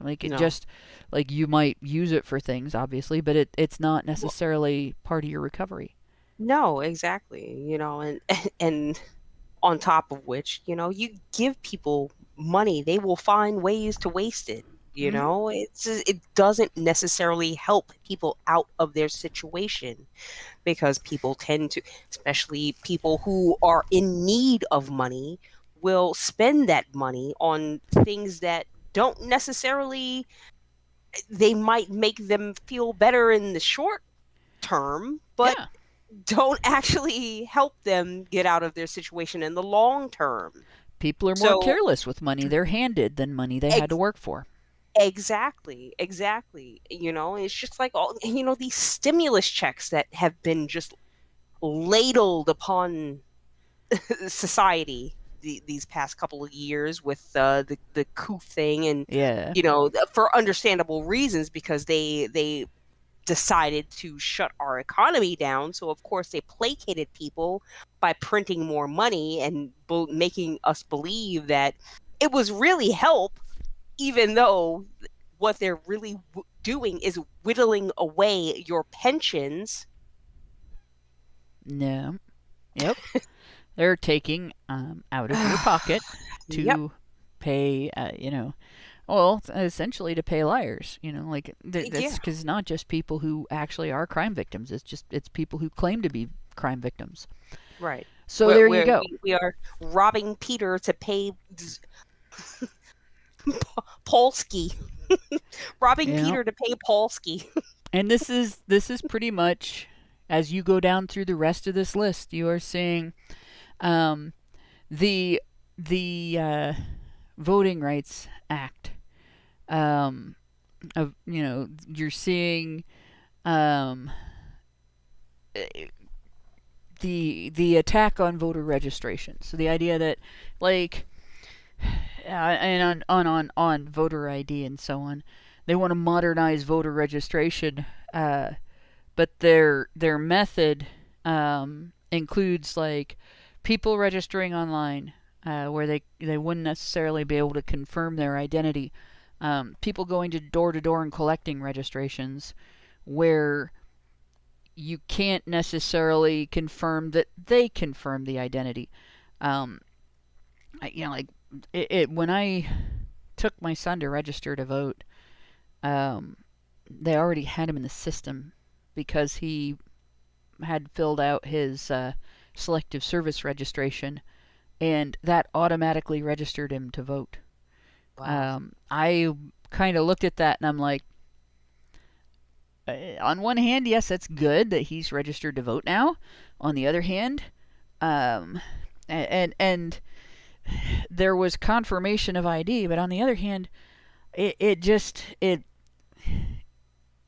A: Like it just, like you might use it for things, obviously, but it's not necessarily part of your recovery.
F: No, exactly. You know, and on top of which, you know, you give people money, they will find ways to waste it. You know, it doesn't necessarily help people out of their situation, because people tend to, especially people who are in need of money, will spend that money on things that don't necessarily, they might make them feel better in the short term, but
A: Yeah.
F: don't actually help them get out of their situation in the long term.
A: People are more careless with money they're handed than money they had to work for.
F: Exactly. You know, it's just like all, you know, these stimulus checks that have been just ladled upon society these past couple of years with the coup thing, and
A: Yeah.
F: you know, for understandable reasons, because they decided to shut our economy down. So of course they placated people by printing more money and making us believe that it was really help, even though what they're really doing is whittling away your pensions.
A: No. Yep. They're taking out of your pocket to pay, you know, well, essentially to pay liars. You know, like that's because it's not just people who actually are crime victims. It's people who claim to be crime victims.
F: Right.
A: So there you go.
F: We are robbing Peter to pay Polsky. Robbing Peter to pay Polsky.
A: And this is pretty much, as you go down through the rest of this list, you are seeing the Voting Rights Act. Of, you know, you're seeing the attack on voter registration. So the idea that, like, and on voter ID and so on, they want to modernize voter registration, but their method includes, like, people registering online, where they wouldn't necessarily be able to confirm their identity. People going to door and collecting registrations, where you can't necessarily confirm that they confirm the identity. You know, like when I took my son to register to vote, they already had him in the system because he had filled out his selective service registration, and that automatically registered him to vote. Wow. I kind of looked at that and I'm like, on one hand, yes, that's good that he's registered to vote now. On the other hand, and there was confirmation of ID, but on the other hand,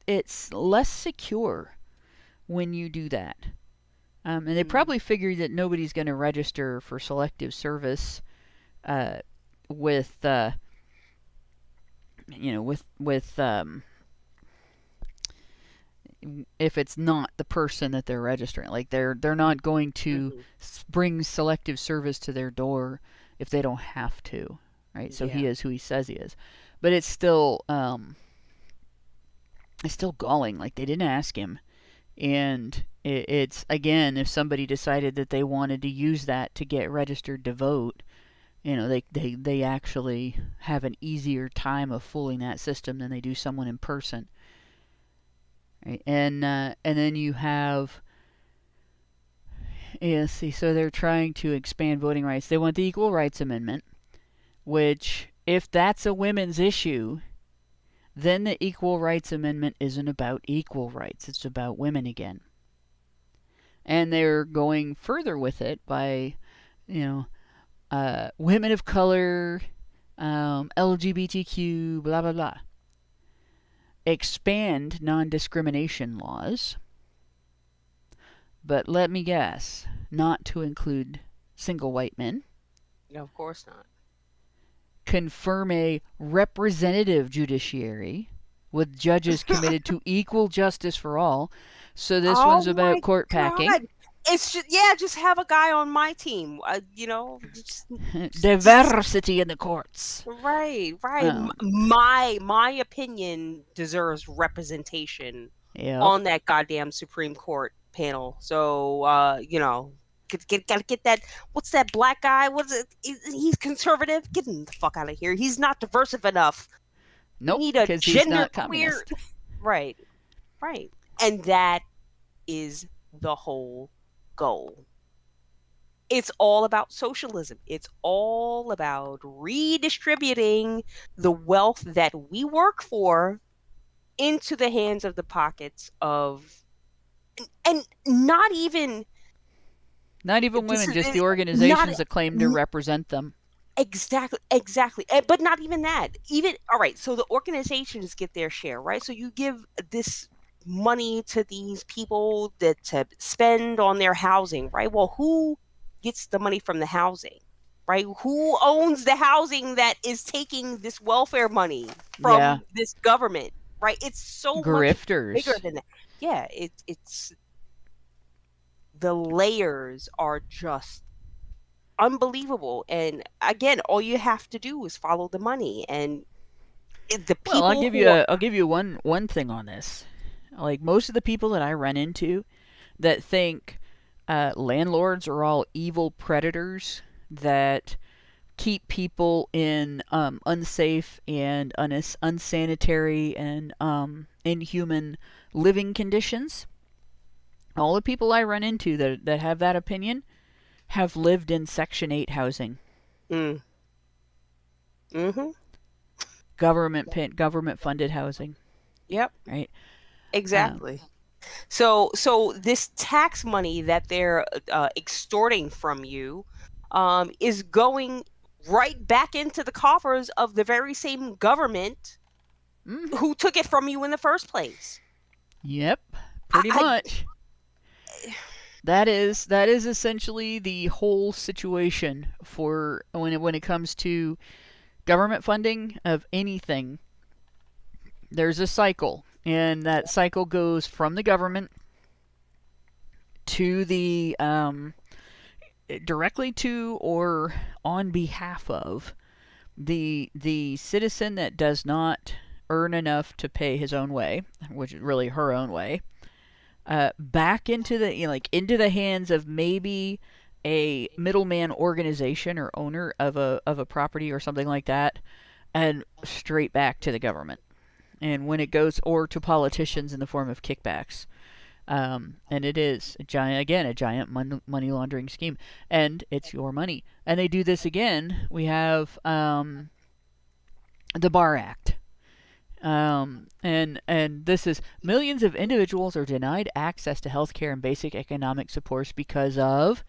A: it's less secure when you do that. And they probably figured that nobody's going to register for selective service with if it's not the person that they're registering. Like they're not going to bring selective service to their door if they don't have to, right? So he is who he says he is. But it's still galling. Like, they didn't ask him. And it's, again, if somebody decided that they wanted to use that to get registered to vote, they actually have an easier time of fooling that system than they do someone in person. Right? And then you have, see, so they're trying to expand voting rights. They want the Equal Rights Amendment, which, if that's a women's issue, then the Equal Rights Amendment isn't about equal rights. It's about women again. And they're going further with it by, women of color, LGBTQ, blah, blah, blah. Expand non-discrimination laws, but let me guess, not to include single white men.
F: No, of course not.
A: Confirm a representative judiciary with judges committed to equal justice for all. So this one's about court packing.
F: It's just have a guy on my team.
A: Diversity in the courts.
F: Right. My opinion deserves representation on that goddamn Supreme Court panel. So gotta get that. What's that black guy? What is it? He's conservative. Get him the fuck out of here. He's not diverse enough.
A: Nope,
F: we need a
A: because
F: gender
A: he's not
F: queer.
A: communist.
F: Right. And that is the whole goal. It's all about socialism. It's all about redistributing the wealth that we work for into the hands of the pockets of, and not even
A: women, just the organizations that claim to represent them.
F: Exactly. But not even that. All right, so the organizations get their share, right? So you give this money to these people to spend on their housing, right? Well, who gets the money from the housing, right? Who owns the housing that is taking this welfare money from this government, right? It's so
A: grifters.
F: Much bigger than that. Yeah, it's the layers are just unbelievable. And again, all you have to do is follow the money. And the people.
A: Well, I'll give you one thing on this. Like, most of the people that I run into that think landlords are all evil predators that keep people in unsafe and unsanitary and inhuman living conditions. All the people I run into that have that opinion have lived in Section 8 housing.
F: Mm-hmm.
A: Government funded housing.
F: Yep.
A: Right.
F: Exactly. So this tax money that they're extorting from you is going right back into the coffers of the very same government who took it from you in the first place.
A: Yep, pretty much. That is essentially the whole situation for when it comes to government funding of anything. There's a cycle. And that cycle goes from the government to the directly to or on behalf of the citizen that does not earn enough to pay his own way, which is really her own way, back into the hands of maybe a middleman organization or owner of a property or something like that, and straight back to the government. And when it goes, or to politicians in the form of kickbacks. And it is a giant money laundering scheme. And it's your money. And they do this again. We have the Bar Act. And this is, millions of individuals are denied access to health care and basic economic supports because of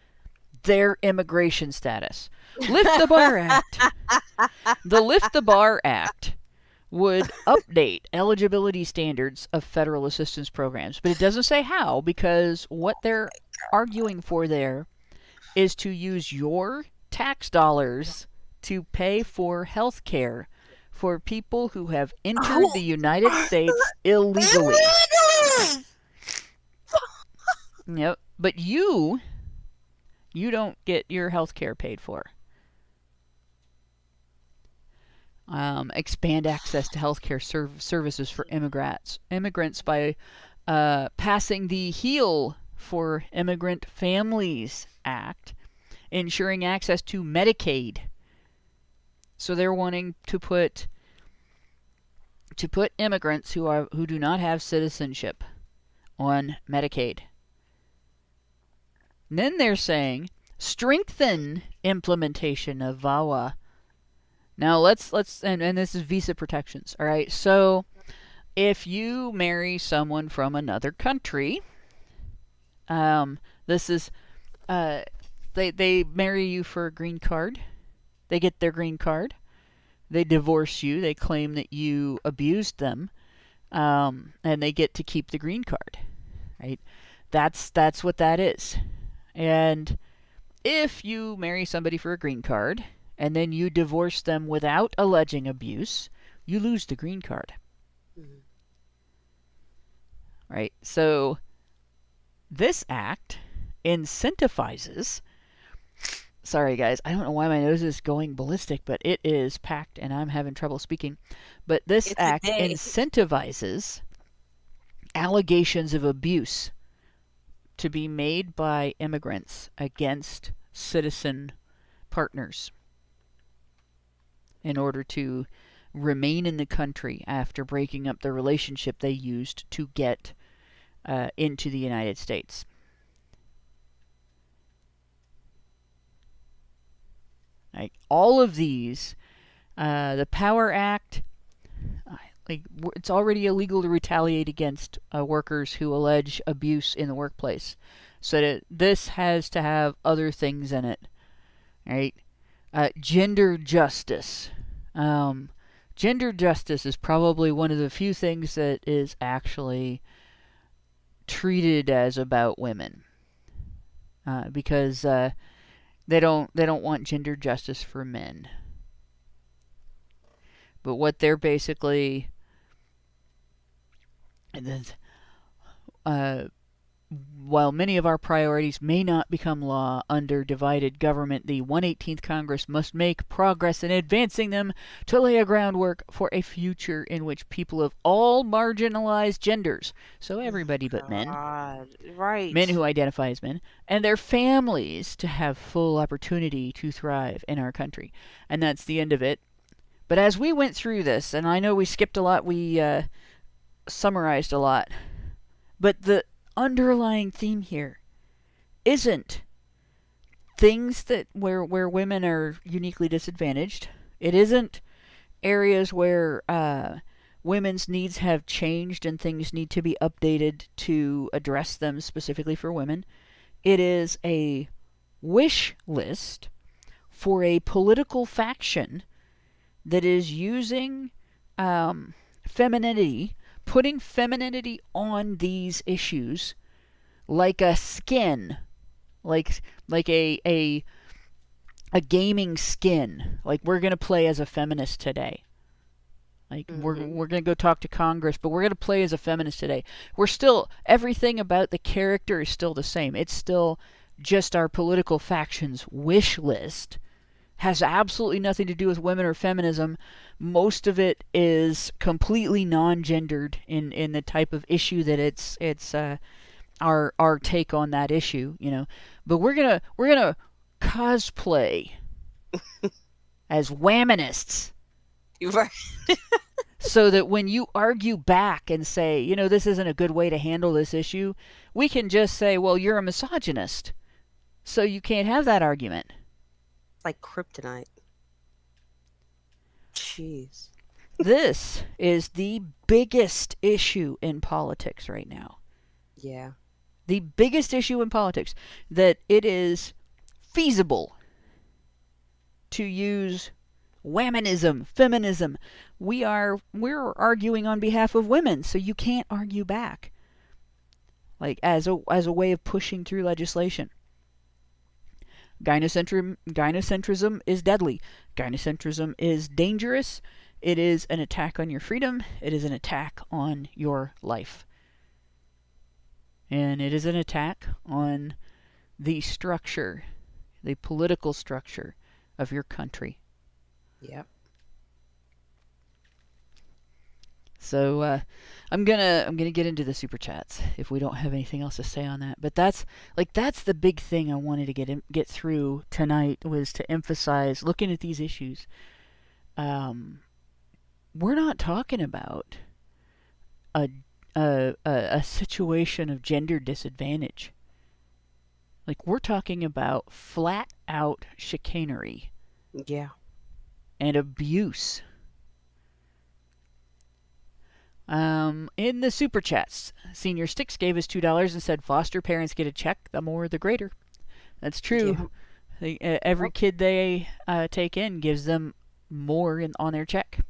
A: their immigration status. Lift the Bar Act. The Lift the Bar Act would update eligibility standards of federal assistance programs. But it doesn't say how, because what they're arguing for there is to use your tax dollars to pay for health care for people who have entered the United States illegally. Yep. But you don't get your health care paid for. expand access to healthcare services for immigrants by passing the Heal for Immigrant Families Act, ensuring access to Medicaid. So they're wanting to put immigrants who do not have citizenship on Medicaid. And then they're saying strengthen implementation of VAWA. Now let's and this is visa protections. All right. So if you marry someone from another country, this is they marry you for a green card. They get their green card. They divorce you. They claim that you abused them, and they get to keep the green card. Right? That's what that is. And if you marry somebody for a green card and then you divorce them without alleging abuse, you lose the green card.
G: Mhm.
A: Right? So this act incentivizes. Sorry, guys. I don't know why my nose is going ballistic, but it is packed and I'm having trouble speaking. But this
F: It's a
A: act
F: day.
A: incentivizes allegations of abuse to be made by immigrants against citizen partners in order to remain in the country after breaking up the relationship they used to get into the United States. Like all of these, the Power Act, it's already illegal to retaliate against workers who allege abuse in the workplace. So that this has to have other things in it, right? Gender justice. Gender justice is probably one of the few things that is actually treated as about women, because they don't want gender justice for men. But what they're basically while many of our priorities may not become law under divided government, the 118th Congress must make progress in advancing them to lay a groundwork for a future in which people of all marginalized genders, so everybody but men,
F: God, right.
A: men who identify as men, and their families to have full opportunity to thrive in our country. And that's the end of it. But as we went through this, and I know we skipped a lot, we summarized a lot, but the underlying theme here isn't things that where women are uniquely disadvantaged. It isn't areas where women's needs have changed and things need to be updated to address them specifically for women. It is a wish list for a political faction that is using femininity, putting femininity on these issues like a skin, like a gaming skin. Like, we're going to play as a feminist today. Like, we're going to go talk to Congress, but we're going to play as a feminist today. We're still, everything about the character is still the same. It's still just our political faction's wish list. Has absolutely nothing to do with women or feminism. Most of it is completely non-gendered in the type of issue that it's our take on that issue, you know. But we're gonna cosplay as wominists,
F: Right.
A: so that when you argue back and say, you know, this isn't a good way to handle this issue, we can just say, well, you're a misogynist, so you can't have that argument.
G: Like kryptonite. Jeez.
A: This is the biggest issue in politics right now.
G: Yeah.
A: The biggest issue in politics, that it is feasible to use womanism, feminism. We're arguing on behalf of women, so you can't argue back. Like, as a way of pushing through legislation. Gynocentrism is deadly. Gynocentrism is dangerous. It is an attack on your freedom. It is an attack on your life. And it is an attack on the structure, the political structure of your country.
G: Yep.
A: So I'm gonna get into the super chats if we don't have anything else to say on that. But that's the big thing I wanted to get through tonight, was to emphasize, looking at these issues. We're not talking about a situation of gender disadvantage. Like, we're talking about flat out chicanery.
G: Yeah.
A: And abuse. In the super chats, Senior Sticks gave us $2 and said foster parents get a check, the more the greater. That's true. Yeah. Every kid they take in gives them more on their check.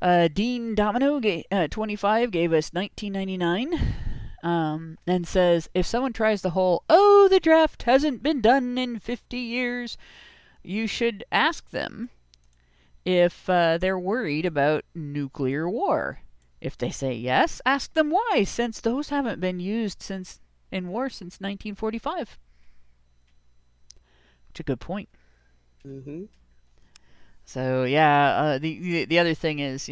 A: Dean Domino 25 gave us $19.99. And says, if someone tries the whole, oh, the draft hasn't been done in 50 years, you should ask them if they're worried about nuclear war. If they say yes, ask them why, since those haven't been used in war since 1945. Which is a good point.
G: Mm-hmm.
A: So yeah, the other thing is,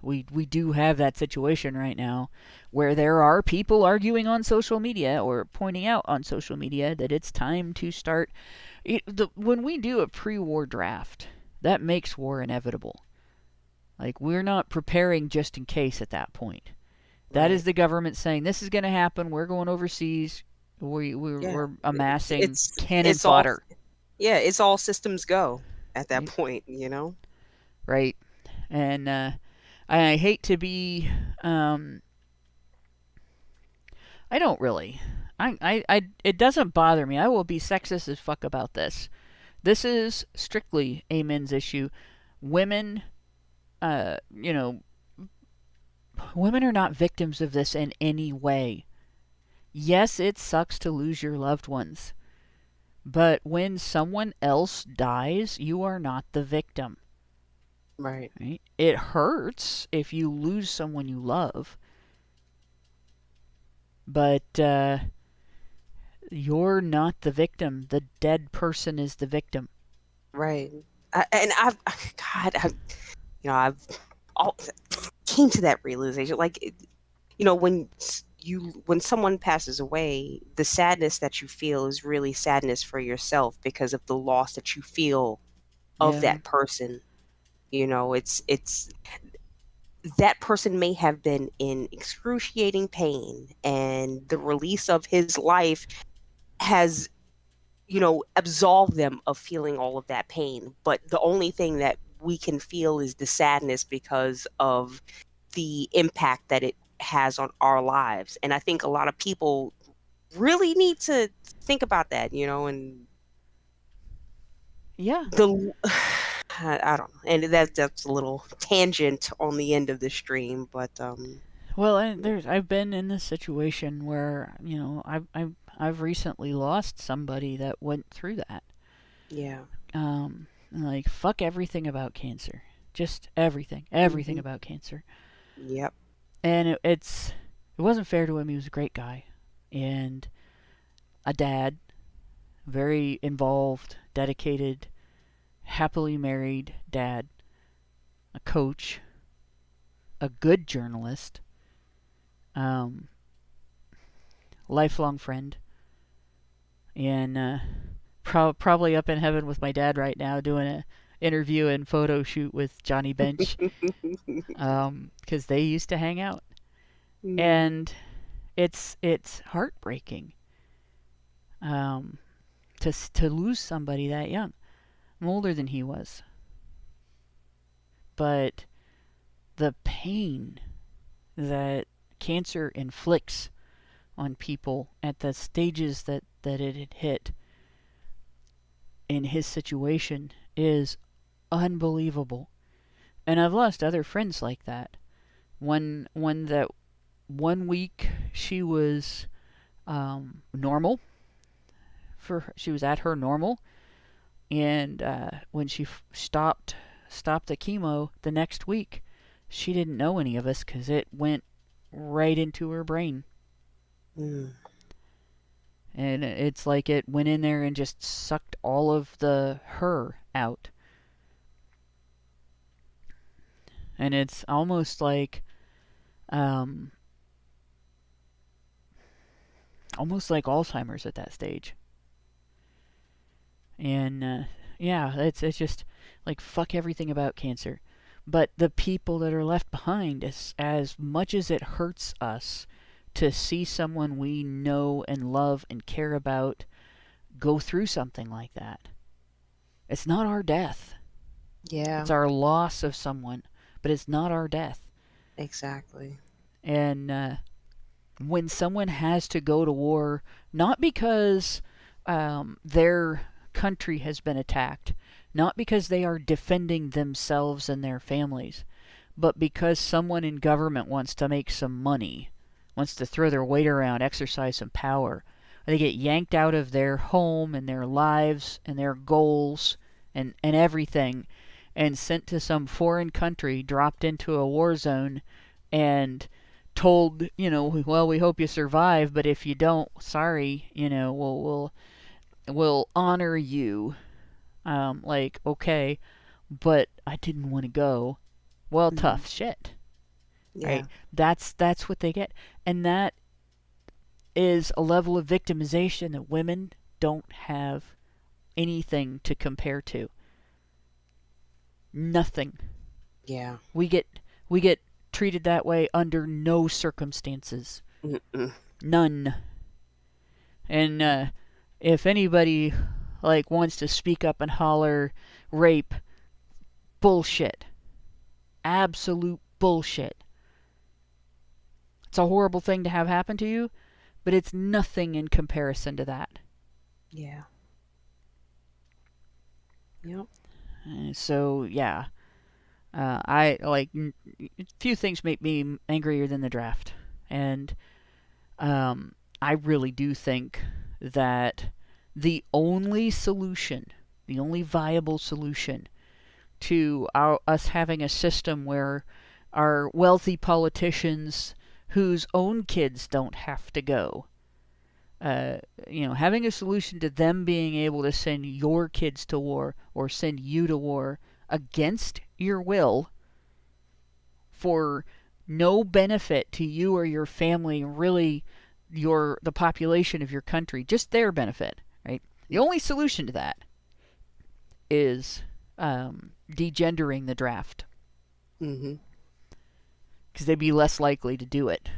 A: we do have that situation right now where there are people arguing on social media or pointing out on social media that it's time to start. When we do a pre-war draft, that makes war inevitable. Like, we're not preparing just in case at that point. That is the government saying, this is going to happen, we're going overseas, we're amassing cannon fodder.
G: It's all systems go at that point,
A: Right. And I hate to be... I don't really. It doesn't bother me. I will be sexist as fuck about this. This is strictly a men's issue. Women, women are not victims of this in any way. Yes, it sucks to lose your loved ones. But when someone else dies, you are not the victim.
G: Right?
A: It hurts if you lose someone you love. But you're not the victim. The dead person is the victim.
G: Right. I've came to that realization. Like, when someone passes away, the sadness that you feel is really sadness for yourself because of the loss that you feel of that person. It's that person may have been in excruciating pain, and the release of his life has, absolved them of feeling all of that pain. But the only thing that we can feel is the sadness because of the impact that it has on our lives. And I think a lot of people really need to think about that, and I don't know. And that's a little tangent on the end of the stream, but
A: well, and I've been in this situation where, I've recently lost somebody that went through that.
G: Yeah.
A: Like, fuck everything about cancer. Just everything about cancer.
G: Yep.
A: And it wasn't fair to him. He was a great guy and a dad, very involved, dedicated, happily married dad, a coach, a good journalist, lifelong friend, and probably up in heaven with my dad right now doing a interview and photo shoot with Johnny Bench, because they used to hang out. And it's heartbreaking to lose somebody that young. I'm older than he was. But the pain that cancer inflicts on people at the stages that it had hit in his situation is unbelievable. And I've lost other friends like that. One week she was normal. She was at her normal. And when she stopped the chemo the next week, she didn't know any of us because it went right into her brain. And it's like it went in there and just sucked all of her out. And it's almost like Alzheimer's at that stage. And yeah, it's just like fuck everything about cancer. But the people that are left behind, as much as it hurts us to see someone we know and love and care about go through something like that, it's not our death.
G: Yeah.
A: It's our loss of someone, but it's not our death.
G: Exactly.
A: And when someone has to go to war, not because their country has been attacked, not because they are defending themselves and their families, but because someone in government wants to make some money, wants to throw their weight around, exercise some power, they get yanked out of their home and their lives and their goals and everything, and sent to some foreign country, dropped into a war zone, and told, well, we hope you survive, but if you don't, sorry, we'll honor you. Like, okay, but I didn't want to go. Well, tough shit.
G: Yeah.
A: Right? That's what they get. And that is a level of victimization that women don't have anything to compare to. Nothing.
G: Yeah.
A: We get treated that way under no circumstances.
G: Mm-mm.
A: None. And if anybody wants to speak up and holler rape, bullshit. Absolute bullshit. It's a horrible thing to have happen to you, but it's nothing in comparison to that.
G: Yeah. Yep.
A: So yeah, I few things make me angrier than the draft, and I really do think that the only viable solution to us having a system where our wealthy politicians whose own kids don't have to go, having a solution to them being able to send your kids to war or send you to war against your will for no benefit to you or your family, really the population of your country, just their benefit, right? The only solution to that is degendering the draft.
G: Mm-hmm.
A: Because they'd be less likely to do it.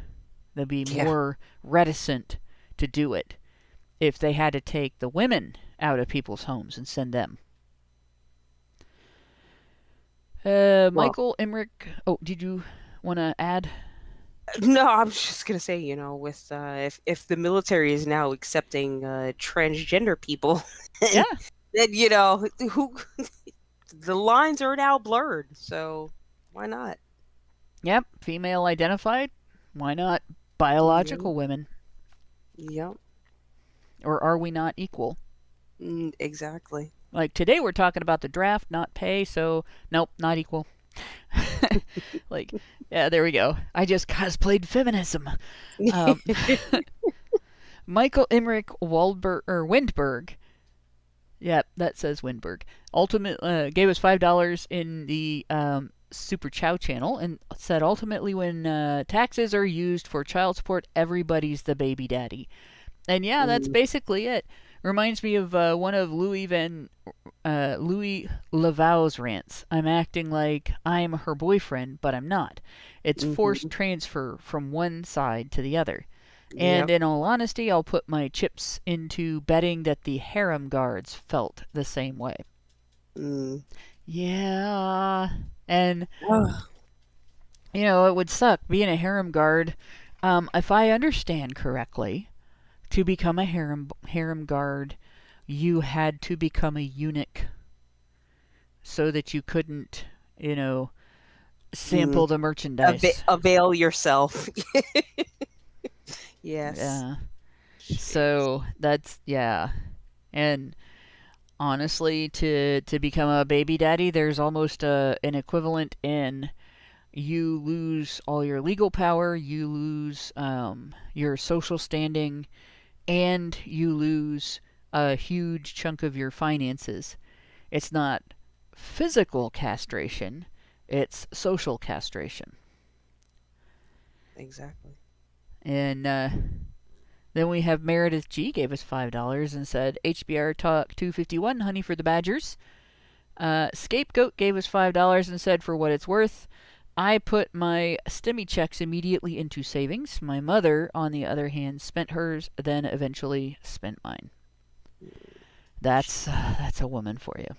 A: They'd be more reticent to do it if they had to take the women out of people's homes and send them. Michael Emmerich. Oh, did you want to add?
G: No, I was just gonna say, with if the military is now accepting transgender people,
A: yeah,
G: then who the lines are now blurred. So why not?
A: Yep, female identified. Why not biological women?
G: Yep.
A: Or are we not equal?
G: Exactly.
A: Like today we're talking about the draft, not pay, so nope, not equal. Yeah, there we go. I just cosplayed feminism. Michael Emmerich Windberg. Yep, that says Windberg. Gave us $5 in the Super Chow channel and said ultimately when taxes are used for child support, everybody's the baby daddy. And yeah, that's basically it. Reminds me of one of Louis Lavau's rants. I'm acting like I'm her boyfriend, but I'm not. It's forced transfer from one side to the other. And in all honesty, I'll put my chips into betting that the harem guards felt the same way. Yeah. And, it would suck being a harem guard. If I understand correctly, to become a harem guard, you had to become a eunuch so that you couldn't, sample the merchandise.
G: Avail yourself. Yes.
A: Yeah. So that's, yeah. And honestly, to become a baby daddy, there's almost an equivalent in you lose all your legal power, you lose your social standing, and you lose a huge chunk of your finances. It's not physical castration, It's social castration.
G: Exactly.
A: And then we have Meredith G gave us $5 and said, HBR Talk 251, honey for the badgers. Scapegoat gave us $5 and said, for what it's worth, I put my stimmy checks immediately into savings. My mother, on the other hand, spent hers, then eventually spent mine. That's a woman for you.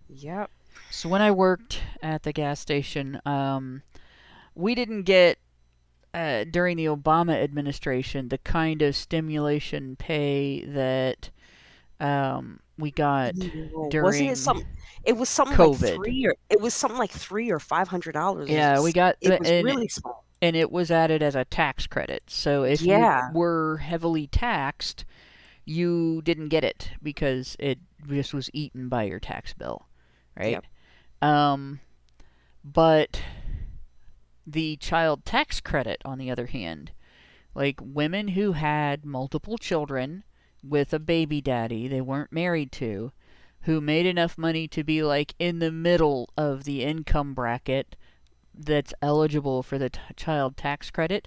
G: Yep.
A: So when I worked at the gas station, we didn't get, during the Obama administration, the kind of stimulation pay that we got during
G: Wasn't it something? It was something
A: COVID.
G: like $300 or $500.
A: Yeah, we got
G: It was
A: and,
G: really small.
A: and it was added as a tax credit. So if you were heavily taxed, you didn't get it because it just was eaten by your tax bill, right?
G: Yep.
A: But the child tax credit, on the other hand, like women who had multiple children with a baby daddy they weren't married to, who made enough money to be like in the middle of the income bracket that's eligible for the child tax credit.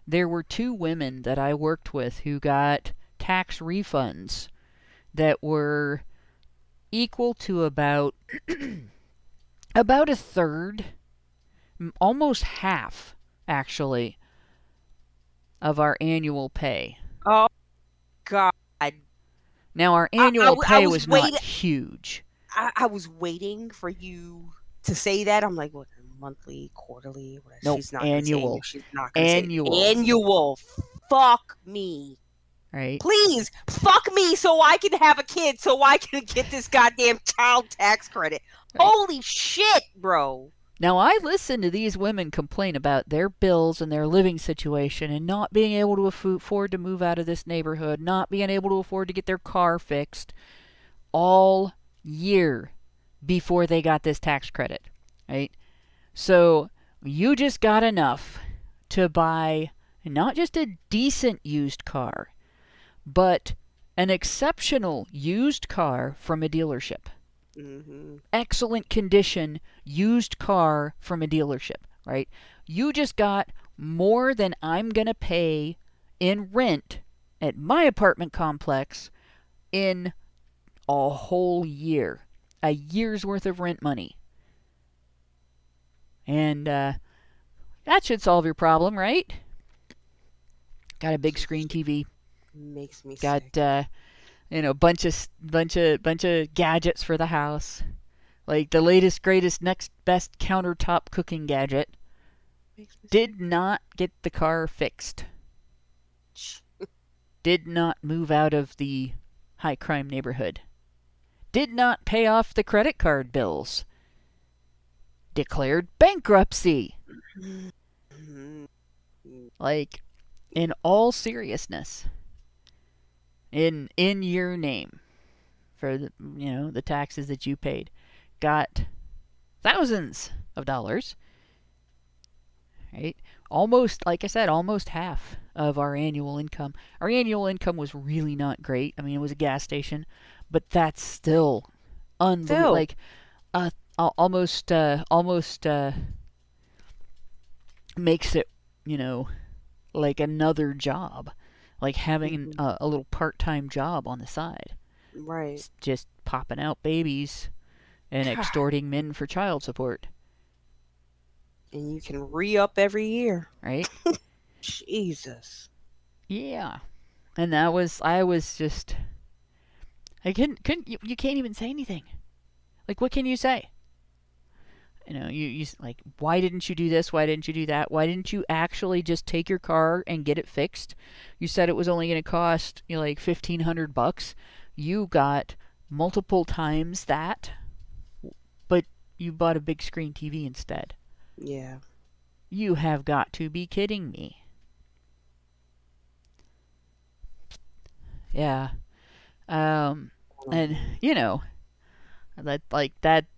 A: There were 2 women that I worked with who got tax refunds that were equal to about about a third, almost half actually, of our annual pay.
G: Oh God.
A: Now our annual pay was
G: waiting,
A: not huge.
G: I was waiting for you to say that. I'm like, what, monthly, quarterly?
A: Nope,
G: she's not
A: annual.
G: She's not gonna say
A: Annual.
G: Annual. Fuck me.
A: Right?
G: Please, fuck me so I can have a kid so I can get this goddamn child tax credit. Right. Holy shit, bro.
A: Now, I listen to these women complain about their bills and their living situation and not being able to afford to move out of this neighborhood, not being able to afford to get their car fixed all year before they got this tax credit, right? So you just got enough to buy not just a decent used car, but an exceptional used car from a dealership.
G: Mm-hmm.
A: Excellent condition used car from a dealership, right? You just got more than I'm going to pay in rent at my apartment complex in a whole year. A year's worth of rent money. And that should solve your problem, right? Got a big screen TV.
G: Makes me
A: got
G: sick.
A: bunch of gadgets for the house, like the latest, greatest, next best countertop cooking gadget. Did not get the car fixed. Did not move out of the high crime neighborhood. Did not pay off the credit card bills. Declared bankruptcy. Like, in all seriousness. In your name, for the taxes that you paid, got thousands of dollars, right? Almost, like I said, almost half of our annual income. Our annual income was really not great. I mean, it was a gas station, but that's still unbelievable. Like, almost makes it, like another job. Like having a little part-time job on the side.
G: Right.
A: Just popping out babies and extorting men for child support.
G: And you can re-up every year.
A: Right?
G: Jesus.
A: Yeah. And I was just... you can't even say anything. Like, what can you say? You like, why didn't you do this? Why didn't you do that? Why didn't you actually just take your car and get it fixed? You said it was only going to cost like $1,500. You got multiple times that, but you bought a big screen TV instead.
G: Yeah.
A: You have got to be kidding me. Yeah. And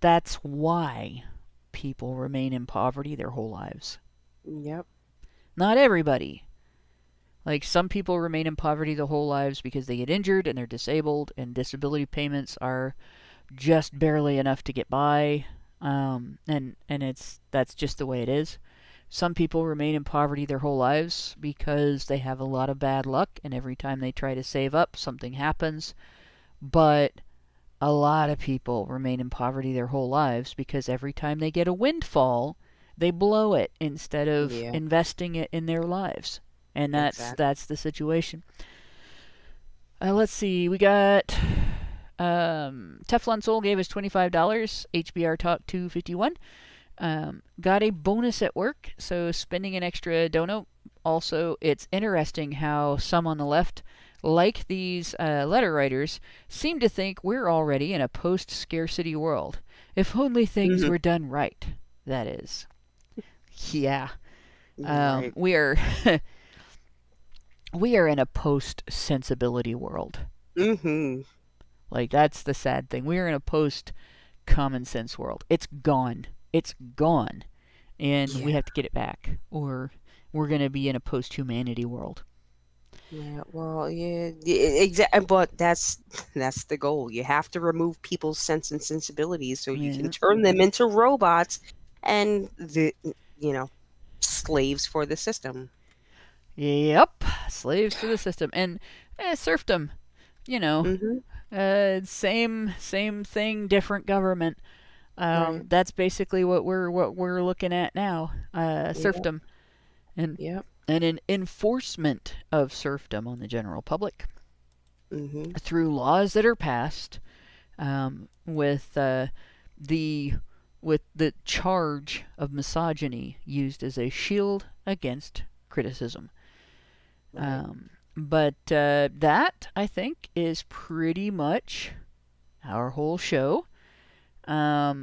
A: that's why people remain in poverty their whole lives.
G: Yep.
A: Not everybody. Like, some people remain in poverty their whole lives because they get injured and they're disabled, and disability payments are just barely enough to get by. And that's just the way it is. Some people remain in poverty their whole lives because they have a lot of bad luck, and every time they try to save up, something happens. But a lot of people remain in poverty their whole lives because every time they get a windfall, they blow it instead of investing it in their lives. And that's the situation. Let's see. We got Teflon Soul gave us $25. HBR Talk 251. Got a bonus at work, so spending an extra dono. Also, it's interesting how some on the left, like these letter writers, seem to think we're already in a post-scarcity world. If only things were done right, that is. Yeah.
G: Right.
A: We are we are in a post-sensibility world. Like, that's the sad thing. We are in a post-common sense world. It's gone. It's gone. And we have to get it back, or we're going to be in a post-humanity world.
G: Yeah, well, exactly. But that's the goal. You have to remove people's sense and sensibilities so you can turn them into robots and slaves for the system.
A: Yep, slaves to the system. And serfdom, same thing, different government. That's basically what we're looking at now. Serfdom, and an enforcement of serfdom on the general public through laws that are passed with the charge of misogyny used as a shield against criticism. But that, I think, is pretty much our whole show. I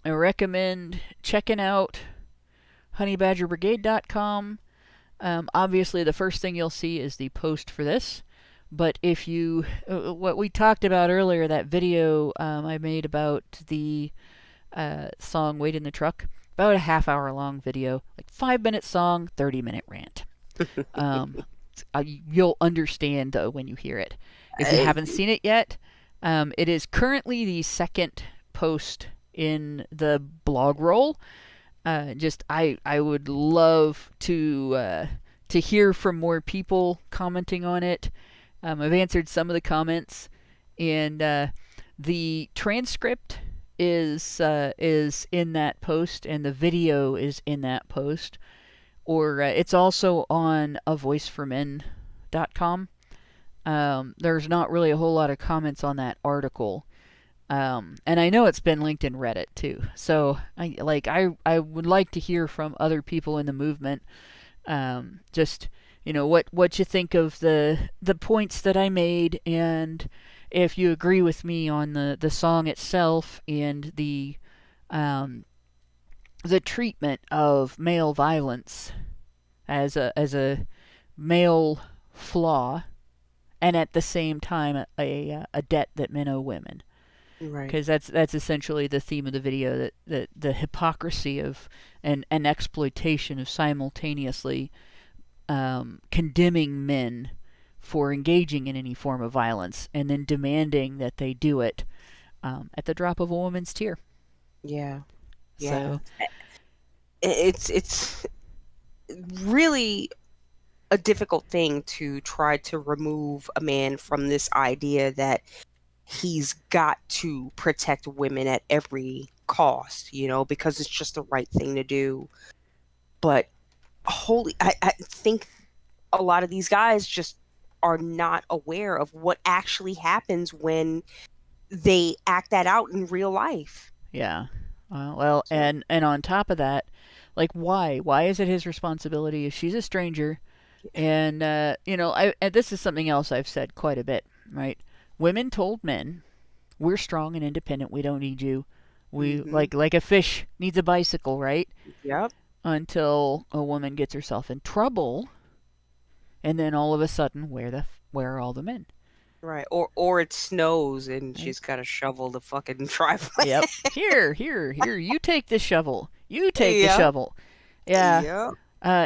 A: recommend checking out honeybadgerbrigade.com. Obviously, the first thing you'll see is the post for this. But if you, what we talked about earlier, that video I made about the song Wait in the Truck, about a half-hour long video, like 5-minute song, 30-minute rant. You'll understand when you hear it. If you haven't seen it yet, it is currently the second post in the blog roll. I would love to hear from more people commenting on it. I've answered some of the comments, and the transcript is in that post, and the video is in that post. Or it's also on avoiceformen.com. There's not really a whole lot of comments on that article. And I know it's been linked in Reddit too. So I would like to hear from other people in the movement. Just what you think of the points that I made, and if you agree with me on the song itself and the treatment of male violence as a male flaw, and at the same time a debt that men owe women. Right. Because that's essentially the theme of the video, that the hypocrisy of and exploitation of simultaneously condemning men for engaging in any form of violence and then demanding that they do it at the drop of a woman's tear.
G: Yeah.
A: So
G: it's really a difficult thing to try to remove a man from this idea that he's got to protect women at every cost, because it's just the right thing to do. But I think a lot of these guys just are not aware of what actually happens when they act that out in real life.
A: Yeah. Well, and on top of that, like, why is it his responsibility if she's a stranger? And and this is something else I've said quite a bit, right? Women told men, we're strong and independent, we don't need you. We like a fish needs a bicycle, right?
G: Yep.
A: Until a woman gets herself in trouble, and then all of a sudden, where are all the men?
G: Right. Or it snows and she's got to shovel the fucking driveway.
A: Yep. Here, you take this shovel. You take the shovel. Yeah.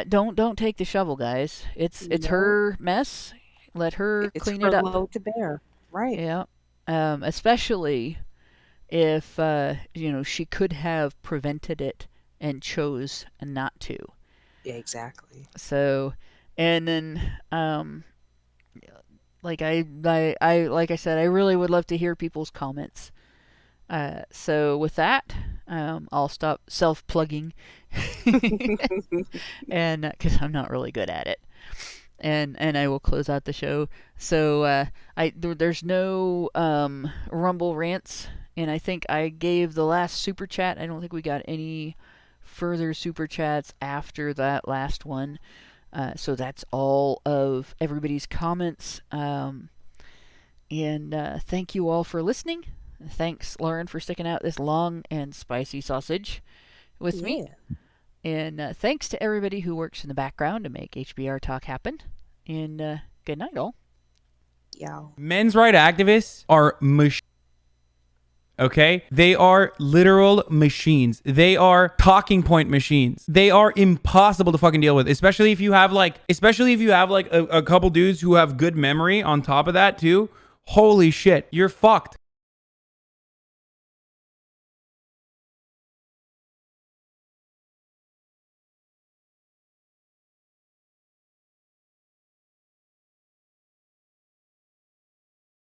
A: Don't take the shovel, guys. It's her mess. Let her clean it up.
G: It's her load to bear. Right.
A: Yeah. Especially if she could have prevented it and chose not to.
G: Yeah, exactly.
A: So, and then like I said, I really would love to hear people's comments. So with that, I'll stop self-plugging, and because I'm not really good at it, and I will close out the show. So there's no Rumble rants, and I think I gave the last super chat. I don't think we got any further super chats after that last one. So that's all of everybody's comments. And thank you all for listening. Thanks, Lauren, for sticking out this long and spicy sausage with me. And thanks to everybody who works in the background to make HBR Talk happen. And good night, all.
G: Yeah.
H: Men's rights activists are okay? They are literal machines. They are talking point machines. They are impossible to fucking deal with, especially if you have like a couple dudes who have good memory on top of that too. Holy shit, you're fucked.